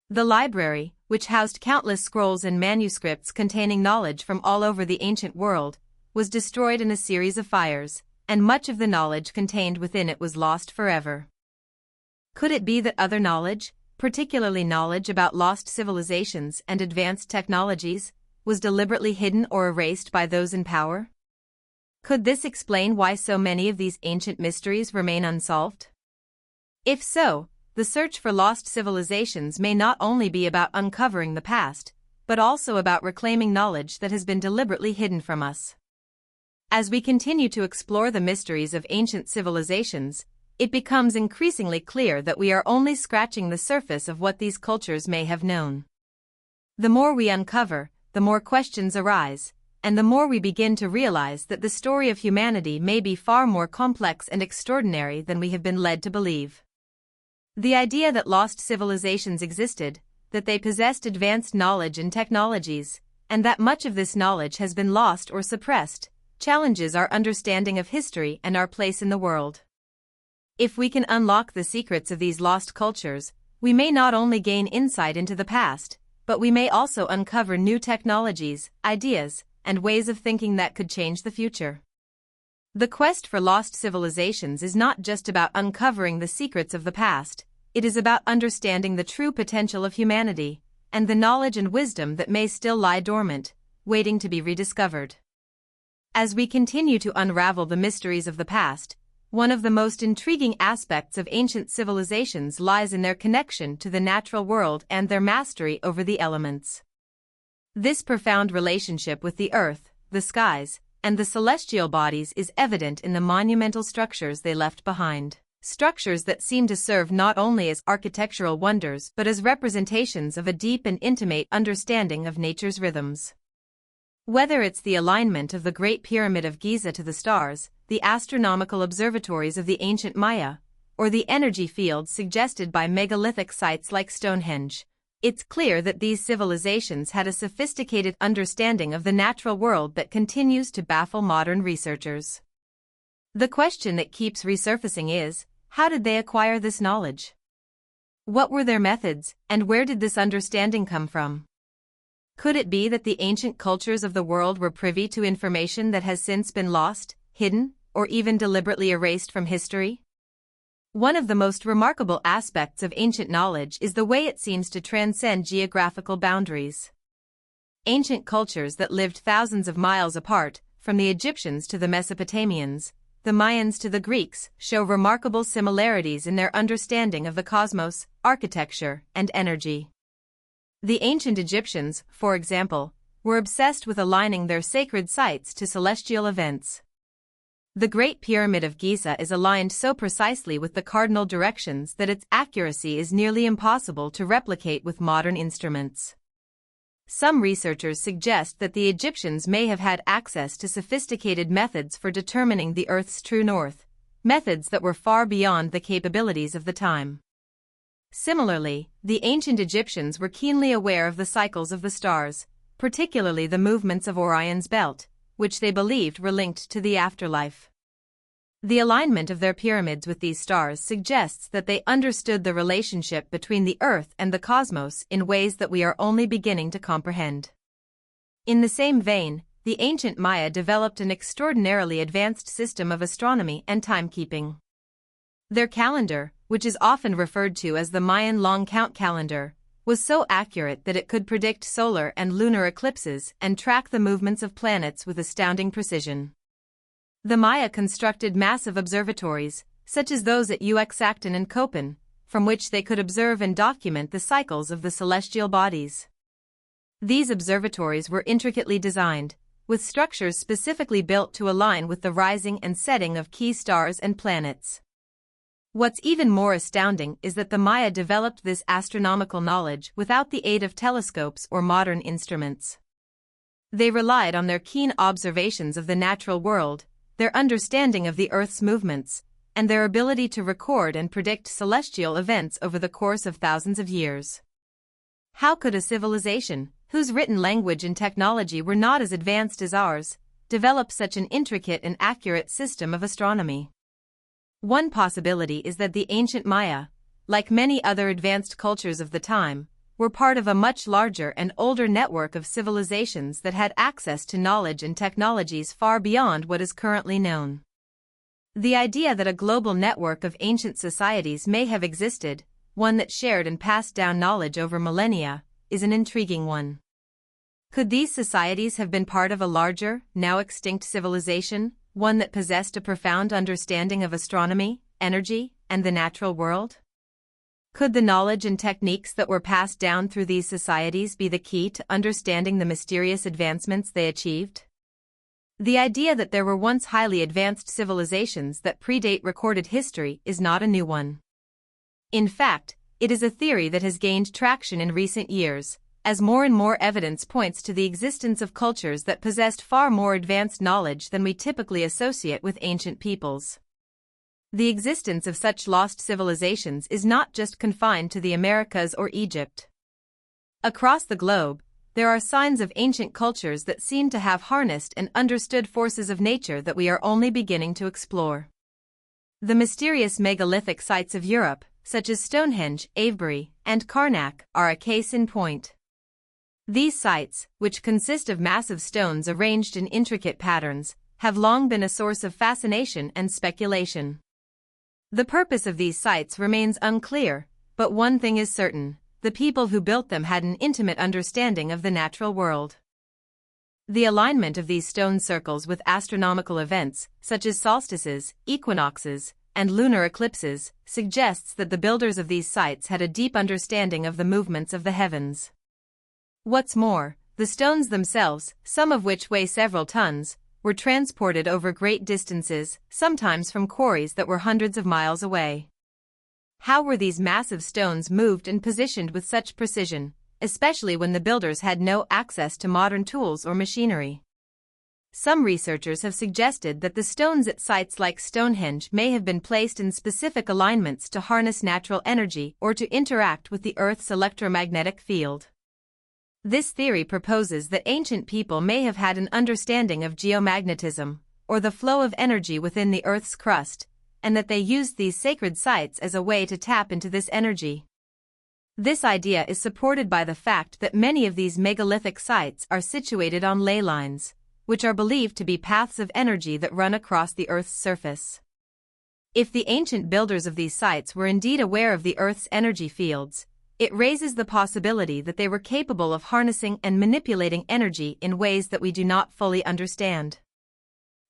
The library, which housed countless scrolls and manuscripts containing knowledge from all over the ancient world, was destroyed in a series of fires, and much of the knowledge contained within it was lost forever. Could it be that other knowledge, particularly knowledge about lost civilizations and advanced technologies, was deliberately hidden or erased by those in power? Could this explain why so many of these ancient mysteries remain unsolved? If so, the search for lost civilizations may not only be about uncovering the past, but also about reclaiming knowledge that has been deliberately hidden from us. As we continue to explore the mysteries of ancient civilizations, it becomes increasingly clear that we are only scratching the surface of what these cultures may have known. The more we uncover, the more questions arise, and the more we begin to realize that the story of humanity may be far more complex and extraordinary than we have been led to believe. The idea that lost civilizations existed, that they possessed advanced knowledge and technologies, and that much of this knowledge has been lost or suppressed, challenges our understanding of history and our place in the world. If we can unlock the secrets of these lost cultures, we may not only gain insight into the past, but we may also uncover new technologies, ideas, and ways of thinking that could change the future. The quest for lost civilizations is not just about uncovering the secrets of the past, it is about understanding the true potential of humanity, and the knowledge and wisdom that may still lie dormant, waiting to be rediscovered. As we continue to unravel the mysteries of the past, one of the most intriguing aspects of ancient civilizations lies in their connection to the natural world and their mastery over the elements. This profound relationship with the earth, the skies, and the celestial bodies is evident in the monumental structures they left behind. Structures that seem to serve not only as architectural wonders but as representations of a deep and intimate understanding of nature's rhythms. Whether it's the alignment of the Great Pyramid of Giza to the stars, the astronomical observatories of the ancient Maya, or the energy fields suggested by megalithic sites like Stonehenge, it's clear that these civilizations had a sophisticated understanding of the natural world that continues to baffle modern researchers. The question that keeps resurfacing is, how did they acquire this knowledge? What were their methods, and where did this understanding come from? Could it be that the ancient cultures of the world were privy to information that has since been lost, hidden, or even deliberately erased from history? One of the most remarkable aspects of ancient knowledge is the way it seems to transcend geographical boundaries. Ancient cultures that lived thousands of miles apart, from the Egyptians to the Mesopotamians, the Mayans to the Greeks, show remarkable similarities in their understanding of the cosmos, architecture, and energy. The ancient Egyptians, for example, were obsessed with aligning their sacred sites to celestial events. The Great Pyramid of Giza is aligned so precisely with the cardinal directions that its accuracy is nearly impossible to replicate with modern instruments. Some researchers suggest that the Egyptians may have had access to sophisticated methods for determining the Earth's true north, methods that were far beyond the capabilities of the time. Similarly, the ancient Egyptians were keenly aware of the cycles of the stars, particularly the movements of Orion's belt, which they believed were linked to the afterlife. The alignment of their pyramids with these stars suggests that they understood the relationship between the Earth and the cosmos in ways that we are only beginning to comprehend. In the same vein, the ancient Maya developed an extraordinarily advanced system of astronomy and timekeeping. Their calendar, which is often referred to as the Mayan long count calendar, was so accurate that it could predict solar and lunar eclipses and track the movements of planets with astounding precision. The Maya constructed massive observatories, such as those at Uxachtan and Köppen, from which they could observe and document the cycles of the celestial bodies. These observatories were intricately designed, with structures specifically built to align with the rising and setting of key stars and planets. What's even more astounding is that the Maya developed this astronomical knowledge without the aid of telescopes or modern instruments. They relied on their keen observations of the natural world, their understanding of the Earth's movements, and their ability to record and predict celestial events over the course of thousands of years. How could a civilization, whose written language and technology were not as advanced as ours, develop such an intricate and accurate system of astronomy? One possibility is that the ancient Maya, like many other advanced cultures of the time, were part of a much larger and older network of civilizations that had access to knowledge and technologies far beyond what is currently known. The idea that a global network of ancient societies may have existed, one that shared and passed down knowledge over millennia, is an intriguing one. Could these societies have been part of a larger, now extinct civilization, one that possessed a profound understanding of astronomy, energy, and the natural world? Could the knowledge and techniques that were passed down through these societies be the key to understanding the mysterious advancements they achieved? The idea that there were once highly advanced civilizations that predate recorded history is not a new one. In fact, it is a theory that has gained traction in recent years, as more and more evidence points to the existence of cultures that possessed far more advanced knowledge than we typically associate with ancient peoples. The existence of such lost civilizations is not just confined to the Americas or Egypt. Across the globe, there are signs of ancient cultures that seem to have harnessed and understood forces of nature that we are only beginning to explore. The mysterious megalithic sites of Europe, such as Stonehenge, Avebury, and Karnak, are a case in point. These sites, which consist of massive stones arranged in intricate patterns, have long been a source of fascination and speculation. The purpose of these sites remains unclear, but one thing is certain: the people who built them had an intimate understanding of the natural world. The alignment of these stone circles with astronomical events, such as solstices, equinoxes, and lunar eclipses, suggests that the builders of these sites had a deep understanding of the movements of the heavens. What's more, the stones themselves, some of which weigh several tons, were transported over great distances, sometimes from quarries that were hundreds of miles away. How were these massive stones moved and positioned with such precision, especially when the builders had no access to modern tools or machinery? Some researchers have suggested that the stones at sites like Stonehenge may have been placed in specific alignments to harness natural energy or to interact with the Earth's electromagnetic field. This theory proposes that ancient people may have had an understanding of geomagnetism, or the flow of energy within the Earth's crust, and that they used these sacred sites as a way to tap into this energy. This idea is supported by the fact that many of these megalithic sites are situated on ley lines, which are believed to be paths of energy that run across the Earth's surface. If the ancient builders of these sites were indeed aware of the Earth's energy fields, it raises the possibility that they were capable of harnessing and manipulating energy in ways that we do not fully understand.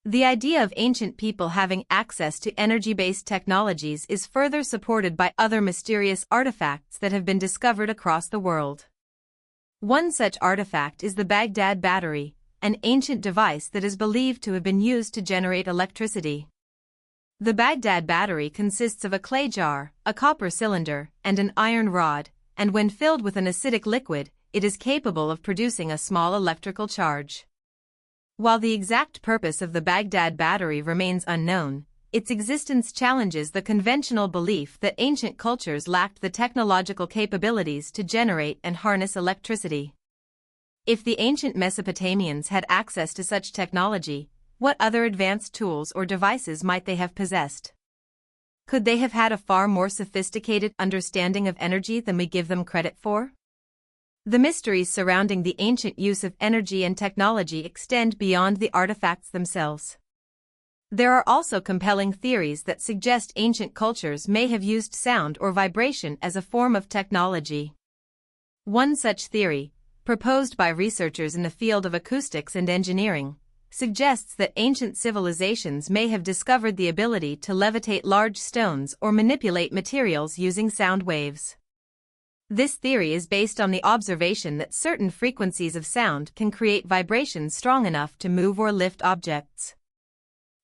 The idea of ancient people having access to energy-based technologies is further supported by other mysterious artifacts that have been discovered across the world. One such artifact is the Baghdad battery, an ancient device that is believed to have been used to generate electricity. The Baghdad battery consists of a clay jar, a copper cylinder, and an iron rod, and when filled with an acidic liquid, it is capable of producing a small electrical charge. While the exact purpose of the Baghdad battery remains unknown, its existence challenges the conventional belief that ancient cultures lacked the technological capabilities to generate and harness electricity. If the ancient Mesopotamians had access to such technology, what other advanced tools or devices might they have possessed? Could they have had a far more sophisticated understanding of energy than we give them credit for? The mysteries surrounding the ancient use of energy and technology extend beyond the artifacts themselves. There are also compelling theories that suggest ancient cultures may have used sound or vibration as a form of technology. One such theory, proposed by researchers in the field of acoustics and engineering, suggests that ancient civilizations may have discovered the ability to levitate large stones or manipulate materials using sound waves. This theory is based on the observation that certain frequencies of sound can create vibrations strong enough to move or lift objects.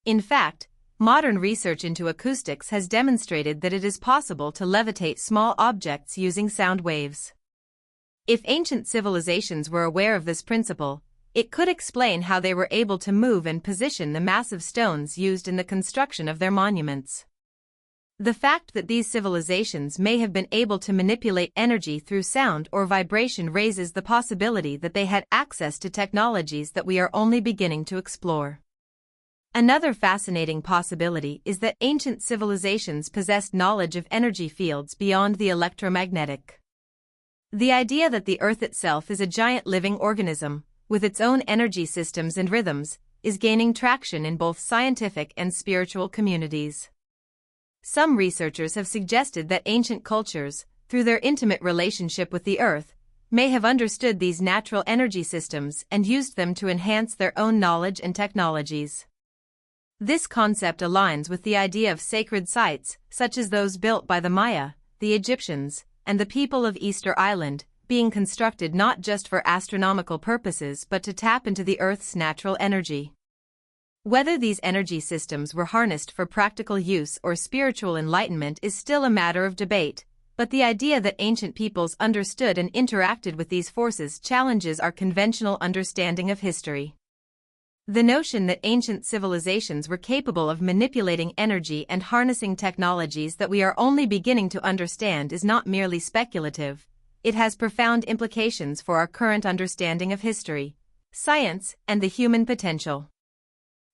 In fact, modern research into acoustics has demonstrated that it is possible to levitate small objects using sound waves. If ancient civilizations were aware of this principle, it could explain how they were able to move and position the massive stones used in the construction of their monuments. The fact that these civilizations may have been able to manipulate energy through sound or vibration raises the possibility that they had access to technologies that we are only beginning to explore. Another fascinating possibility is that ancient civilizations possessed knowledge of energy fields beyond the electromagnetic. The idea that the Earth itself is a giant living organism, with its own energy systems and rhythms, is gaining traction in both scientific and spiritual communities. Some researchers have suggested that ancient cultures, through their intimate relationship with the Earth, may have understood these natural energy systems and used them to enhance their own knowledge and technologies. This concept aligns with the idea of sacred sites, such as those built by the Maya, the Egyptians, and the people of Easter Island, being constructed not just for astronomical purposes but to tap into the Earth's natural energy. Whether these energy systems were harnessed for practical use or spiritual enlightenment is still a matter of debate, but the idea that ancient peoples understood and interacted with these forces challenges our conventional understanding of history. The notion that ancient civilizations were capable of manipulating energy and harnessing technologies that we are only beginning to understand is not merely speculative. It has profound implications for our current understanding of history, science, and the human potential.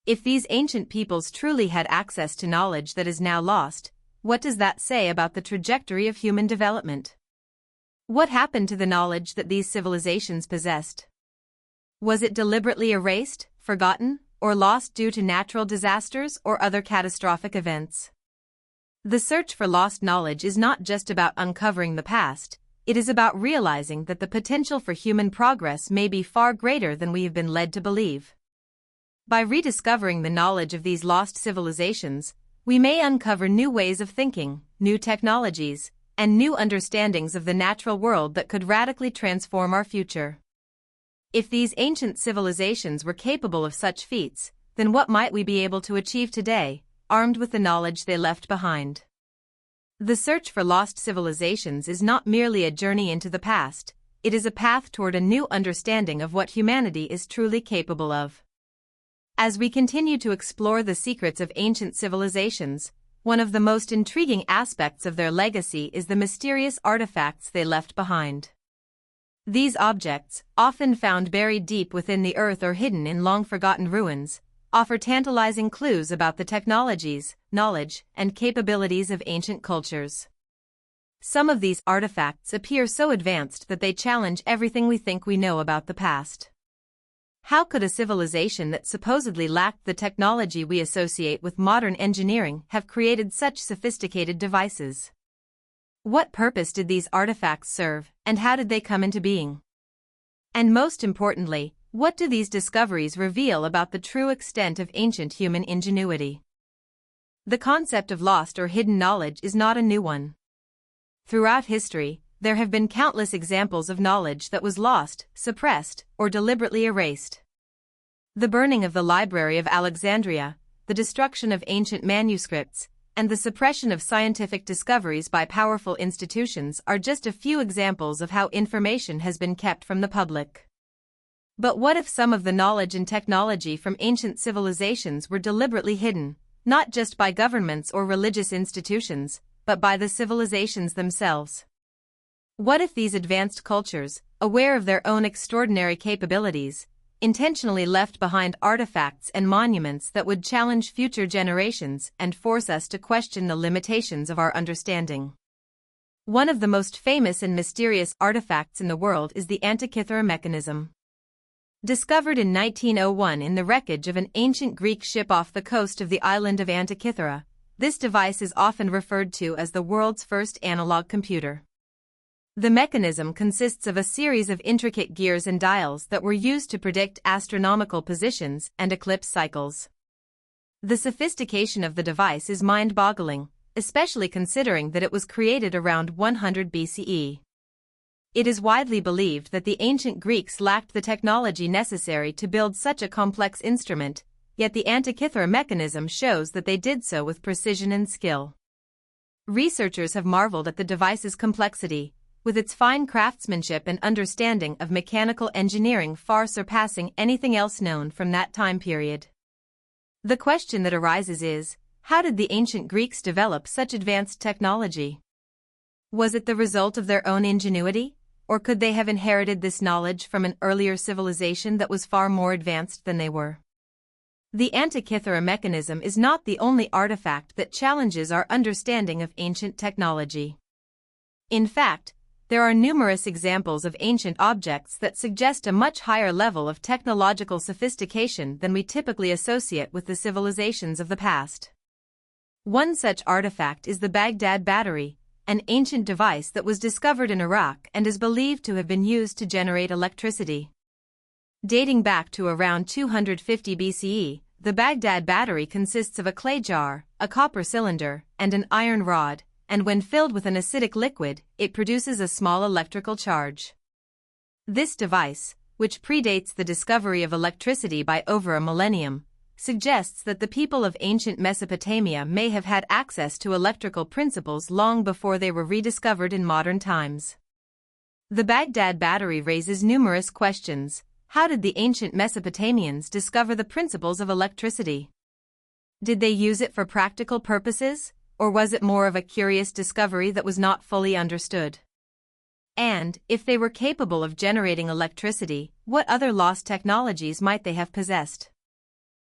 If these ancient peoples truly had access to knowledge that is now lost, what does that say about the trajectory of human development? What happened to the knowledge that these civilizations possessed? Was it deliberately erased, forgotten, or lost due to natural disasters or other catastrophic events? The search for lost knowledge is not just about uncovering the past, it is about realizing that the potential for human progress may be far greater than we have been led to believe. By rediscovering the knowledge of these lost civilizations, we may uncover new ways of thinking, new technologies, and new understandings of the natural world that could radically transform our future. If these ancient civilizations were capable of such feats, then what might we be able to achieve today, armed with the knowledge they left behind? The search for lost civilizations is not merely a journey into the past, it is a path toward a new understanding of what humanity is truly capable of. As we continue to explore the secrets of ancient civilizations, one of the most intriguing aspects of their legacy is the mysterious artifacts they left behind. These objects, often found buried deep within the earth or hidden in long-forgotten ruins, offer tantalizing clues about the technologies, knowledge, and capabilities of ancient cultures. Some of these artifacts appear so advanced that they challenge everything we think we know about the past. How could a civilization that supposedly lacked the technology we associate with modern engineering have created such sophisticated devices? What purpose did these artifacts serve, and how did they come into being? And most importantly, what do these discoveries reveal about the true extent of ancient human ingenuity? The concept of lost or hidden knowledge is not a new one. Throughout history, there have been countless examples of knowledge that was lost, suppressed, or deliberately erased. The burning of the Library of Alexandria, the destruction of ancient manuscripts, and the suppression of scientific discoveries by powerful institutions are just a few examples of how information has been kept from the public. But what if some of the knowledge and technology from ancient civilizations were deliberately hidden, not just by governments or religious institutions, but by the civilizations themselves? What if these advanced cultures, aware of their own extraordinary capabilities, intentionally left behind artifacts and monuments that would challenge future generations and force us to question the limitations of our understanding? One of the most famous and mysterious artifacts in the world is the Antikythera mechanism. Discovered in 1901 in the wreckage of an ancient Greek ship off the coast of the island of Antikythera, this device is often referred to as the world's first analog computer. The mechanism consists of a series of intricate gears and dials that were used to predict astronomical positions and eclipse cycles. The sophistication of the device is mind-boggling, especially considering that it was created around 100 BCE. It is widely believed that the ancient Greeks lacked the technology necessary to build such a complex instrument, yet the Antikythera mechanism shows that they did so with precision and skill. Researchers have marveled at the device's complexity, with its fine craftsmanship and understanding of mechanical engineering far surpassing anything else known from that time period. The question that arises is, how did the ancient Greeks develop such advanced technology? Was it the result of their own ingenuity, or could they have inherited this knowledge from an earlier civilization that was far more advanced than they were? The Antikythera mechanism is not the only artifact that challenges our understanding of ancient technology. In fact, there are numerous examples of ancient objects that suggest a much higher level of technological sophistication than we typically associate with the civilizations of the past. One such artifact is the Baghdad battery, an ancient device that was discovered in Iraq and is believed to have been used to generate electricity. Dating back to around 250 BCE, the Baghdad battery consists of a clay jar, a copper cylinder, and an iron rod, and when filled with an acidic liquid, it produces a small electrical charge. This device, which predates the discovery of electricity by over a millennium, suggests that the people of ancient Mesopotamia may have had access to electrical principles long before they were rediscovered in modern times. The Baghdad battery raises numerous questions. How did the ancient Mesopotamians discover the principles of electricity? Did they use it for practical purposes, or was it more of a curious discovery that was not fully understood? And, if they were capable of generating electricity, what other lost technologies might they have possessed?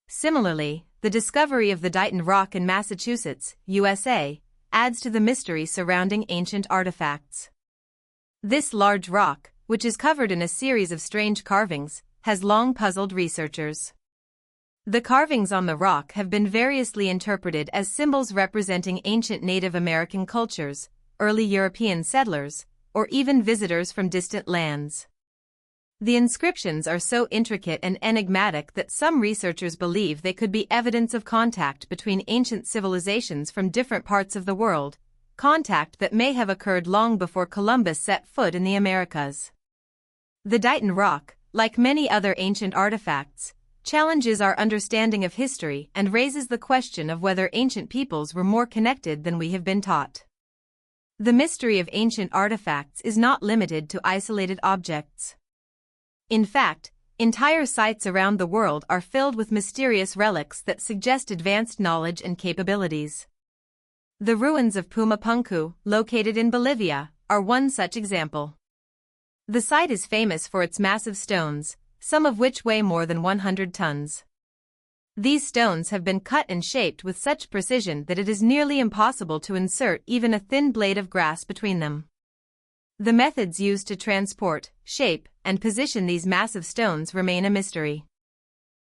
Similarly, the discovery of the Dighton Rock in Massachusetts, USA, adds to the mystery surrounding ancient artifacts. This large rock, which is covered in a series of strange carvings, has long puzzled researchers. The carvings on the rock have been variously interpreted as symbols representing ancient Native American cultures, early European settlers, or even visitors from distant lands. The inscriptions are so intricate and enigmatic that some researchers believe they could be evidence of contact between ancient civilizations from different parts of the world, contact that may have occurred long before Columbus set foot in the Americas. The Dighton Rock, like many other ancient artifacts, challenges our understanding of history and raises the question of whether ancient peoples were more connected than we have been taught. The mystery of ancient artifacts is not limited to isolated objects. In fact, entire sites around the world are filled with mysterious relics that suggest advanced knowledge and capabilities. The ruins of Pumapunku, located in Bolivia, are one such example. The site is famous for its massive stones, some of which weigh more than 100 tons. These stones have been cut and shaped with such precision that it is nearly impossible to insert even a thin blade of grass between them. The methods used to transport, shape, and position these massive stones remain a mystery.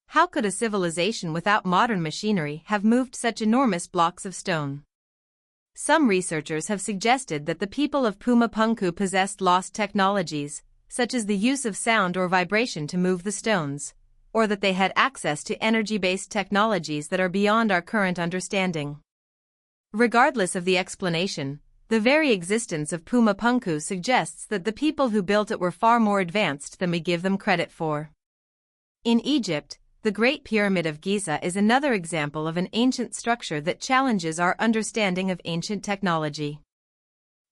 How could a civilization without modern machinery have moved such enormous blocks of stone? Some researchers have suggested that the people of Pumapunku possessed lost technologies, such as the use of sound or vibration to move the stones, or that they had access to energy-based technologies that are beyond our current understanding. Regardless of the explanation, the very existence of Pumapunku suggests that the people who built it were far more advanced than we give them credit for. In Egypt, the Great Pyramid of Giza is another example of an ancient structure that challenges our understanding of ancient technology.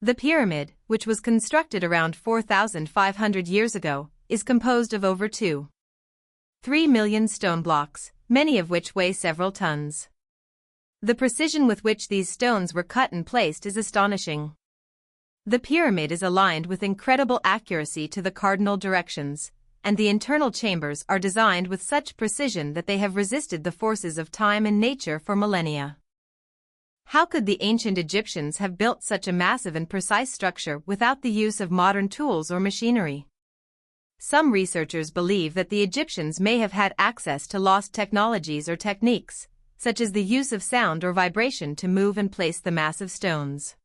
The pyramid, which was constructed around 4,500 years ago, is composed of over 2.3 million stone blocks, many of which weigh several tons. The precision with which these stones were cut and placed is astonishing. The pyramid is aligned with incredible accuracy to the cardinal directions, and the internal chambers are designed with such precision that they have resisted the forces of time and nature for millennia. How could the ancient Egyptians have built such a massive and precise structure without the use of modern tools or machinery? Some researchers believe that the Egyptians may have had access to lost technologies or techniques, such as the use of sound or vibration to move and place the massive stones.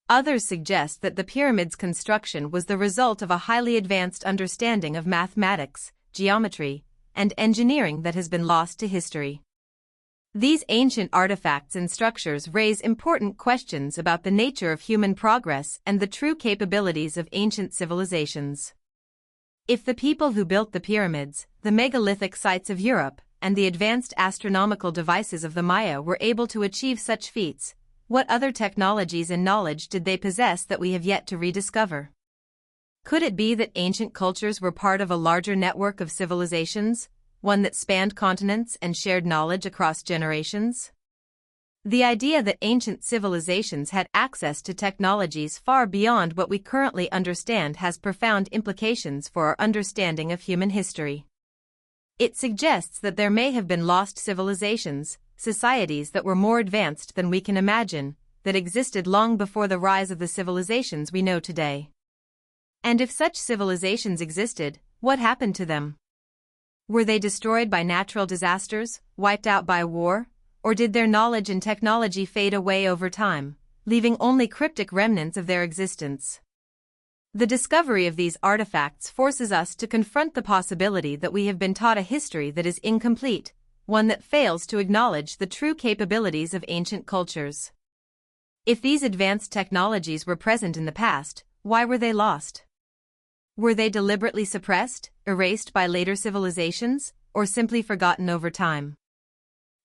Others suggest that the pyramids' construction was the result of a highly advanced understanding of mathematics, geometry, and engineering that has been lost to history. These ancient artifacts and structures raise important questions about the nature of human progress and the true capabilities of ancient civilizations. If the people who built the pyramids, the megalithic sites of Europe, and the advanced astronomical devices of the Maya were able to achieve such feats, what other technologies and knowledge did they possess that we have yet to rediscover? Could it be that ancient cultures were part of a larger network of civilizations, one that spanned continents and shared knowledge across generations? The idea that ancient civilizations had access to technologies far beyond what we currently understand has profound implications for our understanding of human history. It suggests that there may have been lost civilizations, societies that were more advanced than we can imagine, that existed long before the rise of the civilizations we know today. And if such civilizations existed, what happened to them? Were they destroyed by natural disasters, wiped out by war, or did their knowledge and technology fade away over time, leaving only cryptic remnants of their existence? The discovery of these artifacts forces us to confront the possibility that we have been taught a history that is incomplete, one that fails to acknowledge the true capabilities of ancient cultures. If these advanced technologies were present in the past, why were they lost? Were they deliberately suppressed, erased by later civilizations, or simply forgotten over time?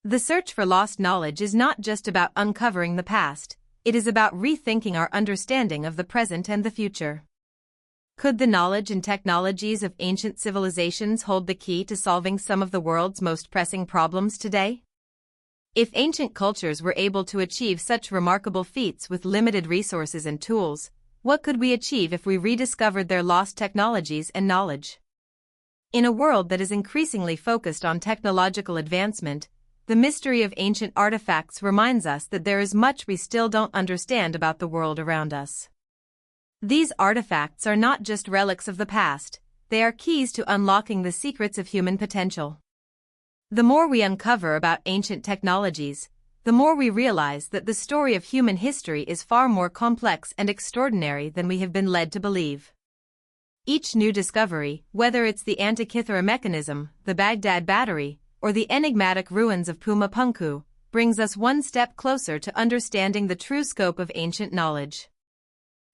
The search for lost knowledge is not just about uncovering the past, it is about rethinking our understanding of the present and the future. Could the knowledge and technologies of ancient civilizations hold the key to solving some of the world's most pressing problems today? If ancient cultures were able to achieve such remarkable feats with limited resources and tools, what could we achieve if we rediscovered their lost technologies and knowledge? In a world that is increasingly focused on technological advancement, the mystery of ancient artifacts reminds us that there is much we still don't understand about the world around us. These artifacts are not just relics of the past, they are keys to unlocking the secrets of human potential. The more we uncover about ancient technologies, the more we realize that the story of human history is far more complex and extraordinary than we have been led to believe. Each new discovery, whether it's the Antikythera mechanism, the Baghdad battery, or the enigmatic ruins of Puma Punku, brings us one step closer to understanding the true scope of ancient knowledge.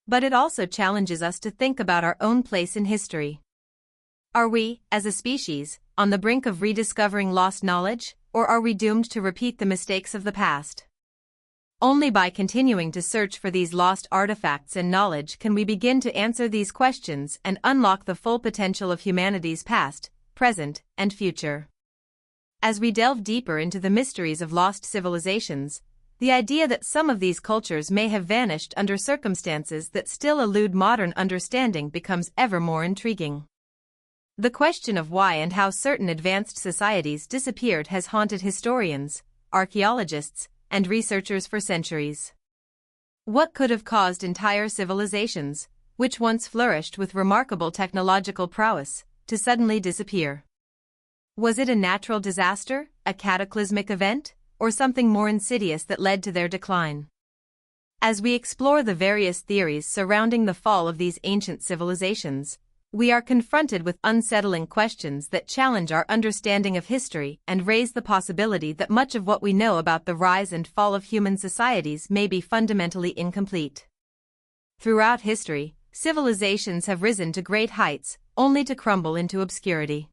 But it also challenges us to think about our own place in history. Are we, as a species, on the brink of rediscovering lost knowledge, or are we doomed to repeat the mistakes of the past? Only by continuing to search for these lost artifacts and knowledge can we begin to answer these questions and unlock the full potential of humanity's past, present, and future. As we delve deeper into the mysteries of lost civilizations, the idea that some of these cultures may have vanished under circumstances that still elude modern understanding becomes ever more intriguing. The question of why and how certain advanced societies disappeared has haunted historians, archaeologists, and researchers for centuries. What could have caused entire civilizations, which once flourished with remarkable technological prowess, to suddenly disappear? Was it a natural disaster, a cataclysmic event, or something more insidious that led to their decline? As we explore the various theories surrounding the fall of these ancient civilizations, we are confronted with unsettling questions that challenge our understanding of history and raise the possibility that much of what we know about the rise and fall of human societies may be fundamentally incomplete. Throughout history, civilizations have risen to great heights, only to crumble into obscurity.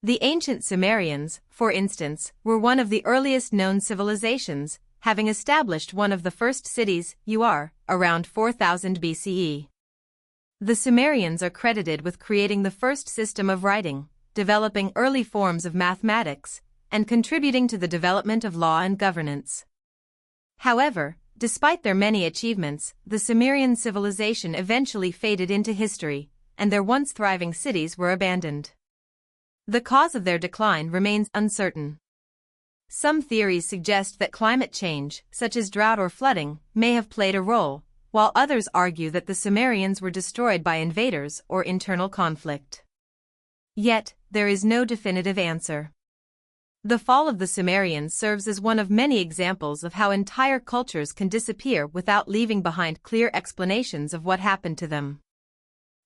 The ancient Sumerians, for instance, were one of the earliest known civilizations, having established one of the first cities, Ur, around 4000 BCE. The Sumerians are credited with creating the first system of writing, developing early forms of mathematics, and contributing to the development of law and governance. However, despite their many achievements, the Sumerian civilization eventually faded into history, and their once thriving cities were abandoned. The cause of their decline remains uncertain. Some theories suggest that climate change, such as drought or flooding, may have played a role, while others argue that the Sumerians were destroyed by invaders or internal conflict. Yet, there is no definitive answer. The fall of the Sumerians serves as one of many examples of how entire cultures can disappear without leaving behind clear explanations of what happened to them.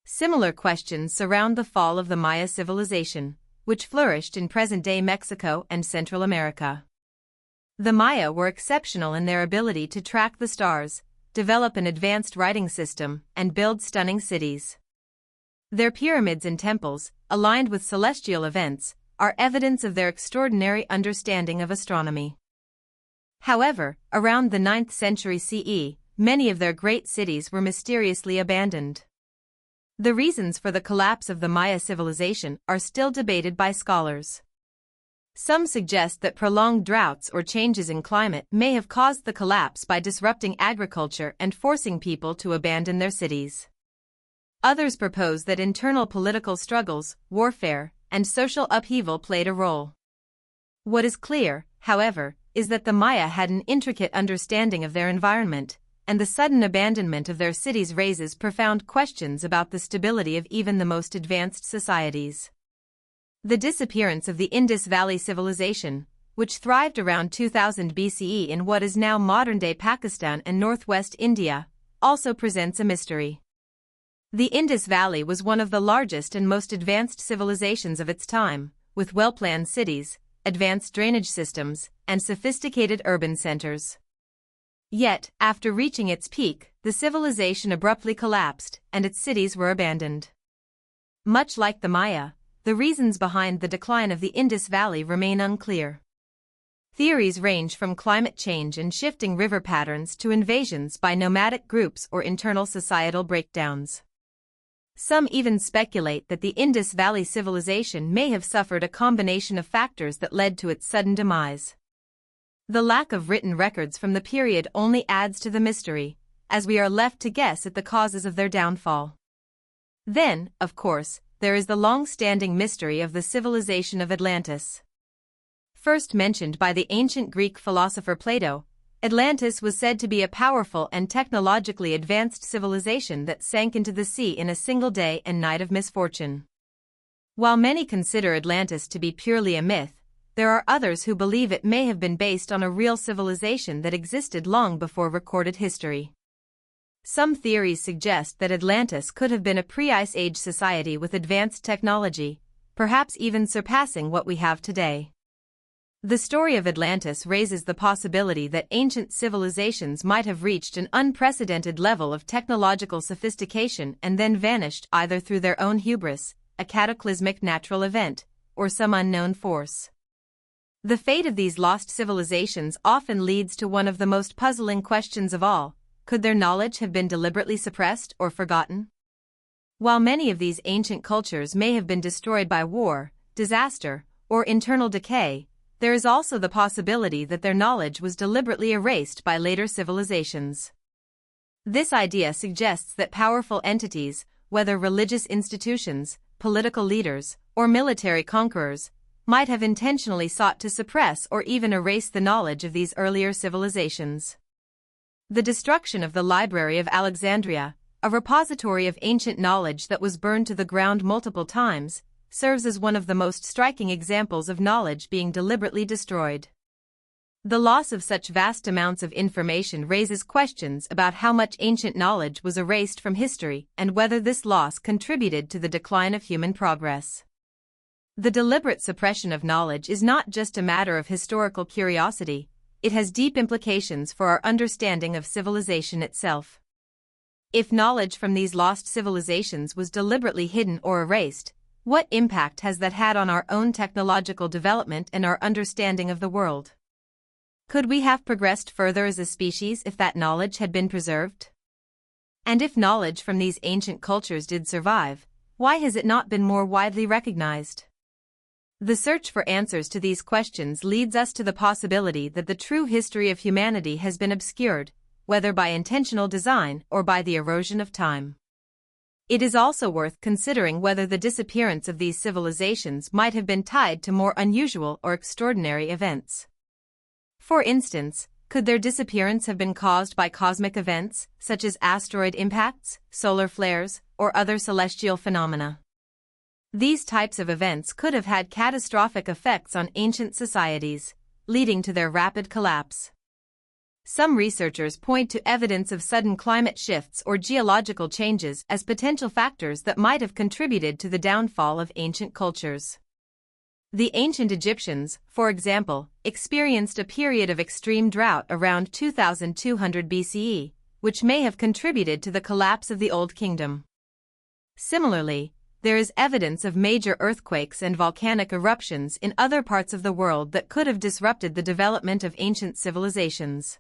Similar questions surround the fall of the Maya civilization, which flourished in present-day Mexico and Central America. The Maya were exceptional in their ability to track the stars, develop an advanced writing system, and build stunning cities. Their pyramids and temples, aligned with celestial events, are evidence of their extraordinary understanding of astronomy. However, around the 9th century CE, many of their great cities were mysteriously abandoned. The reasons for the collapse of the Maya civilization are still debated by scholars. Some suggest that prolonged droughts or changes in climate may have caused the collapse by disrupting agriculture and forcing people to abandon their cities. Others propose that internal political struggles, warfare, and social upheaval played a role. What is clear, however, is that the Maya had an intricate understanding of their environment, and the sudden abandonment of their cities raises profound questions about the stability of even the most advanced societies. The disappearance of the Indus Valley Civilization, which thrived around 2000 BCE in what is now modern-day Pakistan and northwest India, also presents a mystery. The Indus Valley was one of the largest and most advanced civilizations of its time, with well-planned cities, advanced drainage systems, and sophisticated urban centers. Yet, after reaching its peak, the civilization abruptly collapsed, and its cities were abandoned. Much like the Maya, the reasons behind the decline of the Indus Valley remain unclear. Theories range from climate change and shifting river patterns to invasions by nomadic groups or internal societal breakdowns. Some even speculate that the Indus Valley civilization may have suffered a combination of factors that led to its sudden demise. The lack of written records from the period only adds to the mystery, as we are left to guess at the causes of their downfall. Then, of course, there is the long-standing mystery of the civilization of Atlantis. First mentioned by the ancient Greek philosopher Plato, Atlantis was said to be a powerful and technologically advanced civilization that sank into the sea in a single day and night of misfortune. While many consider Atlantis to be purely a myth, there are others who believe it may have been based on a real civilization that existed long before recorded history. Some theories suggest that Atlantis could have been a pre-Ice Age society with advanced technology, perhaps even surpassing what we have today. The story of Atlantis raises the possibility that ancient civilizations might have reached an unprecedented level of technological sophistication and then vanished either through their own hubris, a cataclysmic natural event, or some unknown force. The fate of these lost civilizations often leads to one of the most puzzling questions of all: could their knowledge have been deliberately suppressed or forgotten? While many of these ancient cultures may have been destroyed by war, disaster, or internal decay, there is also the possibility that their knowledge was deliberately erased by later civilizations. This idea suggests that powerful entities, whether religious institutions, political leaders, or military conquerors, might have intentionally sought to suppress or even erase the knowledge of these earlier civilizations. The destruction of the Library of Alexandria, a repository of ancient knowledge that was burned to the ground multiple times, serves as one of the most striking examples of knowledge being deliberately destroyed. The loss of such vast amounts of information raises questions about how much ancient knowledge was erased from history and whether this loss contributed to the decline of human progress. The deliberate suppression of knowledge is not just a matter of historical curiosity, it has deep implications for our understanding of civilization itself. If knowledge from these lost civilizations was deliberately hidden or erased, what impact has that had on our own technological development and our understanding of the world? Could we have progressed further as a species if that knowledge had been preserved? And if knowledge from these ancient cultures did survive, why has it not been more widely recognized? The search for answers to these questions leads us to the possibility that the true history of humanity has been obscured, whether by intentional design or by the erosion of time. It is also worth considering whether the disappearance of these civilizations might have been tied to more unusual or extraordinary events. For instance, could their disappearance have been caused by cosmic events, such as asteroid impacts, solar flares, or other celestial phenomena? These types of events could have had catastrophic effects on ancient societies, leading to their rapid collapse. Some researchers point to evidence of sudden climate shifts or geological changes as potential factors that might have contributed to the downfall of ancient cultures. The ancient Egyptians, for example, experienced a period of extreme drought around 2200 BCE, which may have contributed to the collapse of the Old Kingdom. Similarly, there is evidence of major earthquakes and volcanic eruptions in other parts of the world that could have disrupted the development of ancient civilizations.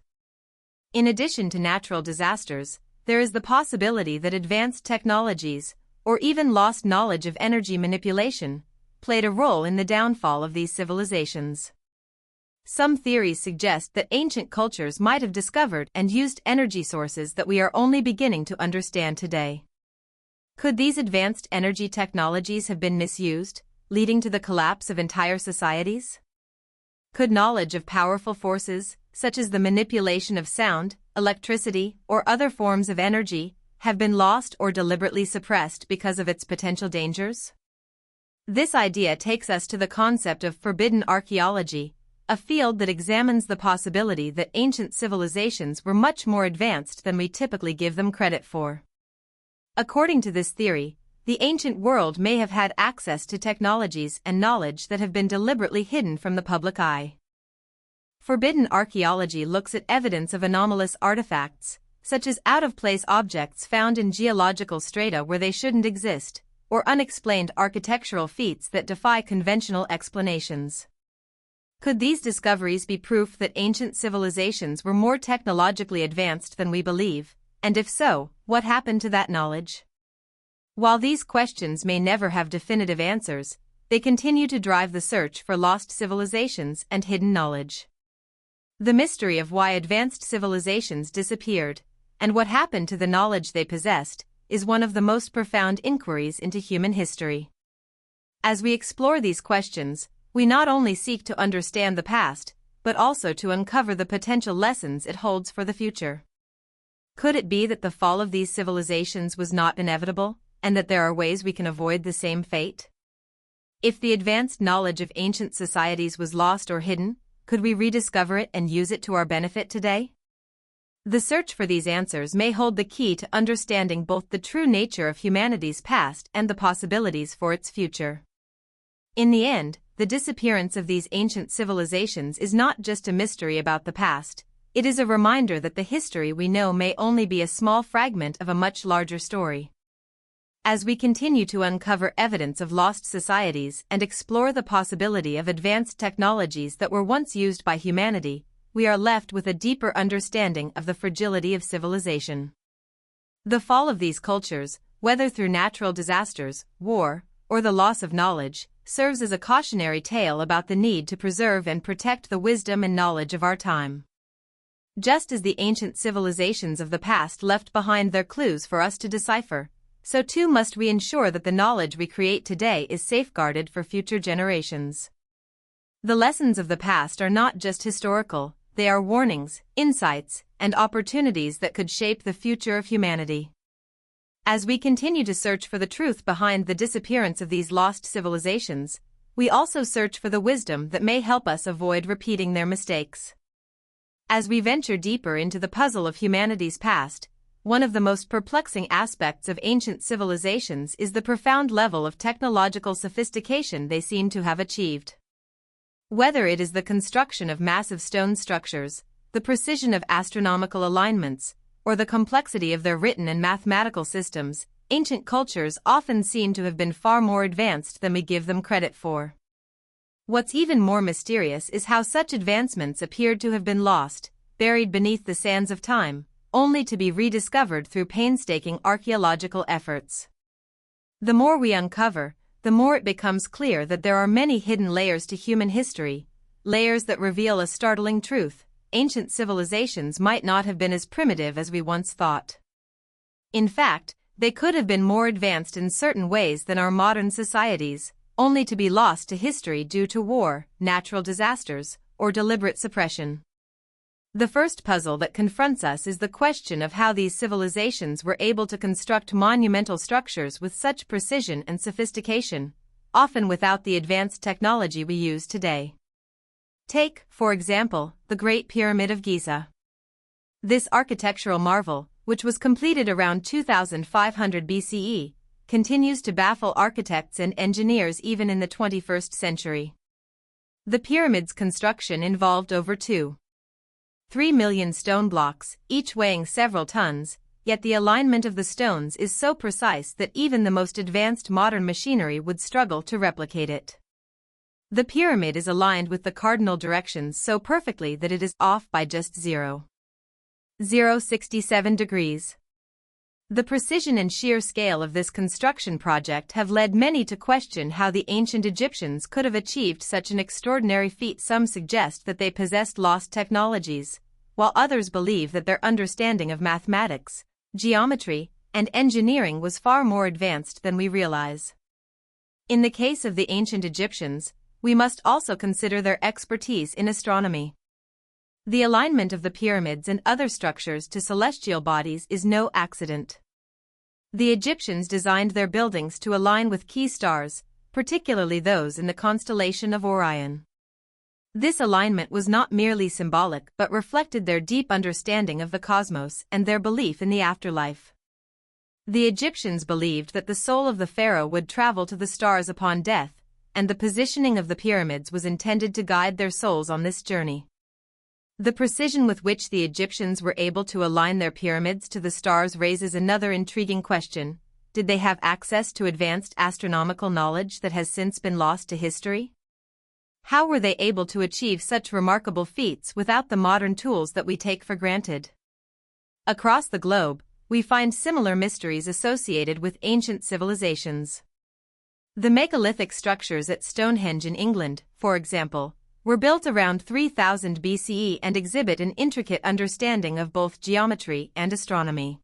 In addition to natural disasters, there is the possibility that advanced technologies, or even lost knowledge of energy manipulation, played a role in the downfall of these civilizations. Some theories suggest that ancient cultures might have discovered and used energy sources that we are only beginning to understand today. Could these advanced energy technologies have been misused, leading to the collapse of entire societies? Could knowledge of powerful forces, such as the manipulation of sound, electricity, or other forms of energy, have been lost or deliberately suppressed because of its potential dangers? This idea takes us to the concept of forbidden archaeology, a field that examines the possibility that ancient civilizations were much more advanced than we typically give them credit for. According to this theory, the ancient world may have had access to technologies and knowledge that have been deliberately hidden from the public eye. Forbidden archaeology looks at evidence of anomalous artifacts, such as out-of-place objects found in geological strata where they shouldn't exist, or unexplained architectural feats that defy conventional explanations. Could these discoveries be proof that ancient civilizations were more technologically advanced than we believe, and if so, what happened to that knowledge? While these questions may never have definitive answers, they continue to drive the search for lost civilizations and hidden knowledge. The mystery of why advanced civilizations disappeared, and what happened to the knowledge they possessed, is one of the most profound inquiries into human history. As we explore these questions, we not only seek to understand the past, but also to uncover the potential lessons it holds for the future. Could it be that the fall of these civilizations was not inevitable, and that there are ways we can avoid the same fate? If the advanced knowledge of ancient societies was lost or hidden, could we rediscover it and use it to our benefit today? The search for these answers may hold the key to understanding both the true nature of humanity's past and the possibilities for its future. In the end, the disappearance of these ancient civilizations is not just a mystery about the past, it is a reminder that the history we know may only be a small fragment of a much larger story. As we continue to uncover evidence of lost societies and explore the possibility of advanced technologies that were once used by humanity, we are left with a deeper understanding of the fragility of civilization. The fall of these cultures, whether through natural disasters, war, or the loss of knowledge, serves as a cautionary tale about the need to preserve and protect the wisdom and knowledge of our time. Just as the ancient civilizations of the past left behind their clues for us to decipher, so too must we ensure that the knowledge we create today is safeguarded for future generations. The lessons of the past are not just historical, they are warnings, insights, and opportunities that could shape the future of humanity. As we continue to search for the truth behind the disappearance of these lost civilizations, we also search for the wisdom that may help us avoid repeating their mistakes. As we venture deeper into the puzzle of humanity's past, one of the most perplexing aspects of ancient civilizations is the profound level of technological sophistication they seem to have achieved. Whether it is the construction of massive stone structures, the precision of astronomical alignments, or the complexity of their written and mathematical systems, ancient cultures often seem to have been far more advanced than we give them credit for. What's even more mysterious is how such advancements appeared to have been lost, buried beneath the sands of time, only to be rediscovered through painstaking archaeological efforts. The more we uncover, the more it becomes clear that there are many hidden layers to human history, layers that reveal a startling truth: ancient civilizations might not have been as primitive as we once thought. In fact, they could have been more advanced in certain ways than our modern societies, only to be lost to history due to war, natural disasters, or deliberate suppression. The first puzzle that confronts us is the question of how these civilizations were able to construct monumental structures with such precision and sophistication, often without the advanced technology we use today. Take, for example, the Great Pyramid of Giza. This architectural marvel, which was completed around 2500 BCE, continues to baffle architects and engineers even in the 21st century. The pyramid's construction involved over 2.3 million stone blocks, each weighing several tons, yet the alignment of the stones is so precise that even the most advanced modern machinery would struggle to replicate it. The pyramid is aligned with the cardinal directions so perfectly that it is off by just 0.067 degrees. The precision and sheer scale of this construction project have led many to question how the ancient Egyptians could have achieved such an extraordinary feat. Some suggest that they possessed lost technologies, while others believe that their understanding of mathematics, geometry, and engineering was far more advanced than we realize. In the case of the ancient Egyptians, we must also consider their expertise in astronomy. The alignment of the pyramids and other structures to celestial bodies is no accident. The Egyptians designed their buildings to align with key stars, particularly those in the constellation of Orion. This alignment was not merely symbolic but reflected their deep understanding of the cosmos and their belief in the afterlife. The Egyptians believed that the soul of the pharaoh would travel to the stars upon death, and the positioning of the pyramids was intended to guide their souls on this journey. The precision with which the Egyptians were able to align their pyramids to the stars raises another intriguing question: did they have access to advanced astronomical knowledge that has since been lost to history? How were they able to achieve such remarkable feats without the modern tools that we take for granted? Across the globe, we find similar mysteries associated with ancient civilizations. The megalithic structures at Stonehenge in England, for example, were built around 3000 BCE and exhibit an intricate understanding of both geometry and astronomy.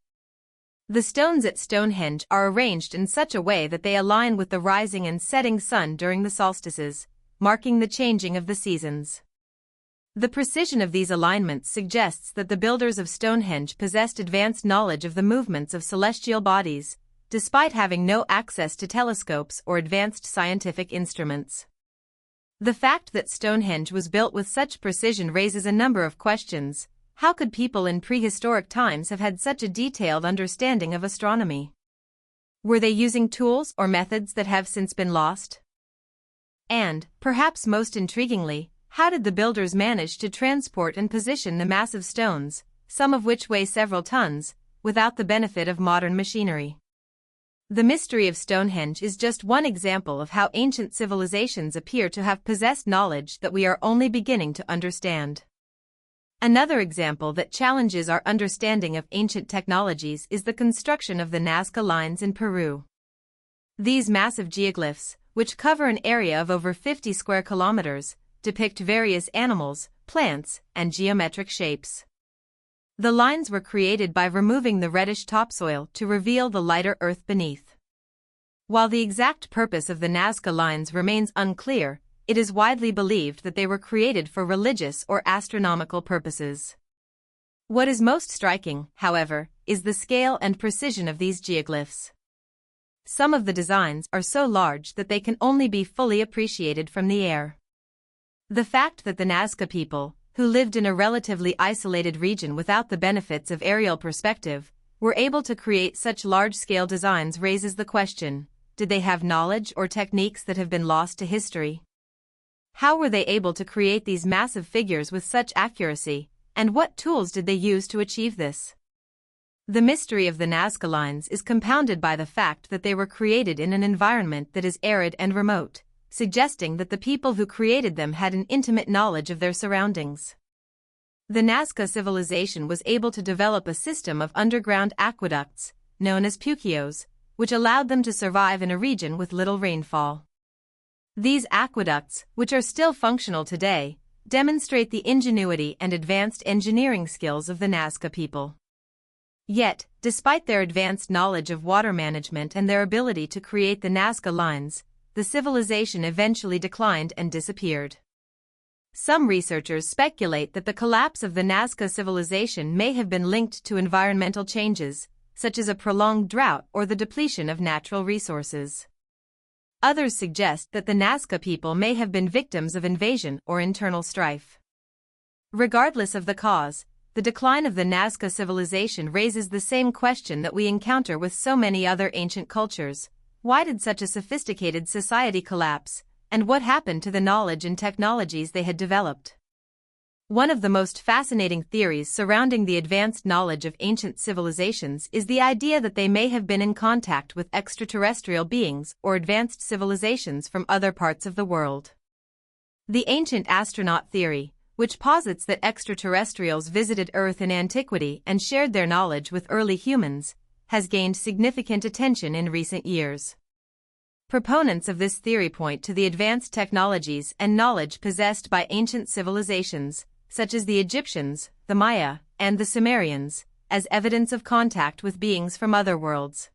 The stones at Stonehenge are arranged in such a way that they align with the rising and setting sun during the solstices, marking the changing of the seasons. The precision of these alignments suggests that the builders of Stonehenge possessed advanced knowledge of the movements of celestial bodies, despite having no access to telescopes or advanced scientific instruments. The fact that Stonehenge was built with such precision raises a number of questions. How could people in prehistoric times have had such a detailed understanding of astronomy? Were they using tools or methods that have since been lost? And, perhaps most intriguingly, how did the builders manage to transport and position the massive stones, some of which weigh several tons, without the benefit of modern machinery? The mystery of Stonehenge is just one example of how ancient civilizations appear to have possessed knowledge that we are only beginning to understand. Another example that challenges our understanding of ancient technologies is the construction of the Nazca lines in Peru. These massive geoglyphs, which cover an area of over 50 square kilometers, depict various animals, plants, and geometric shapes. The lines were created by removing the reddish topsoil to reveal the lighter earth beneath. While the exact purpose of the Nazca lines remains unclear, it is widely believed that they were created for religious or astronomical purposes. What is most striking, however, is the scale and precision of these geoglyphs. Some of the designs are so large that they can only be fully appreciated from the air. The fact that the Nazca people, who lived in a relatively isolated region without the benefits of aerial perspective, were able to create such large-scale designs raises the question: did they have knowledge or techniques that have been lost to history? How were they able to create these massive figures with such accuracy, and what tools did they use to achieve this? The mystery of the Nazca lines is compounded by the fact that they were created in an environment that is arid and remote, suggesting that the people who created them had an intimate knowledge of their surroundings. The Nazca civilization was able to develop a system of underground aqueducts, known as puquios, which allowed them to survive in a region with little rainfall. These aqueducts, which are still functional today, demonstrate the ingenuity and advanced engineering skills of the Nazca people. Yet, despite their advanced knowledge of water management and their ability to create the Nazca lines, the civilization eventually declined and disappeared. Some researchers speculate that the collapse of the Nazca civilization may have been linked to environmental changes, such as a prolonged drought or the depletion of natural resources. Others suggest that the Nazca people may have been victims of invasion or internal strife. Regardless of the cause, the decline of the Nazca civilization raises the same question that we encounter with so many other ancient cultures. Why did such a sophisticated society collapse, and what happened to the knowledge and technologies they had developed? One of the most fascinating theories surrounding the advanced knowledge of ancient civilizations is the idea that they may have been in contact with extraterrestrial beings or advanced civilizations from other parts of the world. The ancient astronaut theory, which posits that extraterrestrials visited Earth in antiquity and shared their knowledge with early humans, has gained significant attention in recent years. Proponents of this theory point to the advanced technologies and knowledge possessed by ancient civilizations, such as the Egyptians, the Maya, and the Sumerians, as evidence of contact with beings from other worlds.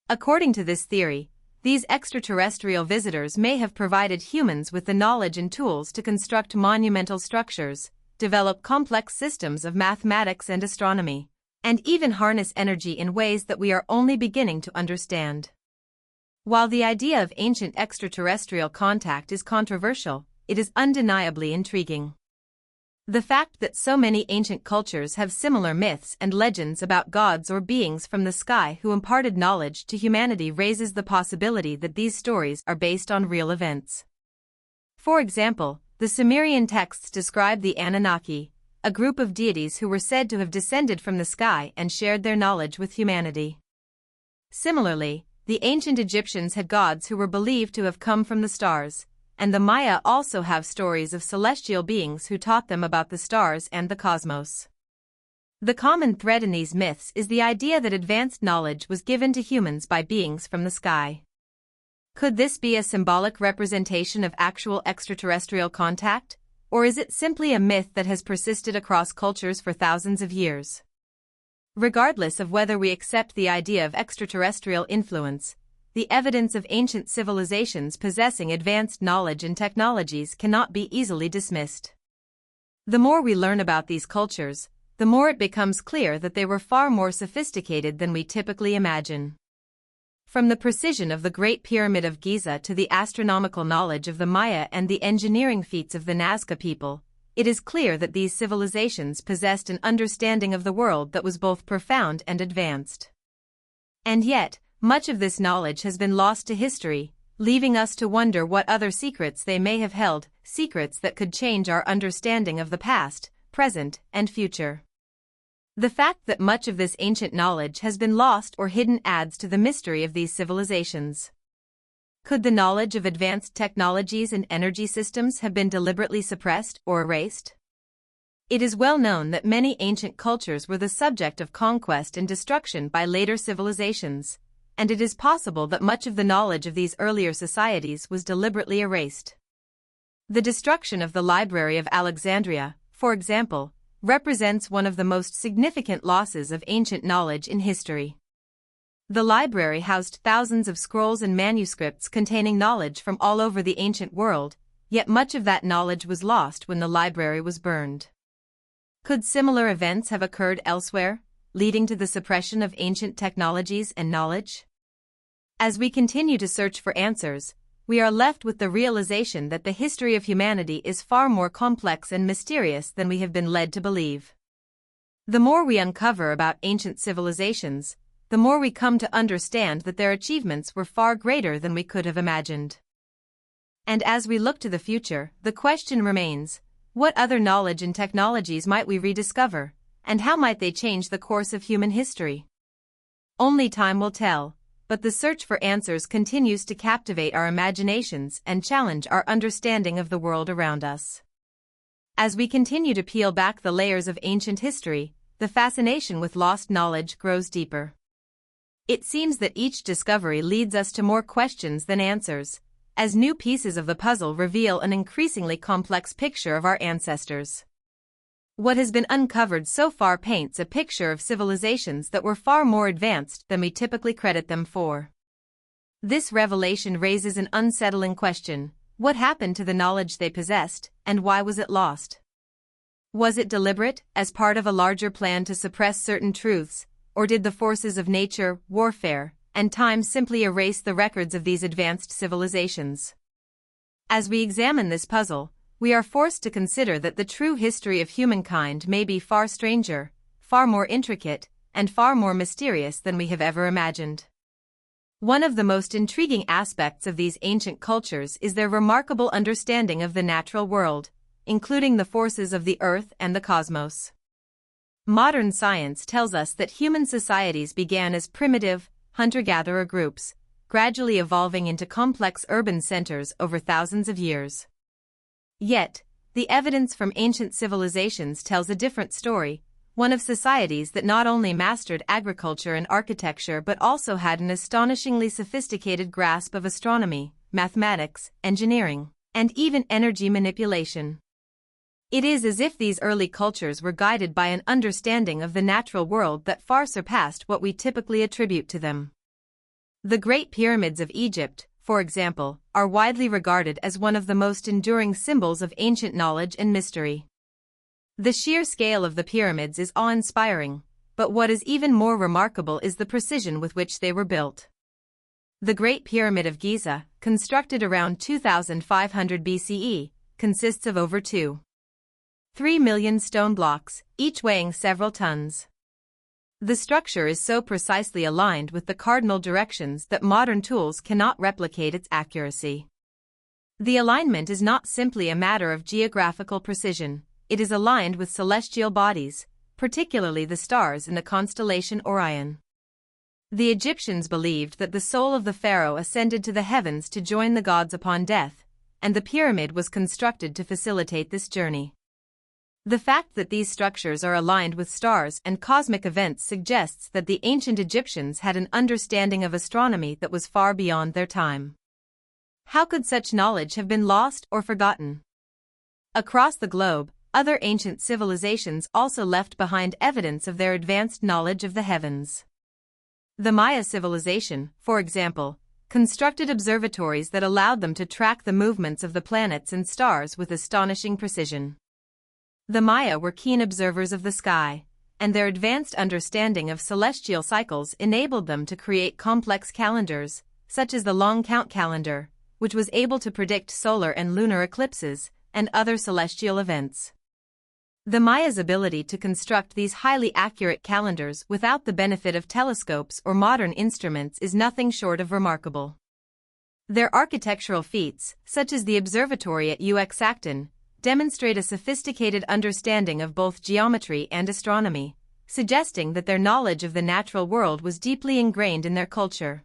According to this theory, these extraterrestrial visitors may have provided humans with the knowledge and tools to construct monumental structures, develop complex systems of mathematics and astronomy, and even harness energy in ways that we are only beginning to understand. While the idea of ancient extraterrestrial contact is controversial, it is undeniably intriguing. The fact that so many ancient cultures have similar myths and legends about gods or beings from the sky who imparted knowledge to humanity raises the possibility that these stories are based on real events. For example, the Sumerian texts describe the Anunnaki, a group of deities who were said to have descended from the sky and shared their knowledge with humanity. Similarly, the ancient Egyptians had gods who were believed to have come from the stars, and the Maya also have stories of celestial beings who taught them about the stars and the cosmos. The common thread in these myths is the idea that advanced knowledge was given to humans by beings from the sky. Could this be a symbolic representation of actual extraterrestrial contact, or is it simply a myth that has persisted across cultures for thousands of years? Regardless of whether we accept the idea of extraterrestrial influence, the evidence of ancient civilizations possessing advanced knowledge and technologies cannot be easily dismissed. The more we learn about these cultures, the more it becomes clear that they were far more sophisticated than we typically imagine. From the precision of the Great Pyramid of Giza to the astronomical knowledge of the Maya and the engineering feats of the Nazca people, it is clear that these civilizations possessed an understanding of the world that was both profound and advanced. And yet, much of this knowledge has been lost to history, leaving us to wonder what other secrets they may have held, secrets that could change our understanding of the past, present, and future. The fact that much of this ancient knowledge has been lost or hidden adds to the mystery of these civilizations. Could the knowledge of advanced technologies and energy systems have been deliberately suppressed or erased? It is well known that many ancient cultures were the subject of conquest and destruction by later civilizations, and it is possible that much of the knowledge of these earlier societies was deliberately erased. The destruction of the Library of Alexandria, for example, represents one of the most significant losses of ancient knowledge in history. The library housed thousands of scrolls and manuscripts containing knowledge from all over the ancient world, yet much of that knowledge was lost when the library was burned. Could similar events have occurred elsewhere, leading to the suppression of ancient technologies and knowledge? As we continue to search for answers, we are left with the realization that the history of humanity is far more complex and mysterious than we have been led to believe. The more we uncover about ancient civilizations, the more we come to understand that their achievements were far greater than we could have imagined. And as we look to the future, the question remains, what other knowledge and technologies might we rediscover, and how might they change the course of human history? Only time will tell, but the search for answers continues to captivate our imaginations and challenge our understanding of the world around us. As we continue to peel back the layers of ancient history, the fascination with lost knowledge grows deeper. It seems that each discovery leads us to more questions than answers, as new pieces of the puzzle reveal an increasingly complex picture of our ancestors. What has been uncovered so far paints a picture of civilizations that were far more advanced than we typically credit them for. This revelation raises an unsettling question: what happened to the knowledge they possessed, and why was it lost? Was it deliberate, as part of a larger plan to suppress certain truths, or did the forces of nature, warfare, and time simply erase the records of these advanced civilizations. As we examine this puzzle, we are forced to consider that the true history of humankind may be far stranger, far more intricate, and far more mysterious than we have ever imagined. One of the most intriguing aspects of these ancient cultures is their remarkable understanding of the natural world, including the forces of the earth and the cosmos. Modern science tells us that human societies began as primitive, hunter-gatherer groups, gradually evolving into complex urban centers over thousands of years. Yet, the evidence from ancient civilizations tells a different story, one of societies that not only mastered agriculture and architecture but also had an astonishingly sophisticated grasp of astronomy, mathematics, engineering, and even energy manipulation. It is as if these early cultures were guided by an understanding of the natural world that far surpassed what we typically attribute to them. The Great Pyramids of Egypt, for example, are widely regarded as one of the most enduring symbols of ancient knowledge and mystery. The sheer scale of the pyramids is awe-inspiring, but what is even more remarkable is the precision with which they were built. The Great Pyramid of Giza, constructed around 2500 BCE, consists of over 2.3 million stone blocks, each weighing several tons. The structure is so precisely aligned with the cardinal directions that modern tools cannot replicate its accuracy. The alignment is not simply a matter of geographical precision, it is aligned with celestial bodies, particularly the stars in the constellation Orion. The Egyptians believed that the soul of the pharaoh ascended to the heavens to join the gods upon death, and the pyramid was constructed to facilitate this journey. The fact that these structures are aligned with stars and cosmic events suggests that the ancient Egyptians had an understanding of astronomy that was far beyond their time. How could such knowledge have been lost or forgotten? Across the globe, other ancient civilizations also left behind evidence of their advanced knowledge of the heavens. The Maya civilization, for example, constructed observatories that allowed them to track the movements of the planets and stars with astonishing precision. The Maya were keen observers of the sky, and their advanced understanding of celestial cycles enabled them to create complex calendars, such as the long count calendar, which was able to predict solar and lunar eclipses and other celestial events. The Maya's ability to construct these highly accurate calendars without the benefit of telescopes or modern instruments is nothing short of remarkable. Their architectural feats, such as the observatory at Uxacton, demonstrate a sophisticated understanding of both geometry and astronomy, suggesting that their knowledge of the natural world was deeply ingrained in their culture.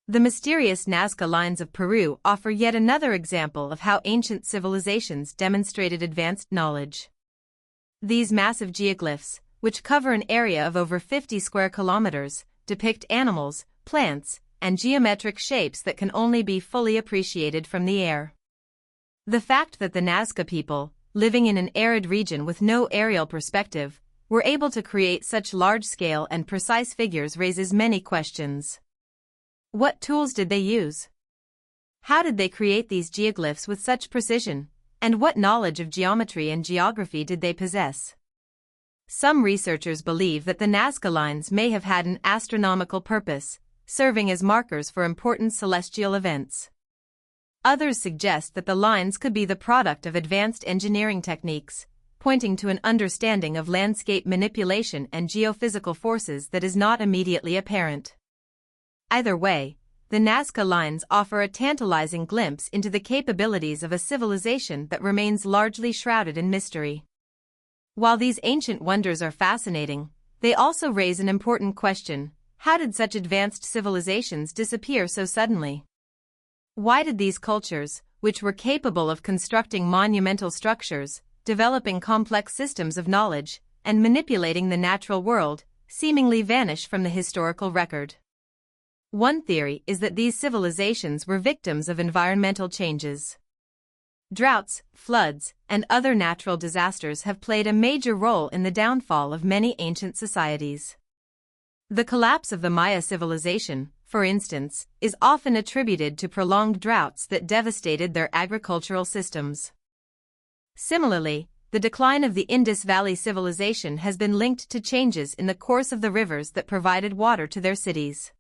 The mysterious Nazca lines of Peru offer yet another example of how ancient civilizations demonstrated advanced knowledge. These massive geoglyphs, which cover an area of over 50 square kilometers, depict animals, plants, and geometric shapes that can only be fully appreciated from the air. The fact that the Nazca people, living in an arid region with no aerial perspective, were able to create such large-scale and precise figures raises many questions. What tools did they use? How did they create these geoglyphs with such precision, and what knowledge of geometry and geography did they possess? Some researchers believe that the Nazca lines may have had an astronomical purpose, serving as markers for important celestial events. Others suggest that the lines could be the product of advanced engineering techniques, pointing to an understanding of landscape manipulation and geophysical forces that is not immediately apparent. Either way, the Nazca lines offer a tantalizing glimpse into the capabilities of a civilization that remains largely shrouded in mystery. While these ancient wonders are fascinating, they also raise an important question: how did such advanced civilizations disappear so suddenly? Why did these cultures, which were capable of constructing monumental structures, developing complex systems of knowledge, and manipulating the natural world, seemingly vanish from the historical record? One theory is that these civilizations were victims of environmental changes. Droughts, floods, and other natural disasters have played a major role in the downfall of many ancient societies. The collapse of the Maya civilization, for instance, is often attributed to prolonged droughts that devastated their agricultural systems. Similarly, the decline of the Indus Valley civilization has been linked to changes in the course of the rivers that provided water to their cities.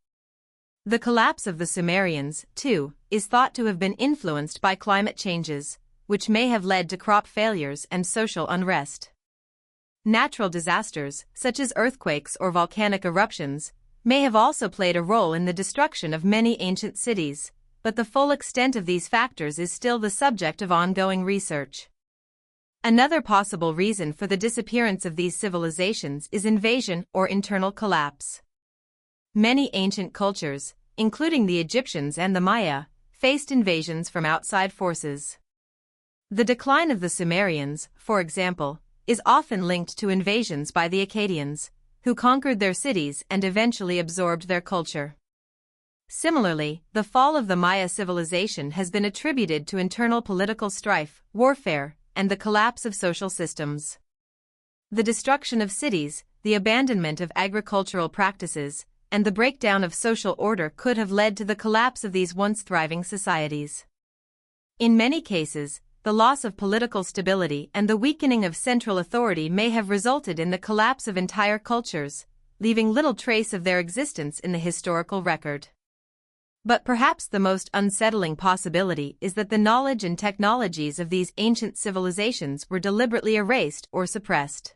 The collapse of the Sumerians, too, is thought to have been influenced by climate changes, which may have led to crop failures and social unrest. Natural disasters, such as earthquakes or volcanic eruptions, may have also played a role in the destruction of many ancient cities, but the full extent of these factors is still the subject of ongoing research. Another possible reason for the disappearance of these civilizations is invasion or internal collapse. Many ancient cultures, including the Egyptians and the Maya, faced invasions from outside forces. The decline of the Sumerians, for example, is often linked to invasions by the Akkadians, who conquered their cities and eventually absorbed their culture. Similarly, the fall of the Maya civilization has been attributed to internal political strife, warfare, and the collapse of social systems. The destruction of cities, the abandonment of agricultural practices, and the breakdown of social order could have led to the collapse of these once thriving societies. In many cases, the loss of political stability and the weakening of central authority may have resulted in the collapse of entire cultures, leaving little trace of their existence in the historical record. But perhaps the most unsettling possibility is that the knowledge and technologies of these ancient civilizations were deliberately erased or suppressed.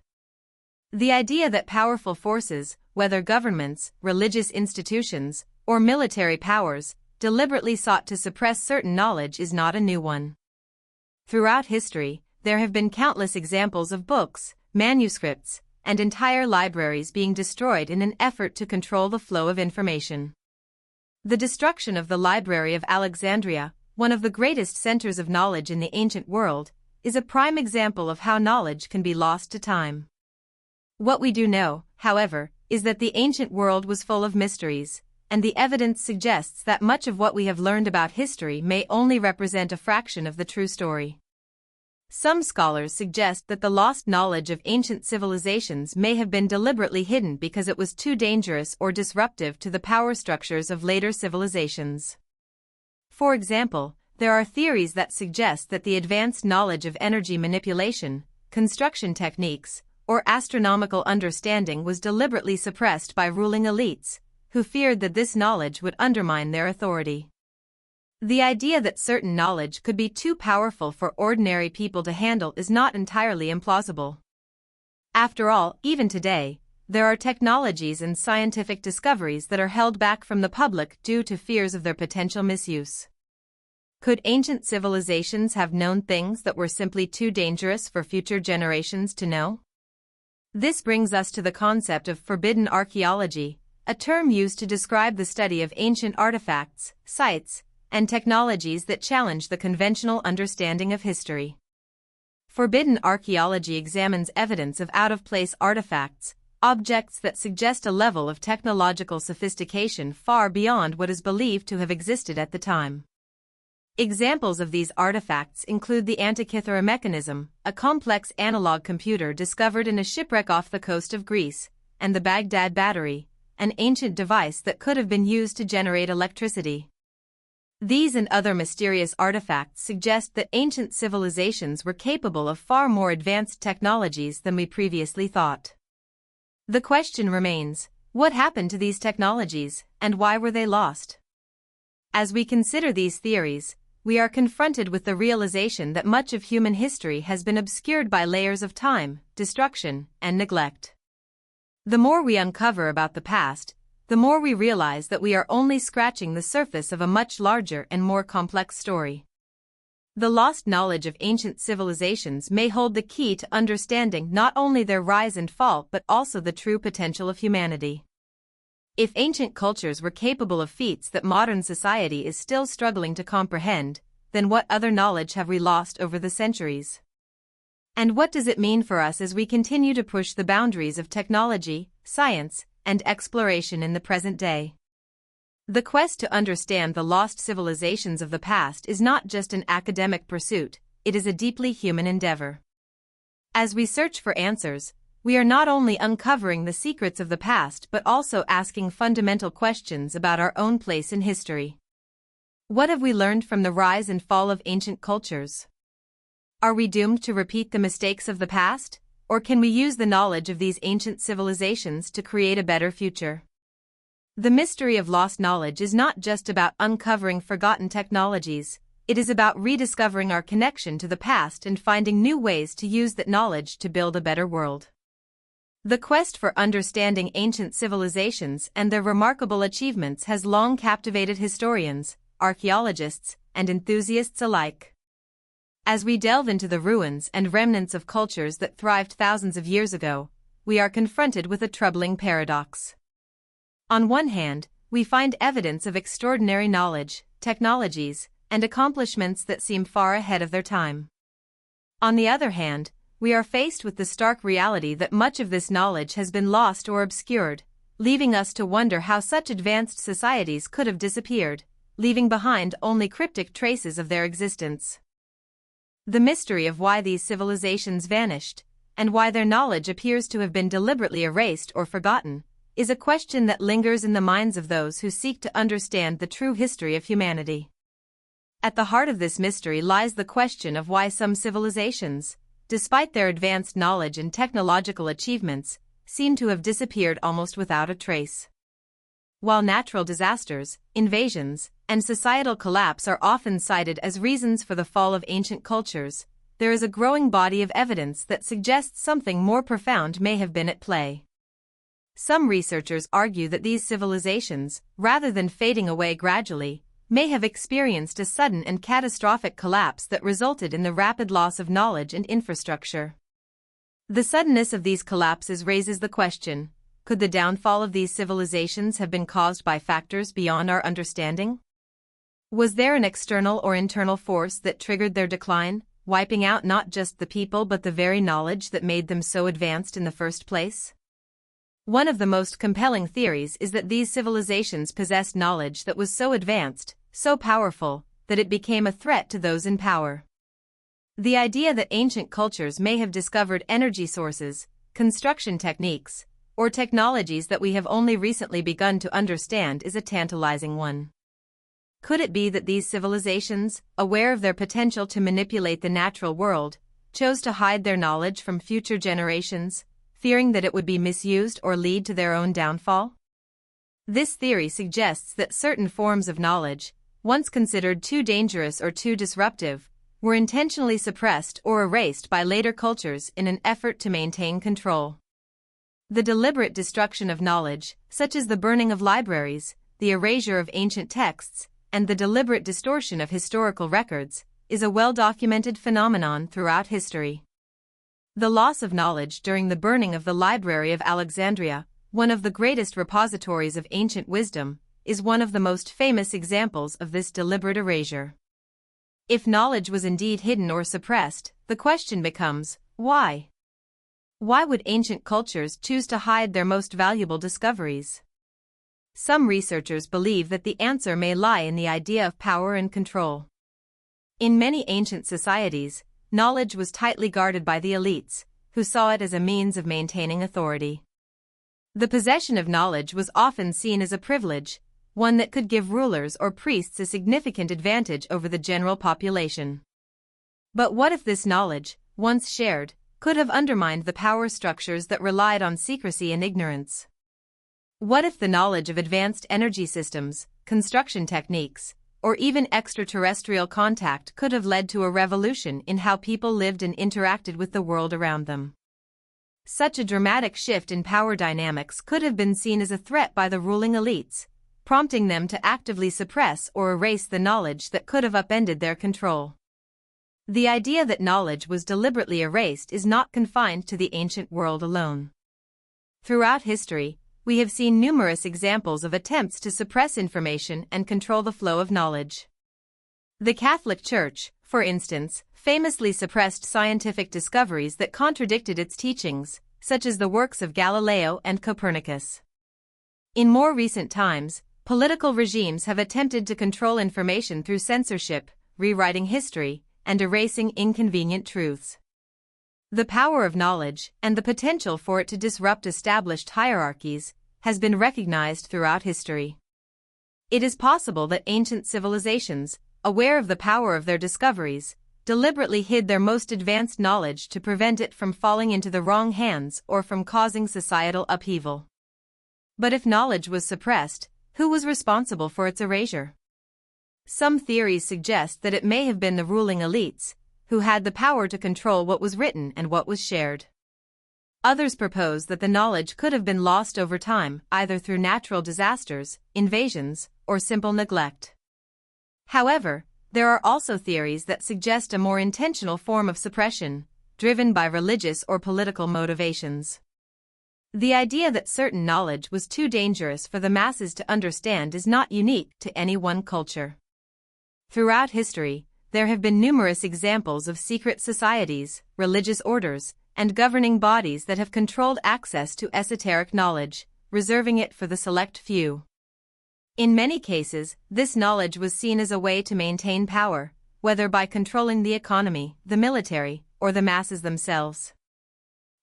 The idea that powerful forces, whether governments, religious institutions, or military powers, deliberately sought to suppress certain knowledge is not a new one. Throughout history, there have been countless examples of books, manuscripts, and entire libraries being destroyed in an effort to control the flow of information. The destruction of the Library of Alexandria, one of the greatest centers of knowledge in the ancient world, is a prime example of how knowledge can be lost to time. What we do know, however, is that the ancient world was full of mysteries, and the evidence suggests that much of what we have learned about history may only represent a fraction of the true story. Some scholars suggest that the lost knowledge of ancient civilizations may have been deliberately hidden because it was too dangerous or disruptive to the power structures of later civilizations. For example, there are theories that suggest that the advanced knowledge of energy manipulation, construction techniques, or astronomical understanding was deliberately suppressed by ruling elites, who feared that this knowledge would undermine their authority. The idea that certain knowledge could be too powerful for ordinary people to handle is not entirely implausible. After all, even today, there are technologies and scientific discoveries that are held back from the public due to fears of their potential misuse. Could ancient civilizations have known things that were simply too dangerous for future generations to know? This brings us to the concept of forbidden archaeology, a term used to describe the study of ancient artifacts, sites, and technologies that challenge the conventional understanding of history. Forbidden archaeology examines evidence of out-of-place artifacts, objects that suggest a level of technological sophistication far beyond what is believed to have existed at the time. Examples of these artifacts include the Antikythera mechanism, a complex analog computer discovered in a shipwreck off the coast of Greece, and the Baghdad battery, an ancient device that could have been used to generate electricity. These and other mysterious artifacts suggest that ancient civilizations were capable of far more advanced technologies than we previously thought. The question remains, what happened to these technologies, and why were they lost? As we consider these theories, we are confronted with the realization that much of human history has been obscured by layers of time, destruction, and neglect. The more we uncover about the past, the more we realize that we are only scratching the surface of a much larger and more complex story. The lost knowledge of ancient civilizations may hold the key to understanding not only their rise and fall but also the true potential of humanity. If ancient cultures were capable of feats that modern society is still struggling to comprehend, then what other knowledge have we lost over the centuries? And what does it mean for us as we continue to push the boundaries of technology, science, and exploration in the present day? The quest to understand the lost civilizations of the past is not just an academic pursuit, it is a deeply human endeavor. As we search for answers, we are not only uncovering the secrets of the past but also asking fundamental questions about our own place in history. What have we learned from the rise and fall of ancient cultures? Are we doomed to repeat the mistakes of the past, or can we use the knowledge of these ancient civilizations to create a better future? The mystery of lost knowledge is not just about uncovering forgotten technologies, it is about rediscovering our connection to the past and finding new ways to use that knowledge to build a better world. The quest for understanding ancient civilizations and their remarkable achievements has long captivated historians, archaeologists, and enthusiasts alike. As we delve into the ruins and remnants of cultures that thrived thousands of years ago, we are confronted with a troubling paradox. On one hand, we find evidence of extraordinary knowledge, technologies, and accomplishments that seem far ahead of their time. On the other hand, we are faced with the stark reality that much of this knowledge has been lost or obscured, leaving us to wonder how such advanced societies could have disappeared, leaving behind only cryptic traces of their existence. The mystery of why these civilizations vanished, and why their knowledge appears to have been deliberately erased or forgotten, is a question that lingers in the minds of those who seek to understand the true history of humanity. At the heart of this mystery lies the question of why some civilizations, despite their advanced knowledge and technological achievements, seem to have disappeared almost without a trace. While natural disasters, invasions, and societal collapse are often cited as reasons for the fall of ancient cultures, there is a growing body of evidence that suggests something more profound may have been at play. Some researchers argue that these civilizations, rather than fading away gradually, may have experienced a sudden and catastrophic collapse that resulted in the rapid loss of knowledge and infrastructure. The suddenness of these collapses raises the question, could the downfall of these civilizations have been caused by factors beyond our understanding? Was there an external or internal force that triggered their decline, wiping out not just the people but the very knowledge that made them so advanced in the first place? One of the most compelling theories is that these civilizations possessed knowledge that was so advanced, so powerful, that it became a threat to those in power. The idea that ancient cultures may have discovered energy sources, construction techniques, or technologies that we have only recently begun to understand is a tantalizing one. Could it be that these civilizations, aware of their potential to manipulate the natural world, chose to hide their knowledge from future generations, fearing that it would be misused or lead to their own downfall? This theory suggests that certain forms of knowledge, once considered too dangerous or too disruptive, were intentionally suppressed or erased by later cultures in an effort to maintain control. The deliberate destruction of knowledge, such as the burning of libraries, the erasure of ancient texts, and the deliberate distortion of historical records, is a well-documented phenomenon throughout history. The loss of knowledge during the burning of the Library of Alexandria, one of the greatest repositories of ancient wisdom, is one of the most famous examples of this deliberate erasure. If knowledge was indeed hidden or suppressed, the question becomes, why? Why would ancient cultures choose to hide their most valuable discoveries? Some researchers believe that the answer may lie in the idea of power and control. In many ancient societies, knowledge was tightly guarded by the elites, who saw it as a means of maintaining authority. The possession of knowledge was often seen as a privilege, one that could give rulers or priests a significant advantage over the general population. But what if this knowledge, once shared, could have undermined the power structures that relied on secrecy and ignorance? What if the knowledge of advanced energy systems, construction techniques, or even extraterrestrial contact could have led to a revolution in how people lived and interacted with the world around them? Such a dramatic shift in power dynamics could have been seen as a threat by the ruling elites, prompting them to actively suppress or erase the knowledge that could have upended their control. The idea that knowledge was deliberately erased is not confined to the ancient world alone. Throughout history, we have seen numerous examples of attempts to suppress information and control the flow of knowledge. The Catholic Church, for instance, famously suppressed scientific discoveries that contradicted its teachings, such as the works of Galileo and Copernicus. In more recent times, political regimes have attempted to control information through censorship, rewriting history, and erasing inconvenient truths. The power of knowledge, and the potential for it to disrupt established hierarchies, has been recognized throughout history. It is possible that ancient civilizations, aware of the power of their discoveries, deliberately hid their most advanced knowledge to prevent it from falling into the wrong hands or from causing societal upheaval. But if knowledge was suppressed, Who was responsible for its erasure? Some theories suggest that it may have been the ruling elites, who had the power to control what was written and what was shared. Others propose that the knowledge could have been lost over time, either through natural disasters, invasions, or simple neglect. However, there are also theories that suggest a more intentional form of suppression, driven by religious or political motivations. The idea that certain knowledge was too dangerous for the masses to understand is not unique to any one culture. Throughout history, there have been numerous examples of secret societies, religious orders, and governing bodies that have controlled access to esoteric knowledge, reserving it for the select few. In many cases, this knowledge was seen as a way to maintain power, whether by controlling the economy, the military, or the masses themselves.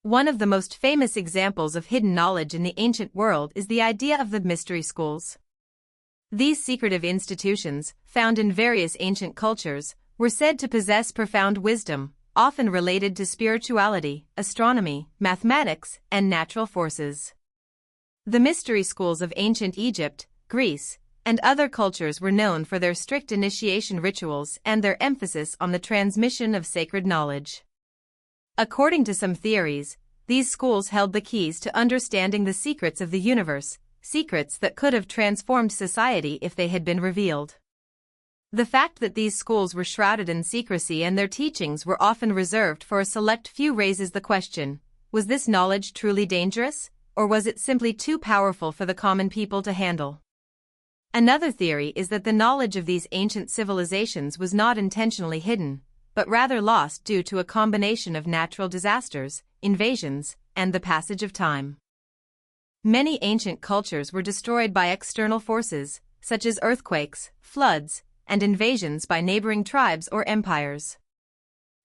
One of the most famous examples of hidden knowledge in the ancient world is the idea of the mystery schools. These secretive institutions, found in various ancient cultures, were said to possess profound wisdom, often related to spirituality, astronomy, mathematics, and natural forces. The mystery schools of ancient Egypt, Greece, and other cultures were known for their strict initiation rituals and their emphasis on the transmission of sacred knowledge. According to some theories, these schools held the keys to understanding the secrets of the universe, secrets that could have transformed society if they had been revealed. The fact that these schools were shrouded in secrecy and their teachings were often reserved for a select few raises the question, was this knowledge truly dangerous, or was it simply too powerful for the common people to handle? Another theory is that the knowledge of these ancient civilizations was not intentionally hidden, but rather lost due to a combination of natural disasters, invasions, and the passage of time. Many ancient cultures were destroyed by external forces, such as earthquakes, floods, and invasions by neighboring tribes or empires.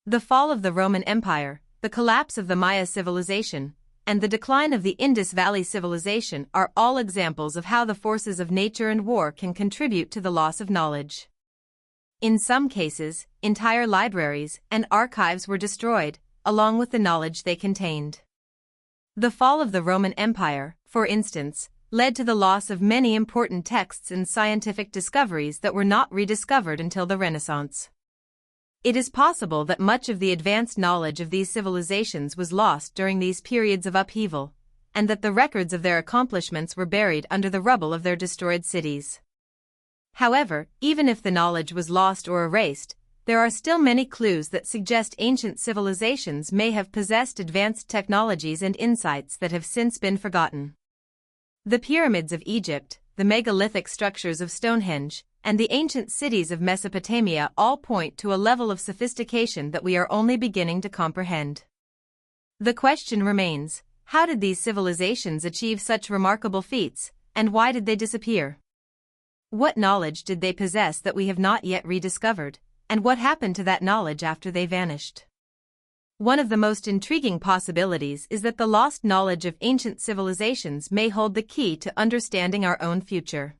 The fall of the Roman Empire, the collapse of the Maya civilization, and the decline of the Indus Valley civilization are all examples of how the forces of nature and war can contribute to the loss of knowledge. In some cases, entire libraries and archives were destroyed, along with the knowledge they contained. The fall of the Roman Empire, for instance, led to the loss of many important texts and scientific discoveries that were not rediscovered until the Renaissance. It is possible that much of the advanced knowledge of these civilizations was lost during these periods of upheaval, and that the records of their accomplishments were buried under the rubble of their destroyed cities. However, even if the knowledge was lost or erased, there are still many clues that suggest ancient civilizations may have possessed advanced technologies and insights that have since been forgotten. The pyramids of Egypt, the megalithic structures of Stonehenge, and the ancient cities of Mesopotamia all point to a level of sophistication that we are only beginning to comprehend. The question remains, how did these civilizations achieve such remarkable feats, and why did they disappear? What knowledge did they possess that we have not yet rediscovered, and what happened to that knowledge after they vanished? One of the most intriguing possibilities is that the lost knowledge of ancient civilizations may hold the key to understanding our own future.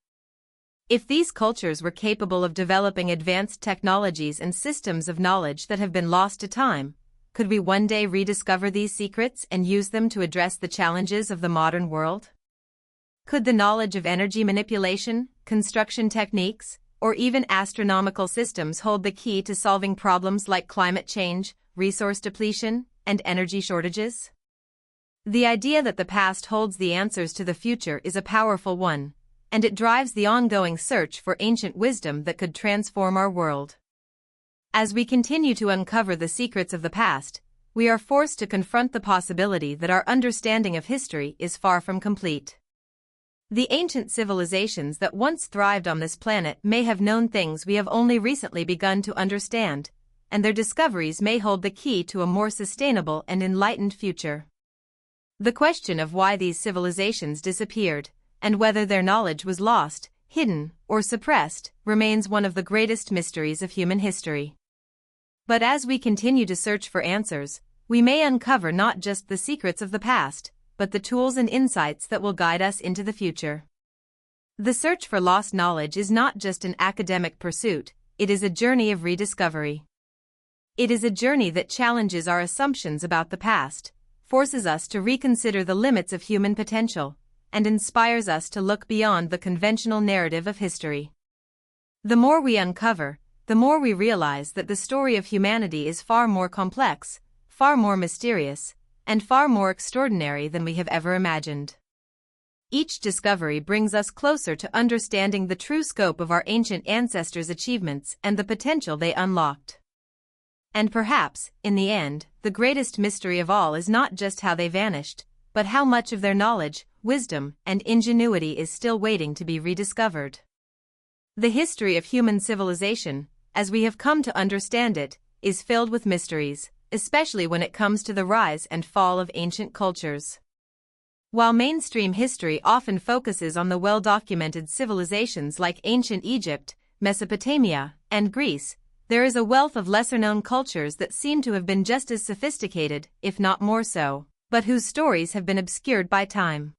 If these cultures were capable of developing advanced technologies and systems of knowledge that have been lost to time, could we one day rediscover these secrets and use them to address the challenges of the modern world? Could the knowledge of energy manipulation, construction techniques, or even astronomical systems hold the key to solving problems like climate change, resource depletion, and energy shortages? The idea that the past holds the answers to the future is a powerful one, and it drives the ongoing search for ancient wisdom that could transform our world. As we continue to uncover the secrets of the past, we are forced to confront the possibility that our understanding of history is far from complete. The ancient civilizations that once thrived on this planet may have known things we have only recently begun to understand, and their discoveries may hold the key to a more sustainable and enlightened future. The question of why these civilizations disappeared, and whether their knowledge was lost, hidden, or suppressed, remains one of the greatest mysteries of human history. But as we continue to search for answers, we may uncover not just the secrets of the past, but the tools and insights that will guide us into the future. The search for lost knowledge is not just an academic pursuit, it is a journey of rediscovery. It is a journey that challenges our assumptions about the past, forces us to reconsider the limits of human potential, and inspires us to look beyond the conventional narrative of history. The more we uncover, the more we realize that the story of humanity is far more complex, far more mysterious, and far more extraordinary than we have ever imagined. Each discovery brings us closer to understanding the true scope of our ancient ancestors' achievements and the potential they unlocked. And perhaps, in the end, the greatest mystery of all is not just how they vanished, but how much of their knowledge, wisdom, and ingenuity is still waiting to be rediscovered. The history of human civilization, as we have come to understand it, is filled with mysteries, especially when it comes to the rise and fall of ancient cultures. While mainstream history often focuses on the well-documented civilizations like ancient Egypt, Mesopotamia, and Greece, there is a wealth of lesser-known cultures that seem to have been just as sophisticated, if not more so, but whose stories have been obscured by time.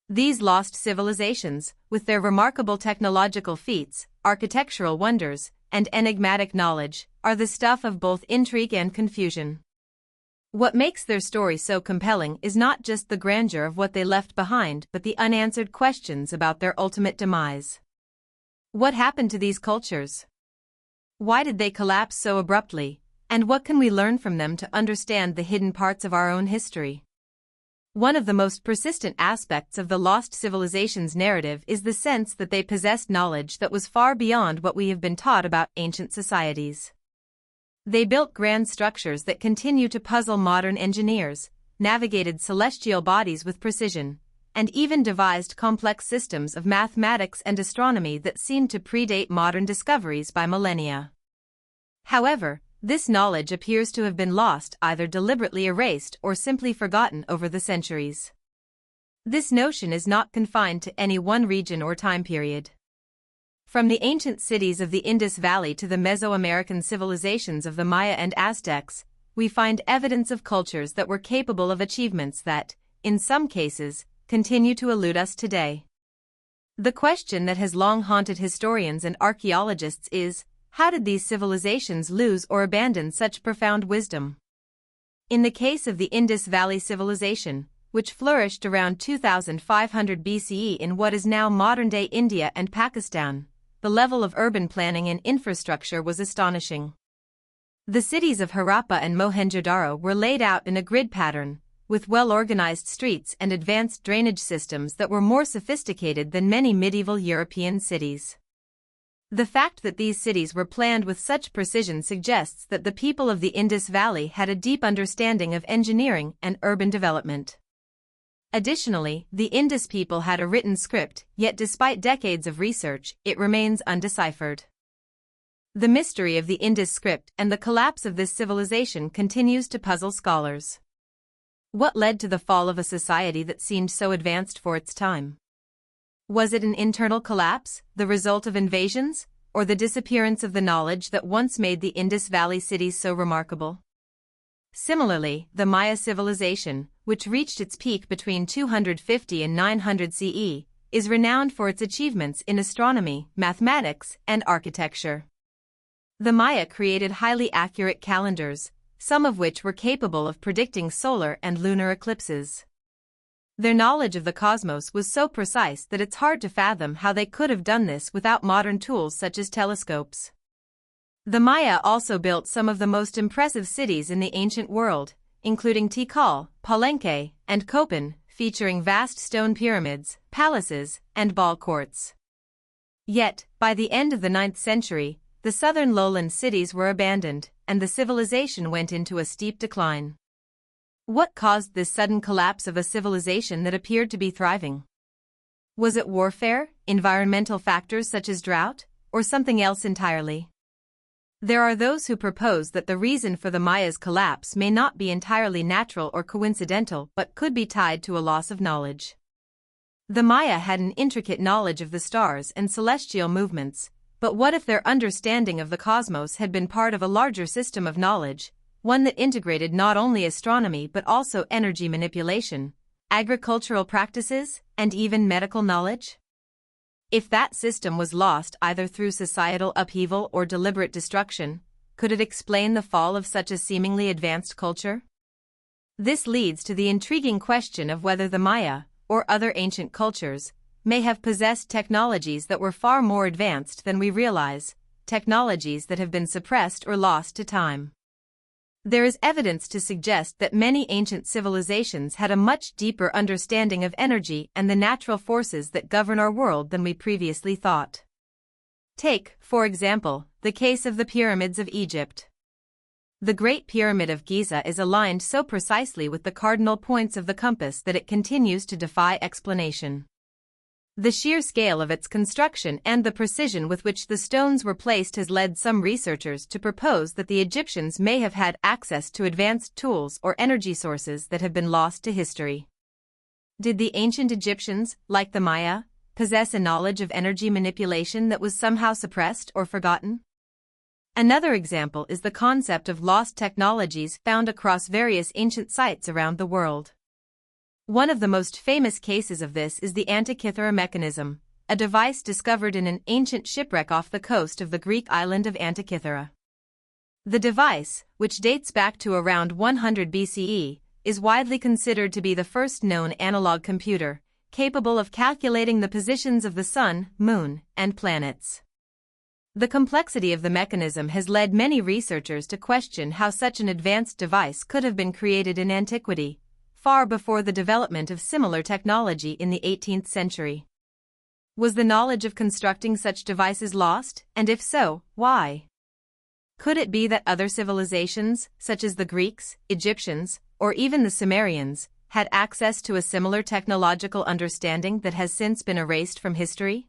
These lost civilizations, with their remarkable technological feats, architectural wonders, and enigmatic knowledge, are the stuff of both intrigue and confusion. What makes their story so compelling is not just the grandeur of what they left behind but the unanswered questions about their ultimate demise. What happened to these cultures? Why did they collapse so abruptly, and what can we learn from them to understand the hidden parts of our own history? One of the most persistent aspects of the lost civilizations narrative is the sense that they possessed knowledge that was far beyond what we have been taught about ancient societies. They built grand structures that continue to puzzle modern engineers, navigated celestial bodies with precision, and even devised complex systems of mathematics and astronomy that seem to predate modern discoveries by millennia. However, this knowledge appears to have been lost, either deliberately erased or simply forgotten over the centuries. This notion is not confined to any one region or time period. From the ancient cities of the Indus Valley to the Mesoamerican civilizations of the Maya and Aztecs, we find evidence of cultures that were capable of achievements that, in some cases, continue to elude us today. The question that has long haunted historians and archaeologists is, how did these civilizations lose or abandon such profound wisdom? In the case of the Indus Valley civilization, which flourished around 2500 BCE in what is now modern-day India and Pakistan, the level of urban planning and infrastructure was astonishing. The cities of Harappa and Mohenjo-daro were laid out in a grid pattern, with well-organized streets and advanced drainage systems that were more sophisticated than many medieval European cities. The fact that these cities were planned with such precision suggests that the people of the Indus Valley had a deep understanding of engineering and urban development. Additionally, the Indus people had a written script, yet despite decades of research, it remains undeciphered. The mystery of the Indus script and the collapse of this civilization continues to puzzle scholars. What led to the fall of a society that seemed so advanced for its time? Was it an internal collapse, the result of invasions, or the disappearance of the knowledge that once made the Indus Valley cities so remarkable? Similarly, the Maya civilization, which reached its peak between 250 and 900 CE, is renowned for its achievements in astronomy, mathematics, and architecture. The Maya created highly accurate calendars, some of which were capable of predicting solar and lunar eclipses. Their knowledge of the cosmos was so precise that it's hard to fathom how they could have done this without modern tools such as telescopes. The Maya also built some of the most impressive cities in the ancient world, including Tikal, Palenque, and Copan, featuring vast stone pyramids, palaces, and ball courts. Yet, by the end of the 9th century, the southern lowland cities were abandoned, and the civilization went into a steep decline. What caused this sudden collapse of a civilization that appeared to be thriving? Was it warfare, environmental factors such as drought, or something else entirely? There are those who propose that the reason for the Maya's collapse may not be entirely natural or coincidental but could be tied to a loss of knowledge. The Maya had an intricate knowledge of the stars and celestial movements, but what if their understanding of the cosmos had been part of a larger system of knowledge, one that integrated not only astronomy but also energy manipulation, agricultural practices, and even medical knowledge? If that system was lost either through societal upheaval or deliberate destruction, could it explain the fall of such a seemingly advanced culture? This leads to the intriguing question of whether the Maya, or other ancient cultures, may have possessed technologies that were far more advanced than we realize, technologies that have been suppressed or lost to time. There is evidence to suggest that many ancient civilizations had a much deeper understanding of energy and the natural forces that govern our world than we previously thought. Take, for example, the case of the pyramids of Egypt. The Great Pyramid of Giza is aligned so precisely with the cardinal points of the compass that it continues to defy explanation. The sheer scale of its construction and the precision with which the stones were placed has led some researchers to propose that the Egyptians may have had access to advanced tools or energy sources that have been lost to history. Did the ancient Egyptians, like the Maya, possess a knowledge of energy manipulation that was somehow suppressed or forgotten? Another example is the concept of lost technologies found across various ancient sites around the world. One of the most famous cases of this is the Antikythera mechanism, a device discovered in an ancient shipwreck off the coast of the Greek island of Antikythera. The device, which dates back to around 100 BCE, is widely considered to be the first known analog computer, capable of calculating the positions of the sun, moon, and planets. The complexity of the mechanism has led many researchers to question how such an advanced device could have been created in antiquity, far before the development of similar technology in the 18th century. Was the knowledge of constructing such devices lost, and if so, why? Could it be that other civilizations, such as the Greeks, Egyptians, or even the Sumerians, had access to a similar technological understanding that has since been erased from history?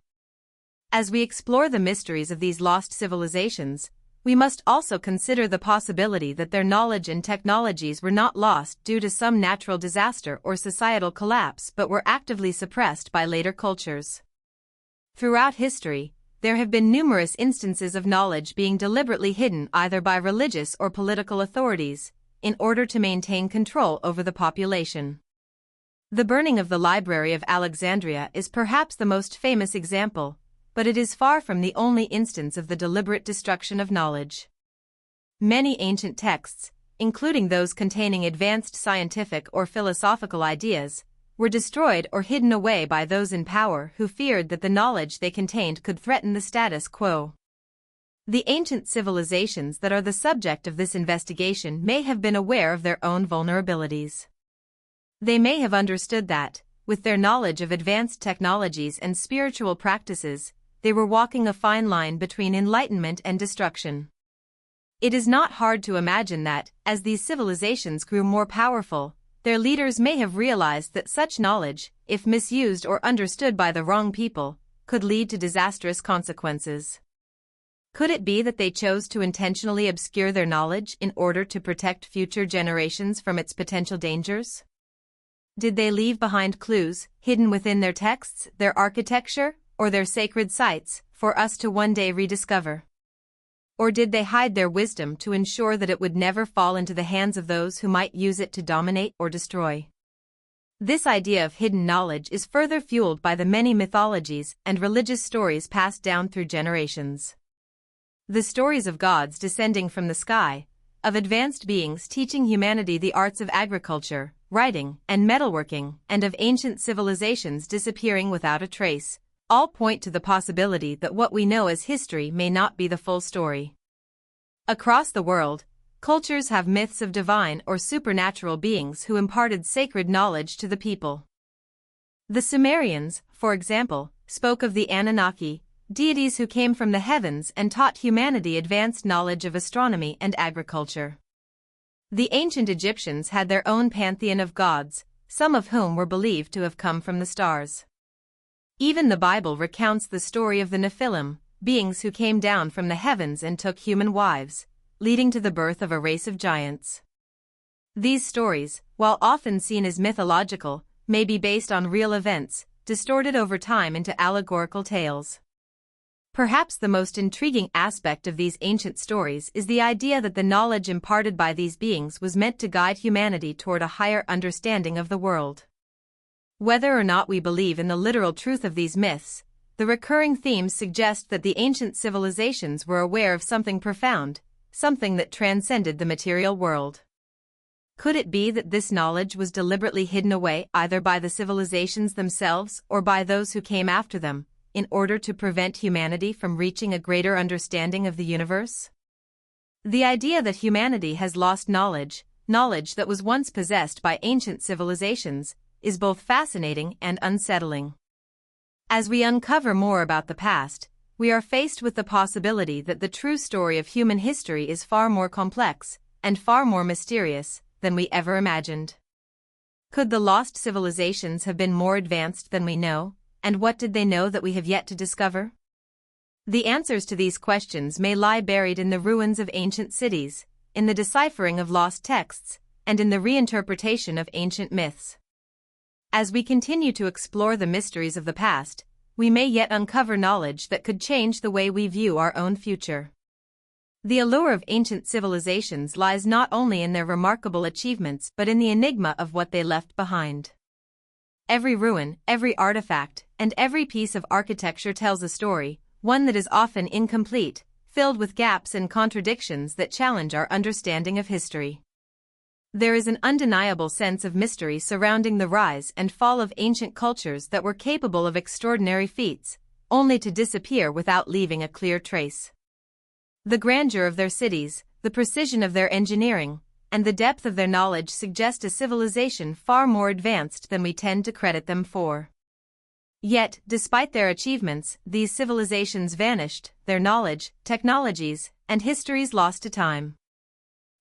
As we explore the mysteries of these lost civilizations, we must also consider the possibility that their knowledge and technologies were not lost due to some natural disaster or societal collapse but were actively suppressed by later cultures. Throughout history, there have been numerous instances of knowledge being deliberately hidden either by religious or political authorities, in order to maintain control over the population. The burning of the Library of Alexandria is perhaps the most famous example, but it is far from the only instance of the deliberate destruction of knowledge. Many ancient texts, including those containing advanced scientific or philosophical ideas, were destroyed or hidden away by those in power who feared that the knowledge they contained could threaten the status quo. The ancient civilizations that are the subject of this investigation may have been aware of their own vulnerabilities. They may have understood that, with their knowledge of advanced technologies and spiritual practices, they were walking a fine line between enlightenment and destruction. It is not hard to imagine that, as these civilizations grew more powerful, their leaders may have realized that such knowledge, if misused or understood by the wrong people, could lead to disastrous consequences. Could it be that they chose to intentionally obscure their knowledge in order to protect future generations from its potential dangers? Did they leave behind clues, hidden within their texts, their architecture, or their sacred sites, for us to one day rediscover? Or did they hide their wisdom to ensure that it would never fall into the hands of those who might use it to dominate or destroy? This idea of hidden knowledge is further fueled by the many mythologies and religious stories passed down through generations. The stories of gods descending from the sky, of advanced beings teaching humanity the arts of agriculture, writing, and metalworking, and of ancient civilizations disappearing without a trace, all point to the possibility that what we know as history may not be the full story. Across the world, cultures have myths of divine or supernatural beings who imparted sacred knowledge to the people. The Sumerians, for example, spoke of the Anunnaki, deities who came from the heavens and taught humanity advanced knowledge of astronomy and agriculture. The ancient Egyptians had their own pantheon of gods, some of whom were believed to have come from the stars. Even the Bible recounts the story of the Nephilim, beings who came down from the heavens and took human wives, leading to the birth of a race of giants. These stories, while often seen as mythological, may be based on real events, distorted over time into allegorical tales. Perhaps the most intriguing aspect of these ancient stories is the idea that the knowledge imparted by these beings was meant to guide humanity toward a higher understanding of the world. Whether or not we believe in the literal truth of these myths, the recurring themes suggest that the ancient civilizations were aware of something profound, something that transcended the material world. Could it be that this knowledge was deliberately hidden away either by the civilizations themselves or by those who came after them, in order to prevent humanity from reaching a greater understanding of the universe? The idea that humanity has lost knowledge that was once possessed by ancient civilizations, is both fascinating and unsettling. As we uncover more about the past, we are faced with the possibility that the true story of human history is far more complex and far more mysterious than we ever imagined. Could the lost civilizations have been more advanced than we know, and what did they know that we have yet to discover? The answers to these questions may lie buried in the ruins of ancient cities, in the deciphering of lost texts, and in the reinterpretation of ancient myths. As we continue to explore the mysteries of the past, we may yet uncover knowledge that could change the way we view our own future. The allure of ancient civilizations lies not only in their remarkable achievements but in the enigma of what they left behind. Every ruin, every artifact, and every piece of architecture tells a story, one that is often incomplete, filled with gaps and contradictions that challenge our understanding of history. There is an undeniable sense of mystery surrounding the rise and fall of ancient cultures that were capable of extraordinary feats, only to disappear without leaving a clear trace. The grandeur of their cities, the precision of their engineering, and the depth of their knowledge suggest a civilization far more advanced than we tend to credit them for. Yet, despite their achievements, these civilizations vanished, their knowledge, technologies, and histories lost to time.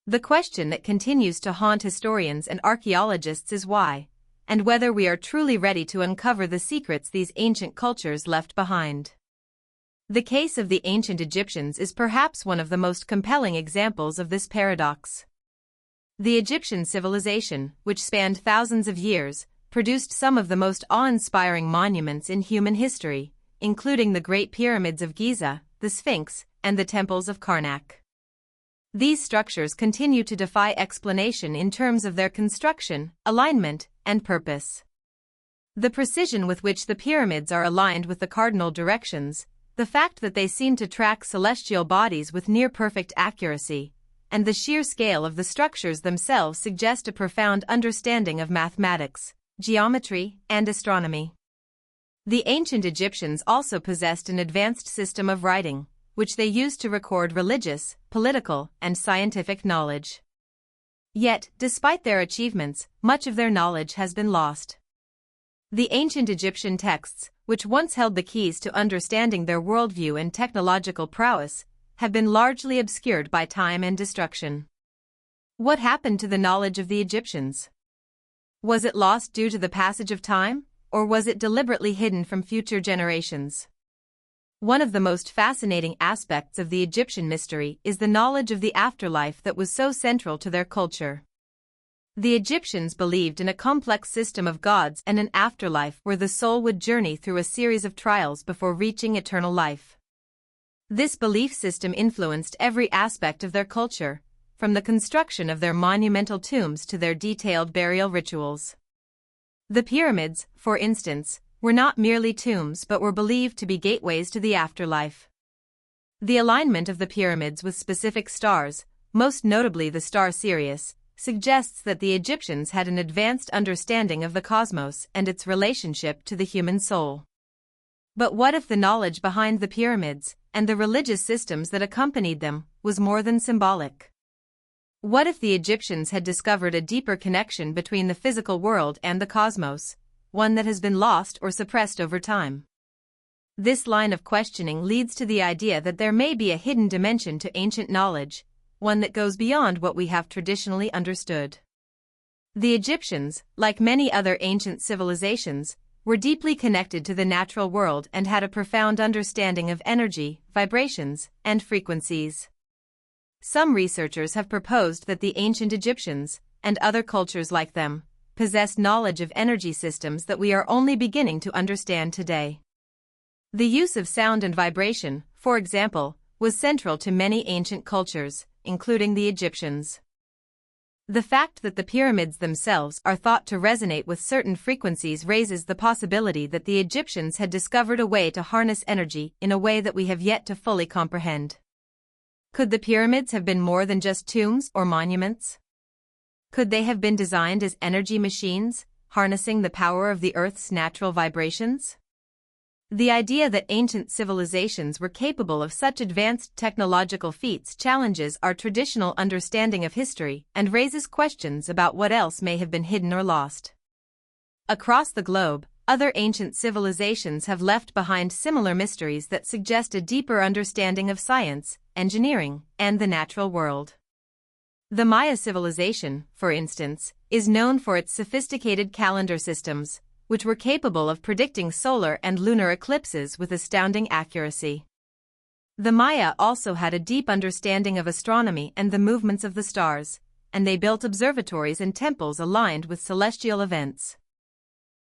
The question that continues to haunt historians and archaeologists is why, and whether we are truly ready to uncover the secrets these ancient cultures left behind. The case of the ancient Egyptians is perhaps one of the most compelling examples of this paradox. The Egyptian civilization, which spanned thousands of years, produced some of the most awe-inspiring monuments in human history, including the Great Pyramids of Giza, the Sphinx, and the temples of Karnak. These structures continue to defy explanation in terms of their construction, alignment, and purpose. The precision with which the pyramids are aligned with the cardinal directions, the fact that they seem to track celestial bodies with near-perfect accuracy, and the sheer scale of the structures themselves suggest a profound understanding of mathematics, geometry, and astronomy. The ancient Egyptians also possessed an advanced system of writing, which they used to record religious, political, and scientific knowledge. Yet, despite their achievements, much of their knowledge has been lost. The ancient Egyptian texts, which once held the keys to understanding their worldview and technological prowess, have been largely obscured by time and destruction. What happened to the knowledge of the Egyptians? Was it lost due to the passage of time, or was it deliberately hidden from future generations? One of the most fascinating aspects of the Egyptian mystery is the knowledge of the afterlife that was so central to their culture. The Egyptians believed in a complex system of gods and an afterlife where the soul would journey through a series of trials before reaching eternal life. This belief system influenced every aspect of their culture, from the construction of their monumental tombs to their detailed burial rituals. The pyramids, for instance, were not merely tombs but were believed to be gateways to the afterlife. The alignment of the pyramids with specific stars, most notably the star Sirius, suggests that the Egyptians had an advanced understanding of the cosmos and its relationship to the human soul. But what if the knowledge behind the pyramids, and the religious systems that accompanied them, was more than symbolic? What if the Egyptians had discovered a deeper connection between the physical world and the cosmos, one that has been lost or suppressed over time? This line of questioning leads to the idea that there may be a hidden dimension to ancient knowledge, one that goes beyond what we have traditionally understood. The Egyptians, like many other ancient civilizations, were deeply connected to the natural world and had a profound understanding of energy, vibrations, and frequencies. Some researchers have proposed that the ancient Egyptians, and other cultures like them, possessed knowledge of energy systems that we are only beginning to understand today. The use of sound and vibration, for example, was central to many ancient cultures, including the Egyptians. The fact that the pyramids themselves are thought to resonate with certain frequencies raises the possibility that the Egyptians had discovered a way to harness energy in a way that we have yet to fully comprehend. Could the pyramids have been more than just tombs or monuments? Could they have been designed as energy machines, harnessing the power of the Earth's natural vibrations? The idea that ancient civilizations were capable of such advanced technological feats challenges our traditional understanding of history and raises questions about what else may have been hidden or lost. Across the globe, other ancient civilizations have left behind similar mysteries that suggest a deeper understanding of science, engineering, and the natural world. The Maya civilization, for instance, is known for its sophisticated calendar systems, which were capable of predicting solar and lunar eclipses with astounding accuracy. The Maya also had a deep understanding of astronomy and the movements of the stars, and they built observatories and temples aligned with celestial events.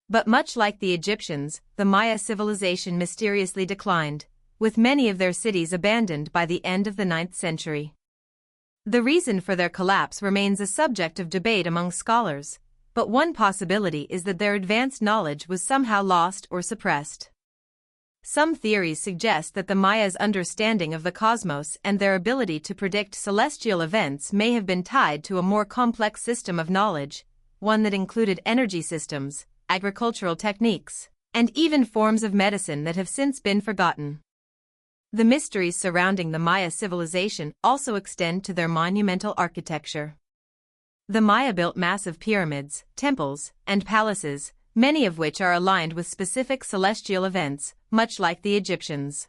But much like the Egyptians, the Maya civilization mysteriously declined, with many of their cities abandoned by the end of the 9th century. The reason for their collapse remains a subject of debate among scholars, but one possibility is that their advanced knowledge was somehow lost or suppressed. Some theories suggest that the Mayas' understanding of the cosmos and their ability to predict celestial events may have been tied to a more complex system of knowledge, one that included energy systems, agricultural techniques, and even forms of medicine that have since been forgotten. The mysteries surrounding the Maya civilization also extend to their monumental architecture. The Maya built massive pyramids, temples, and palaces, many of which are aligned with specific celestial events, much like the Egyptians.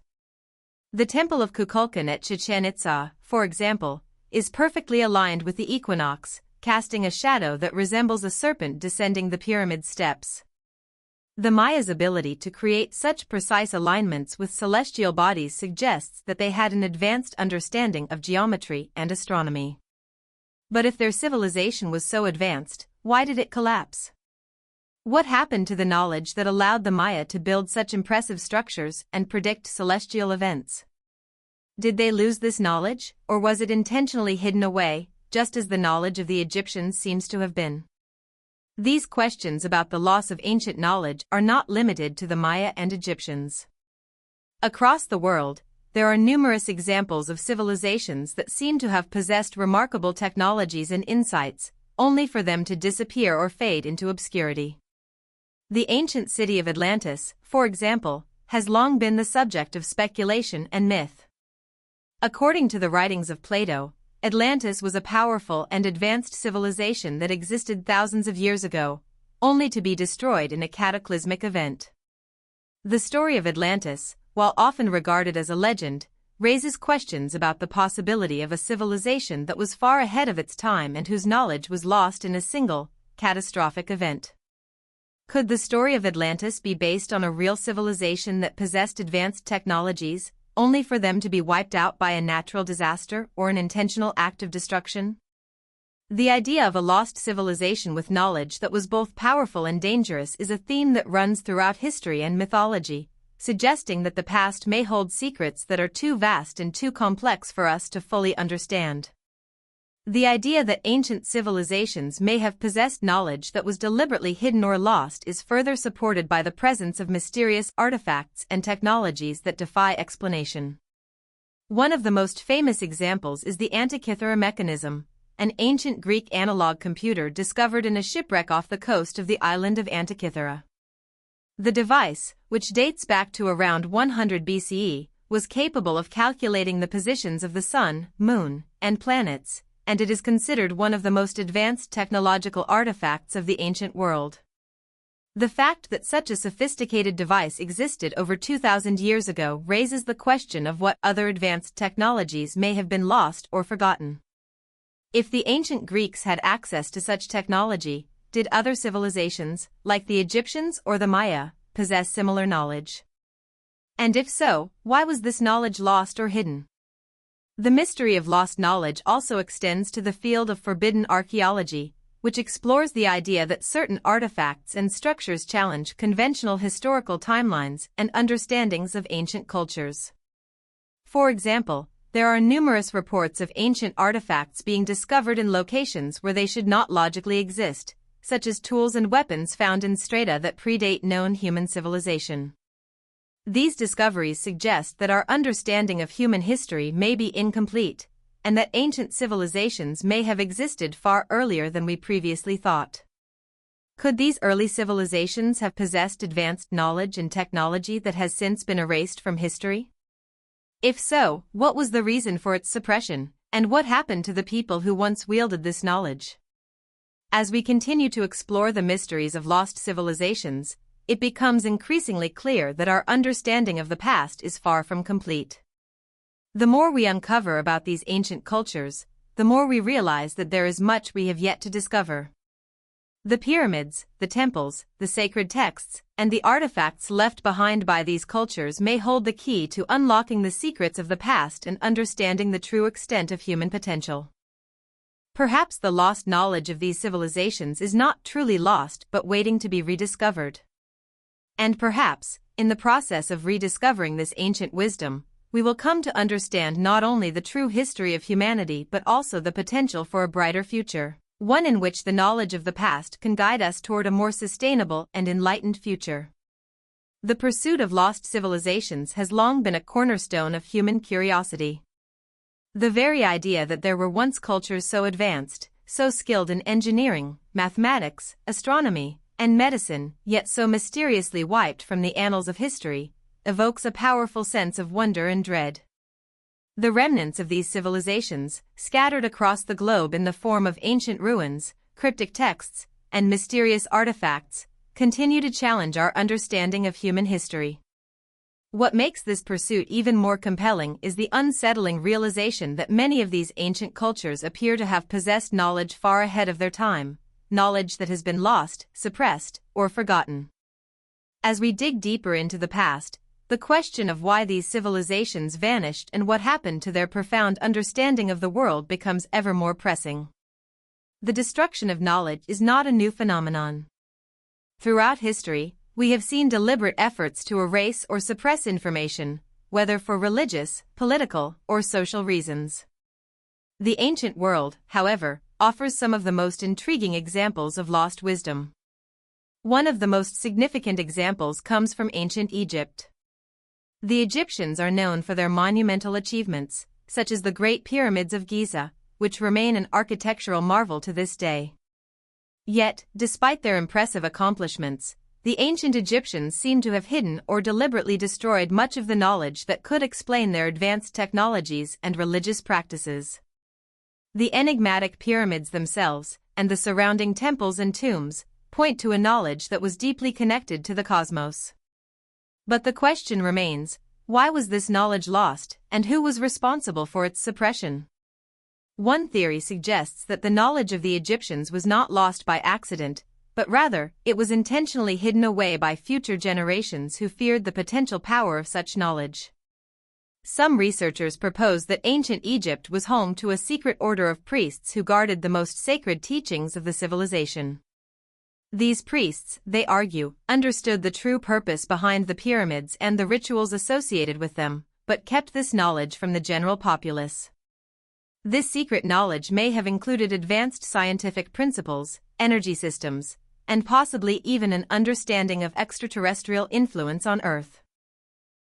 The Temple of Kukulkan at Chichen Itza, for example, is perfectly aligned with the equinox, casting a shadow that resembles a serpent descending the pyramid steps. The Mayas' ability to create such precise alignments with celestial bodies suggests that they had an advanced understanding of geometry and astronomy. But if their civilization was so advanced, why did it collapse? What happened to the knowledge that allowed the Maya to build such impressive structures and predict celestial events? Did they lose this knowledge, or was it intentionally hidden away, just as the knowledge of the Egyptians seems to have been? These questions about the loss of ancient knowledge are not limited to the Maya and Egyptians. Across the world, there are numerous examples of civilizations that seem to have possessed remarkable technologies and insights, only for them to disappear or fade into obscurity. The ancient city of Atlantis, for example, has long been the subject of speculation and myth. According to the writings of Plato, Atlantis was a powerful and advanced civilization that existed thousands of years ago, only to be destroyed in a cataclysmic event. The story of Atlantis, while often regarded as a legend, raises questions about the possibility of a civilization that was far ahead of its time and whose knowledge was lost in a single, catastrophic event. Could the story of Atlantis be based on a real civilization that possessed advanced technologies, only for them to be wiped out by a natural disaster or an intentional act of destruction? The idea of a lost civilization with knowledge that was both powerful and dangerous is a theme that runs throughout history and mythology, suggesting that the past may hold secrets that are too vast and too complex for us to fully understand. The idea that ancient civilizations may have possessed knowledge that was deliberately hidden or lost is further supported by the presence of mysterious artifacts and technologies that defy explanation. One of the most famous examples is the Antikythera mechanism, an ancient Greek analog computer discovered in a shipwreck off the coast of the island of Antikythera. The device, which dates back to around 100 BCE, was capable of calculating the positions of the sun, moon, and planets, and it is considered one of the most advanced technological artifacts of the ancient world. The fact that such a sophisticated device existed over 2,000 years ago raises the question of what other advanced technologies may have been lost or forgotten. If the ancient Greeks had access to such technology, did other civilizations, like the Egyptians or the Maya, possess similar knowledge? And if so, why was this knowledge lost or hidden? The mystery of lost knowledge also extends to the field of forbidden archaeology, which explores the idea that certain artifacts and structures challenge conventional historical timelines and understandings of ancient cultures. For example, there are numerous reports of ancient artifacts being discovered in locations where they should not logically exist, such as tools and weapons found in strata that predate known human civilization. These discoveries suggest that our understanding of human history may be incomplete, and that ancient civilizations may have existed far earlier than we previously thought. Could these early civilizations have possessed advanced knowledge and technology that has since been erased from history? If so, what was the reason for its suppression, and what happened to the people who once wielded this knowledge? As we continue to explore the mysteries of lost civilizations, it becomes increasingly clear that our understanding of the past is far from complete. The more we uncover about these ancient cultures, the more we realize that there is much we have yet to discover. The pyramids, the temples, the sacred texts, and the artifacts left behind by these cultures may hold the key to unlocking the secrets of the past and understanding the true extent of human potential. Perhaps the lost knowledge of these civilizations is not truly lost but waiting to be rediscovered. And perhaps, in the process of rediscovering this ancient wisdom, we will come to understand not only the true history of humanity but also the potential for a brighter future, one in which the knowledge of the past can guide us toward a more sustainable and enlightened future. The pursuit of lost civilizations has long been a cornerstone of human curiosity. The very idea that there were once cultures so advanced, so skilled in engineering, mathematics, astronomy, and medicine, yet so mysteriously wiped from the annals of history, evokes a powerful sense of wonder and dread. The remnants of these civilizations, scattered across the globe in the form of ancient ruins, cryptic texts, and mysterious artifacts, continue to challenge our understanding of human history. What makes this pursuit even more compelling is the unsettling realization that many of these ancient cultures appear to have possessed knowledge far ahead of their time, knowledge that has been lost, suppressed, or forgotten. As we dig deeper into the past, the question of why these civilizations vanished and what happened to their profound understanding of the world becomes ever more pressing. The destruction of knowledge is not a new phenomenon. Throughout history, we have seen deliberate efforts to erase or suppress information, whether for religious, political, or social reasons. The ancient world, however, offers some of the most intriguing examples of lost wisdom. One of the most significant examples comes from ancient Egypt. The Egyptians are known for their monumental achievements, such as the Great Pyramids of Giza, which remain an architectural marvel to this day. Yet, despite their impressive accomplishments, the ancient Egyptians seem to have hidden or deliberately destroyed much of the knowledge that could explain their advanced technologies and religious practices. The enigmatic pyramids themselves, and the surrounding temples and tombs, point to a knowledge that was deeply connected to the cosmos. But the question remains, why was this knowledge lost, and who was responsible for its suppression? One theory suggests that the knowledge of the Egyptians was not lost by accident, but rather, it was intentionally hidden away by future generations who feared the potential power of such knowledge. Some researchers propose that ancient Egypt was home to a secret order of priests who guarded the most sacred teachings of the civilization. These priests, they argue, understood the true purpose behind the pyramids and the rituals associated with them, but kept this knowledge from the general populace. This secret knowledge may have included advanced scientific principles, energy systems, and possibly even an understanding of extraterrestrial influence on Earth.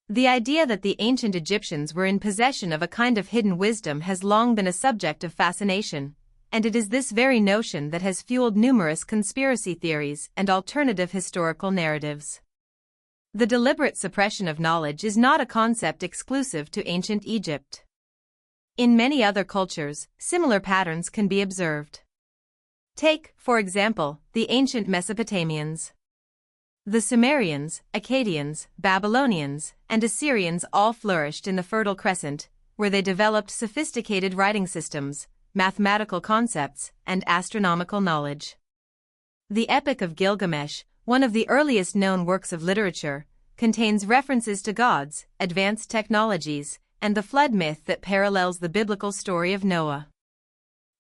The idea that the ancient Egyptians were in possession of a kind of hidden wisdom has long been a subject of fascination, and it is this very notion that has fueled numerous conspiracy theories and alternative historical narratives. The deliberate suppression of knowledge is not a concept exclusive to ancient Egypt. In many other cultures, similar patterns can be observed. Take, for example, the ancient Mesopotamians. The Sumerians, Akkadians, Babylonians, and Assyrians all flourished in the Fertile Crescent, where they developed sophisticated writing systems, mathematical concepts, and astronomical knowledge. The Epic of Gilgamesh, one of the earliest known works of literature, contains references to gods, advanced technologies, and the flood myth that parallels the biblical story of Noah.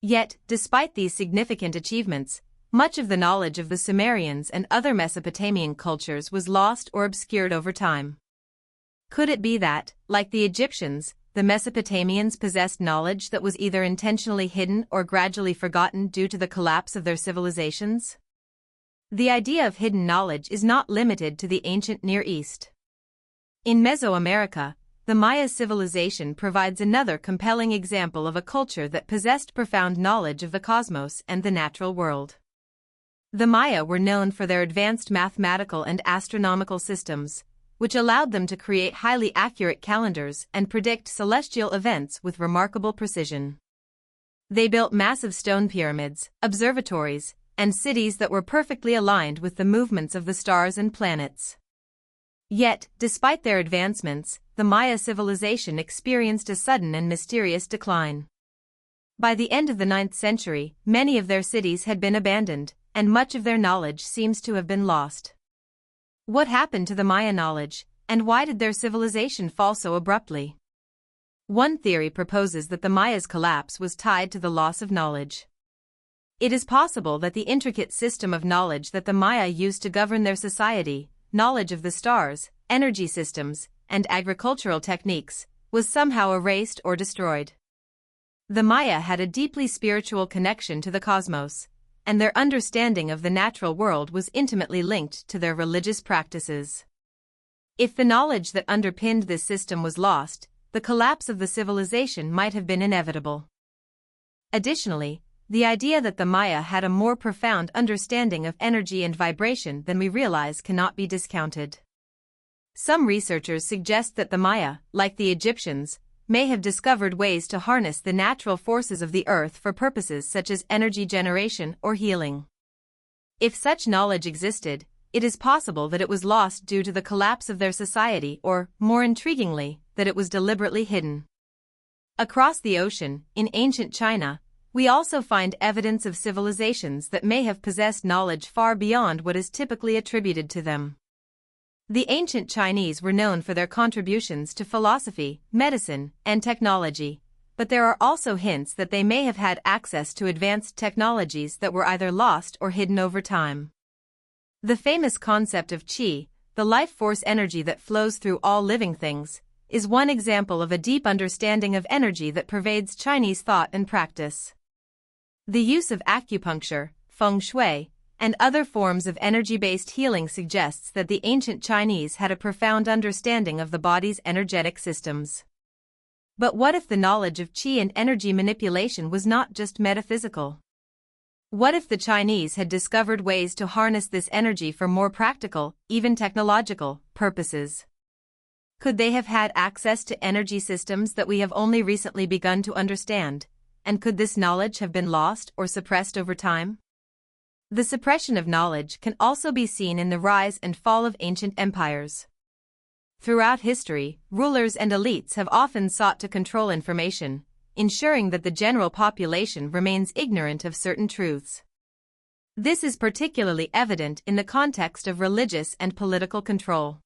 Yet, despite these significant achievements, much of the knowledge of the Sumerians and other Mesopotamian cultures was lost or obscured over time. Could it be that, like the Egyptians, the Mesopotamians possessed knowledge that was either intentionally hidden or gradually forgotten due to the collapse of their civilizations? The idea of hidden knowledge is not limited to the ancient Near East. In Mesoamerica, the Maya civilization provides another compelling example of a culture that possessed profound knowledge of the cosmos and the natural world. The Maya were known for their advanced mathematical and astronomical systems, which allowed them to create highly accurate calendars and predict celestial events with remarkable precision. They built massive stone pyramids, observatories, and cities that were perfectly aligned with the movements of the stars and planets. Yet, despite their advancements, the Maya civilization experienced a sudden and mysterious decline. By the end of the 9th century, many of their cities had been abandoned, and much of their knowledge seems to have been lost. What happened to the Maya knowledge, and why did their civilization fall so abruptly? One theory proposes that the Maya's collapse was tied to the loss of knowledge. It is possible that the intricate system of knowledge that the Maya used to govern their society, knowledge of the stars, energy systems, and agricultural techniques, was somehow erased or destroyed. The Maya had a deeply spiritual connection to the cosmos, and their understanding of the natural world was intimately linked to their religious practices. If the knowledge that underpinned this system was lost, the collapse of the civilization might have been inevitable. Additionally, the idea that the Maya had a more profound understanding of energy and vibration than we realize cannot be discounted. Some researchers suggest that the Maya, like the Egyptians, may have discovered ways to harness the natural forces of the earth for purposes such as energy generation or healing. If such knowledge existed, it is possible that it was lost due to the collapse of their society or, more intriguingly, that it was deliberately hidden. Across the ocean, in ancient China, we also find evidence of civilizations that may have possessed knowledge far beyond what is typically attributed to them. The ancient Chinese were known for their contributions to philosophy, medicine, and technology, but there are also hints that they may have had access to advanced technologies that were either lost or hidden over time. The famous concept of qi, the life force energy that flows through all living things, is one example of a deep understanding of energy that pervades Chinese thought and practice. The use of acupuncture, feng shui, and other forms of energy-based healing suggests that the ancient Chinese had a profound understanding of the body's energetic systems. But what if the knowledge of qi and energy manipulation was not just metaphysical? What if the Chinese had discovered ways to harness this energy for more practical, even technological, purposes? Could they have had access to energy systems that we have only recently begun to understand, and could this knowledge have been lost or suppressed over time? The suppression of knowledge can also be seen in the rise and fall of ancient empires. Throughout history, rulers and elites have often sought to control information, ensuring that the general population remains ignorant of certain truths. This is particularly evident in the context of religious and political control.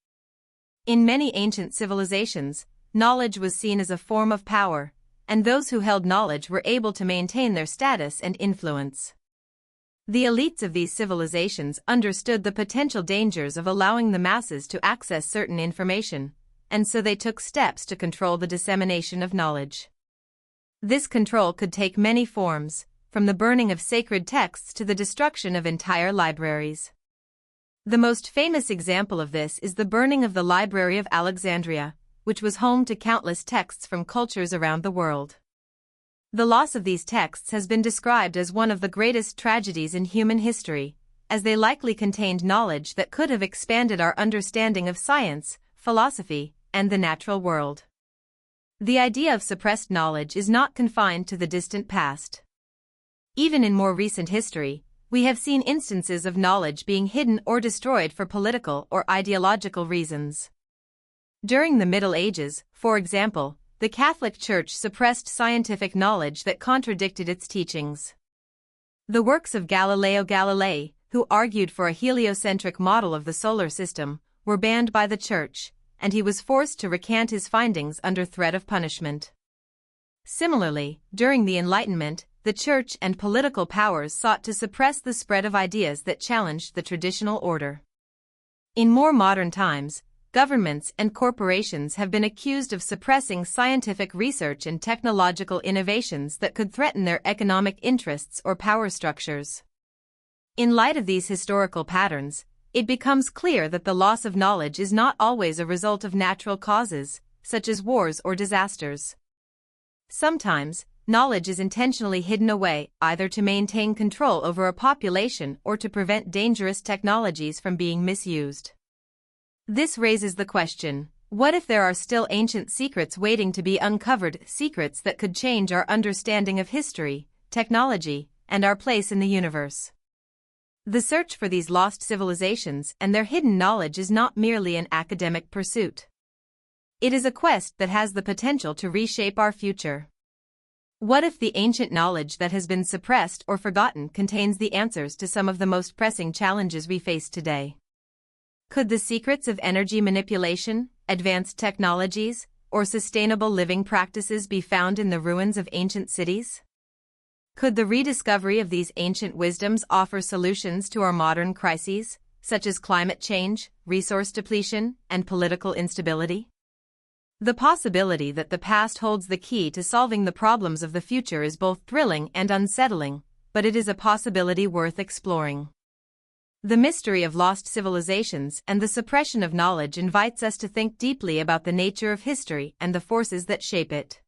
In many ancient civilizations, knowledge was seen as a form of power, and those who held knowledge were able to maintain their status and influence. The elites of these civilizations understood the potential dangers of allowing the masses to access certain information, and so they took steps to control the dissemination of knowledge. This control could take many forms, from the burning of sacred texts to the destruction of entire libraries. The most famous example of this is the burning of the Library of Alexandria, which was home to countless texts from cultures around the world. The loss of these texts has been described as one of the greatest tragedies in human history, as they likely contained knowledge that could have expanded our understanding of science, philosophy, and the natural world. The idea of suppressed knowledge is not confined to the distant past. Even in more recent history, we have seen instances of knowledge being hidden or destroyed for political or ideological reasons. During the Middle Ages, for example, the Catholic Church suppressed scientific knowledge that contradicted its teachings. The works of Galileo Galilei, who argued for a heliocentric model of the solar system, were banned by the Church, and he was forced to recant his findings under threat of punishment. Similarly, during the Enlightenment, the Church and political powers sought to suppress the spread of ideas that challenged the traditional order. In more modern times, governments and corporations have been accused of suppressing scientific research and technological innovations that could threaten their economic interests or power structures. In light of these historical patterns, it becomes clear that the loss of knowledge is not always a result of natural causes, such as wars or disasters. Sometimes, knowledge is intentionally hidden away, either to maintain control over a population or to prevent dangerous technologies from being misused. This raises the question, what if there are still ancient secrets waiting to be uncovered, secrets that could change our understanding of history, technology, and our place in the universe? The search for these lost civilizations and their hidden knowledge is not merely an academic pursuit. It is a quest that has the potential to reshape our future. What if the ancient knowledge that has been suppressed or forgotten contains the answers to some of the most pressing challenges we face today? Could the secrets of energy manipulation, advanced technologies, or sustainable living practices be found in the ruins of ancient cities? Could the rediscovery of these ancient wisdoms offer solutions to our modern crises, such as climate change, resource depletion, and political instability? The possibility that the past holds the key to solving the problems of the future is both thrilling and unsettling, but it is a possibility worth exploring. The mystery of lost civilizations and the suppression of knowledge invites us to think deeply about the nature of history and the forces that shape it.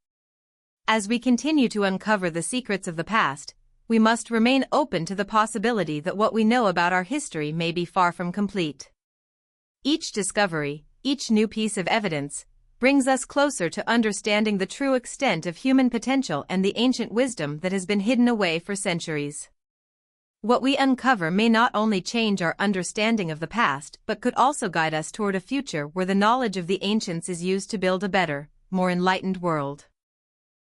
As we continue to uncover the secrets of the past, we must remain open to the possibility that what we know about our history may be far from complete. Each discovery, each new piece of evidence, brings us closer to understanding the true extent of human potential and the ancient wisdom that has been hidden away for centuries. What we uncover may not only change our understanding of the past but could also guide us toward a future where the knowledge of the ancients is used to build a better, more enlightened world.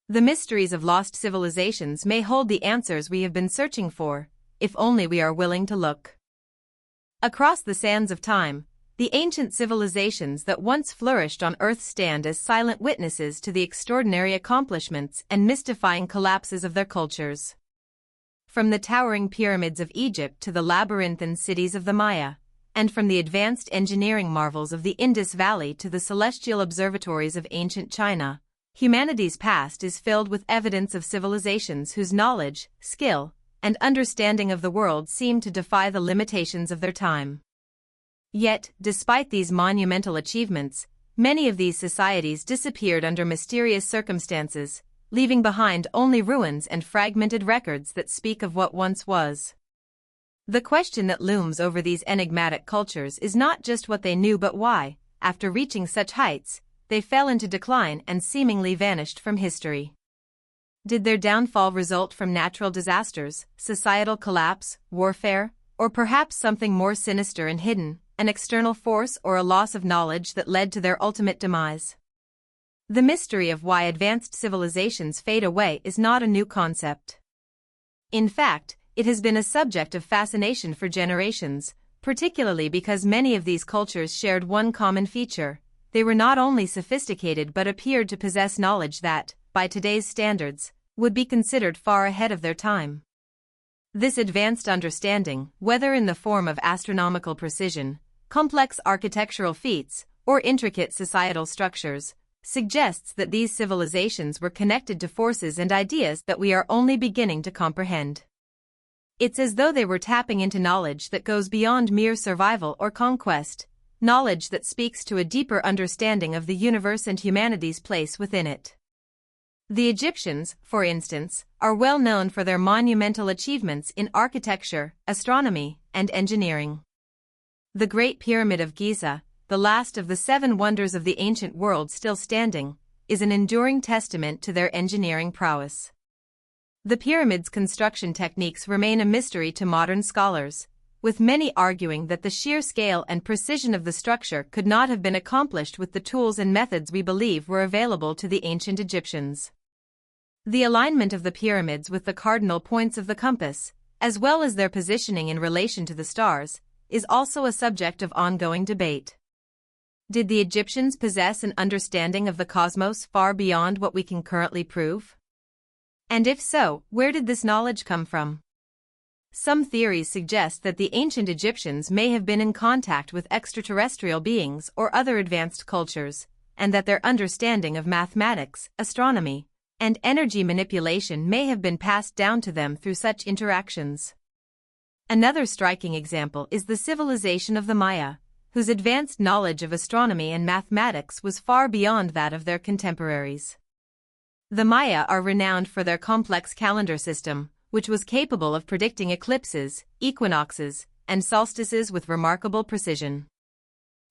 The mysteries of lost civilizations may hold the answers we have been searching for, if only we are willing to look. Across the sands of time, the ancient civilizations that once flourished on Earth stand as silent witnesses to the extraordinary accomplishments and mystifying collapses of their cultures. From the towering pyramids of Egypt to the labyrinthine cities of the Maya, and from the advanced engineering marvels of the Indus Valley to the celestial observatories of ancient China, humanity's past is filled with evidence of civilizations whose knowledge, skill, and understanding of the world seem to defy the limitations of their time. Yet, despite these monumental achievements, many of these societies disappeared under mysterious circumstances, leaving behind only ruins and fragmented records that speak of what once was. The question that looms over these enigmatic cultures is not just what they knew but why, after reaching such heights, they fell into decline and seemingly vanished from history. Did their downfall result from natural disasters, societal collapse, warfare, or perhaps something more sinister and hidden, an external force or a loss of knowledge that led to their ultimate demise? The mystery of why advanced civilizations fade away is not a new concept. In fact, it has been a subject of fascination for generations, particularly because many of these cultures shared one common feature: they were not only sophisticated but appeared to possess knowledge that, by today's standards, would be considered far ahead of their time. This advanced understanding, whether in the form of astronomical precision, complex architectural feats, or intricate societal structures, suggests that these civilizations were connected to forces and ideas that we are only beginning to comprehend. It's as though they were tapping into knowledge that goes beyond mere survival or conquest, knowledge that speaks to a deeper understanding of the universe and humanity's place within it. The Egyptians, for instance, are well known for their monumental achievements in architecture, astronomy, and engineering. The Great Pyramid of Giza, the last of the 7 wonders of the ancient world still standing, is an enduring testament to their engineering prowess. The pyramid's construction techniques remain a mystery to modern scholars, with many arguing that the sheer scale and precision of the structure could not have been accomplished with the tools and methods we believe were available to the ancient Egyptians. The alignment of the pyramids with the cardinal points of the compass, as well as their positioning in relation to the stars, is also a subject of ongoing debate. Did the Egyptians possess an understanding of the cosmos far beyond what we can currently prove? And if so, where did this knowledge come from? Some theories suggest that the ancient Egyptians may have been in contact with extraterrestrial beings or other advanced cultures, and that their understanding of mathematics, astronomy, and energy manipulation may have been passed down to them through such interactions. Another striking example is the civilization of the Maya, whose advanced knowledge of astronomy and mathematics was far beyond that of their contemporaries. The Maya are renowned for their complex calendar system, which was capable of predicting eclipses, equinoxes, and solstices with remarkable precision.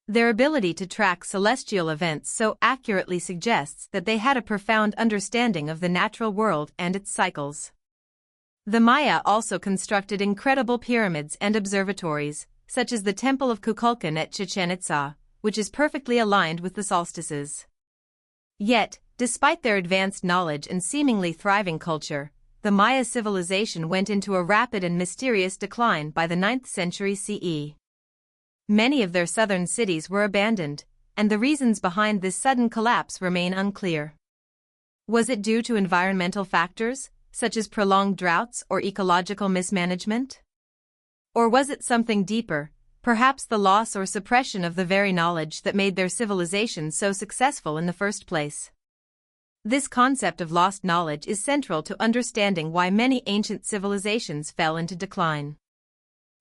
Their ability to track celestial events so accurately suggests that they had a profound understanding of the natural world and its cycles. The Maya also constructed incredible pyramids and observatories, such as the Temple of Kukulkan at Chichen Itza, which is perfectly aligned with the solstices. Yet, despite their advanced knowledge and seemingly thriving culture, the Maya civilization went into a rapid and mysterious decline by the 9th century CE. Many of their southern cities were abandoned, and the reasons behind this sudden collapse remain unclear. Was it due to environmental factors, such as prolonged droughts or ecological mismanagement? Or was it something deeper, perhaps the loss or suppression of the very knowledge that made their civilization so successful in the first place? This concept of lost knowledge is central to understanding why many ancient civilizations fell into decline.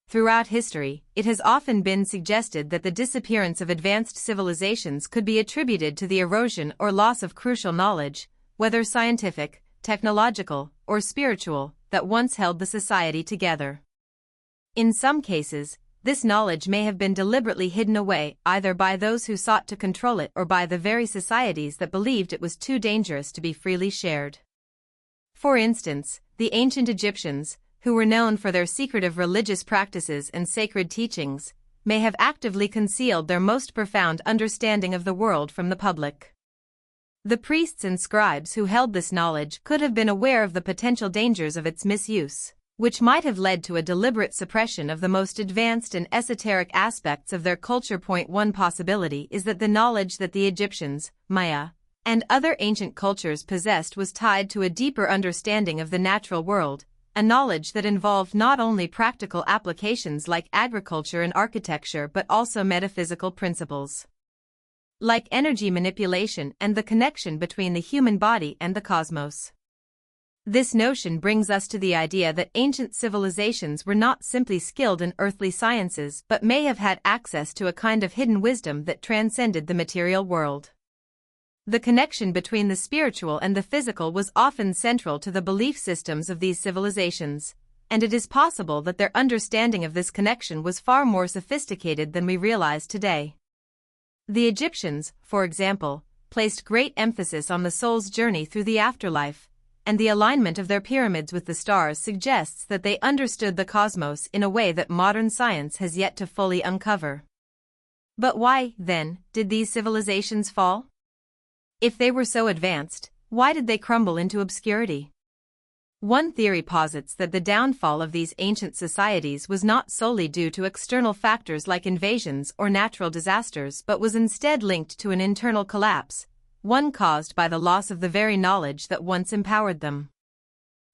Throughout history, it has often been suggested that the disappearance of advanced civilizations could be attributed to the erosion or loss of crucial knowledge, whether scientific, technological, or spiritual, that once held the society together. In some cases, this knowledge may have been deliberately hidden away either by those who sought to control it or by the very societies that believed it was too dangerous to be freely shared. For instance, the ancient Egyptians, who were known for their secretive religious practices and sacred teachings, may have actively concealed their most profound understanding of the world from the public. The priests and scribes who held this knowledge could have been aware of the potential dangers of its misuse, which might have led to a deliberate suppression of the most advanced and esoteric aspects of their culture. One possibility is that the knowledge that the Egyptians, Maya, and other ancient cultures possessed was tied to a deeper understanding of the natural world, a knowledge that involved not only practical applications like agriculture and architecture but also metaphysical principles, like energy manipulation and the connection between the human body and the cosmos. This notion brings us to the idea that ancient civilizations were not simply skilled in earthly sciences but may have had access to a kind of hidden wisdom that transcended the material world. The connection between the spiritual and the physical was often central to the belief systems of these civilizations, and it is possible that their understanding of this connection was far more sophisticated than we realize today. The Egyptians, for example, placed great emphasis on the soul's journey through the afterlife, and the alignment of their pyramids with the stars suggests that they understood the cosmos in a way that modern science has yet to fully uncover. But why, then, did these civilizations fall? If they were so advanced, why did they crumble into obscurity? One theory posits that the downfall of these ancient societies was not solely due to external factors like invasions or natural disasters but was instead linked to an internal collapse, one caused by the loss of the very knowledge that once empowered them.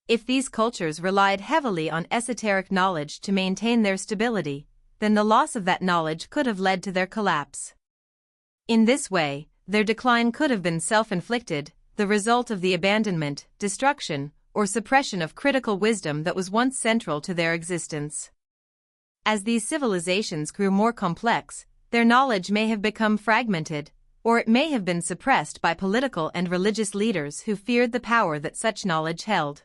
If these cultures relied heavily on esoteric knowledge to maintain their stability, then the loss of that knowledge could have led to their collapse. In this way, their decline could have been self-inflicted, the result of the abandonment, destruction, or suppression of critical wisdom that was once central to their existence. As these civilizations grew more complex, their knowledge may have become fragmented, or it may have been suppressed by political and religious leaders who feared the power that such knowledge held.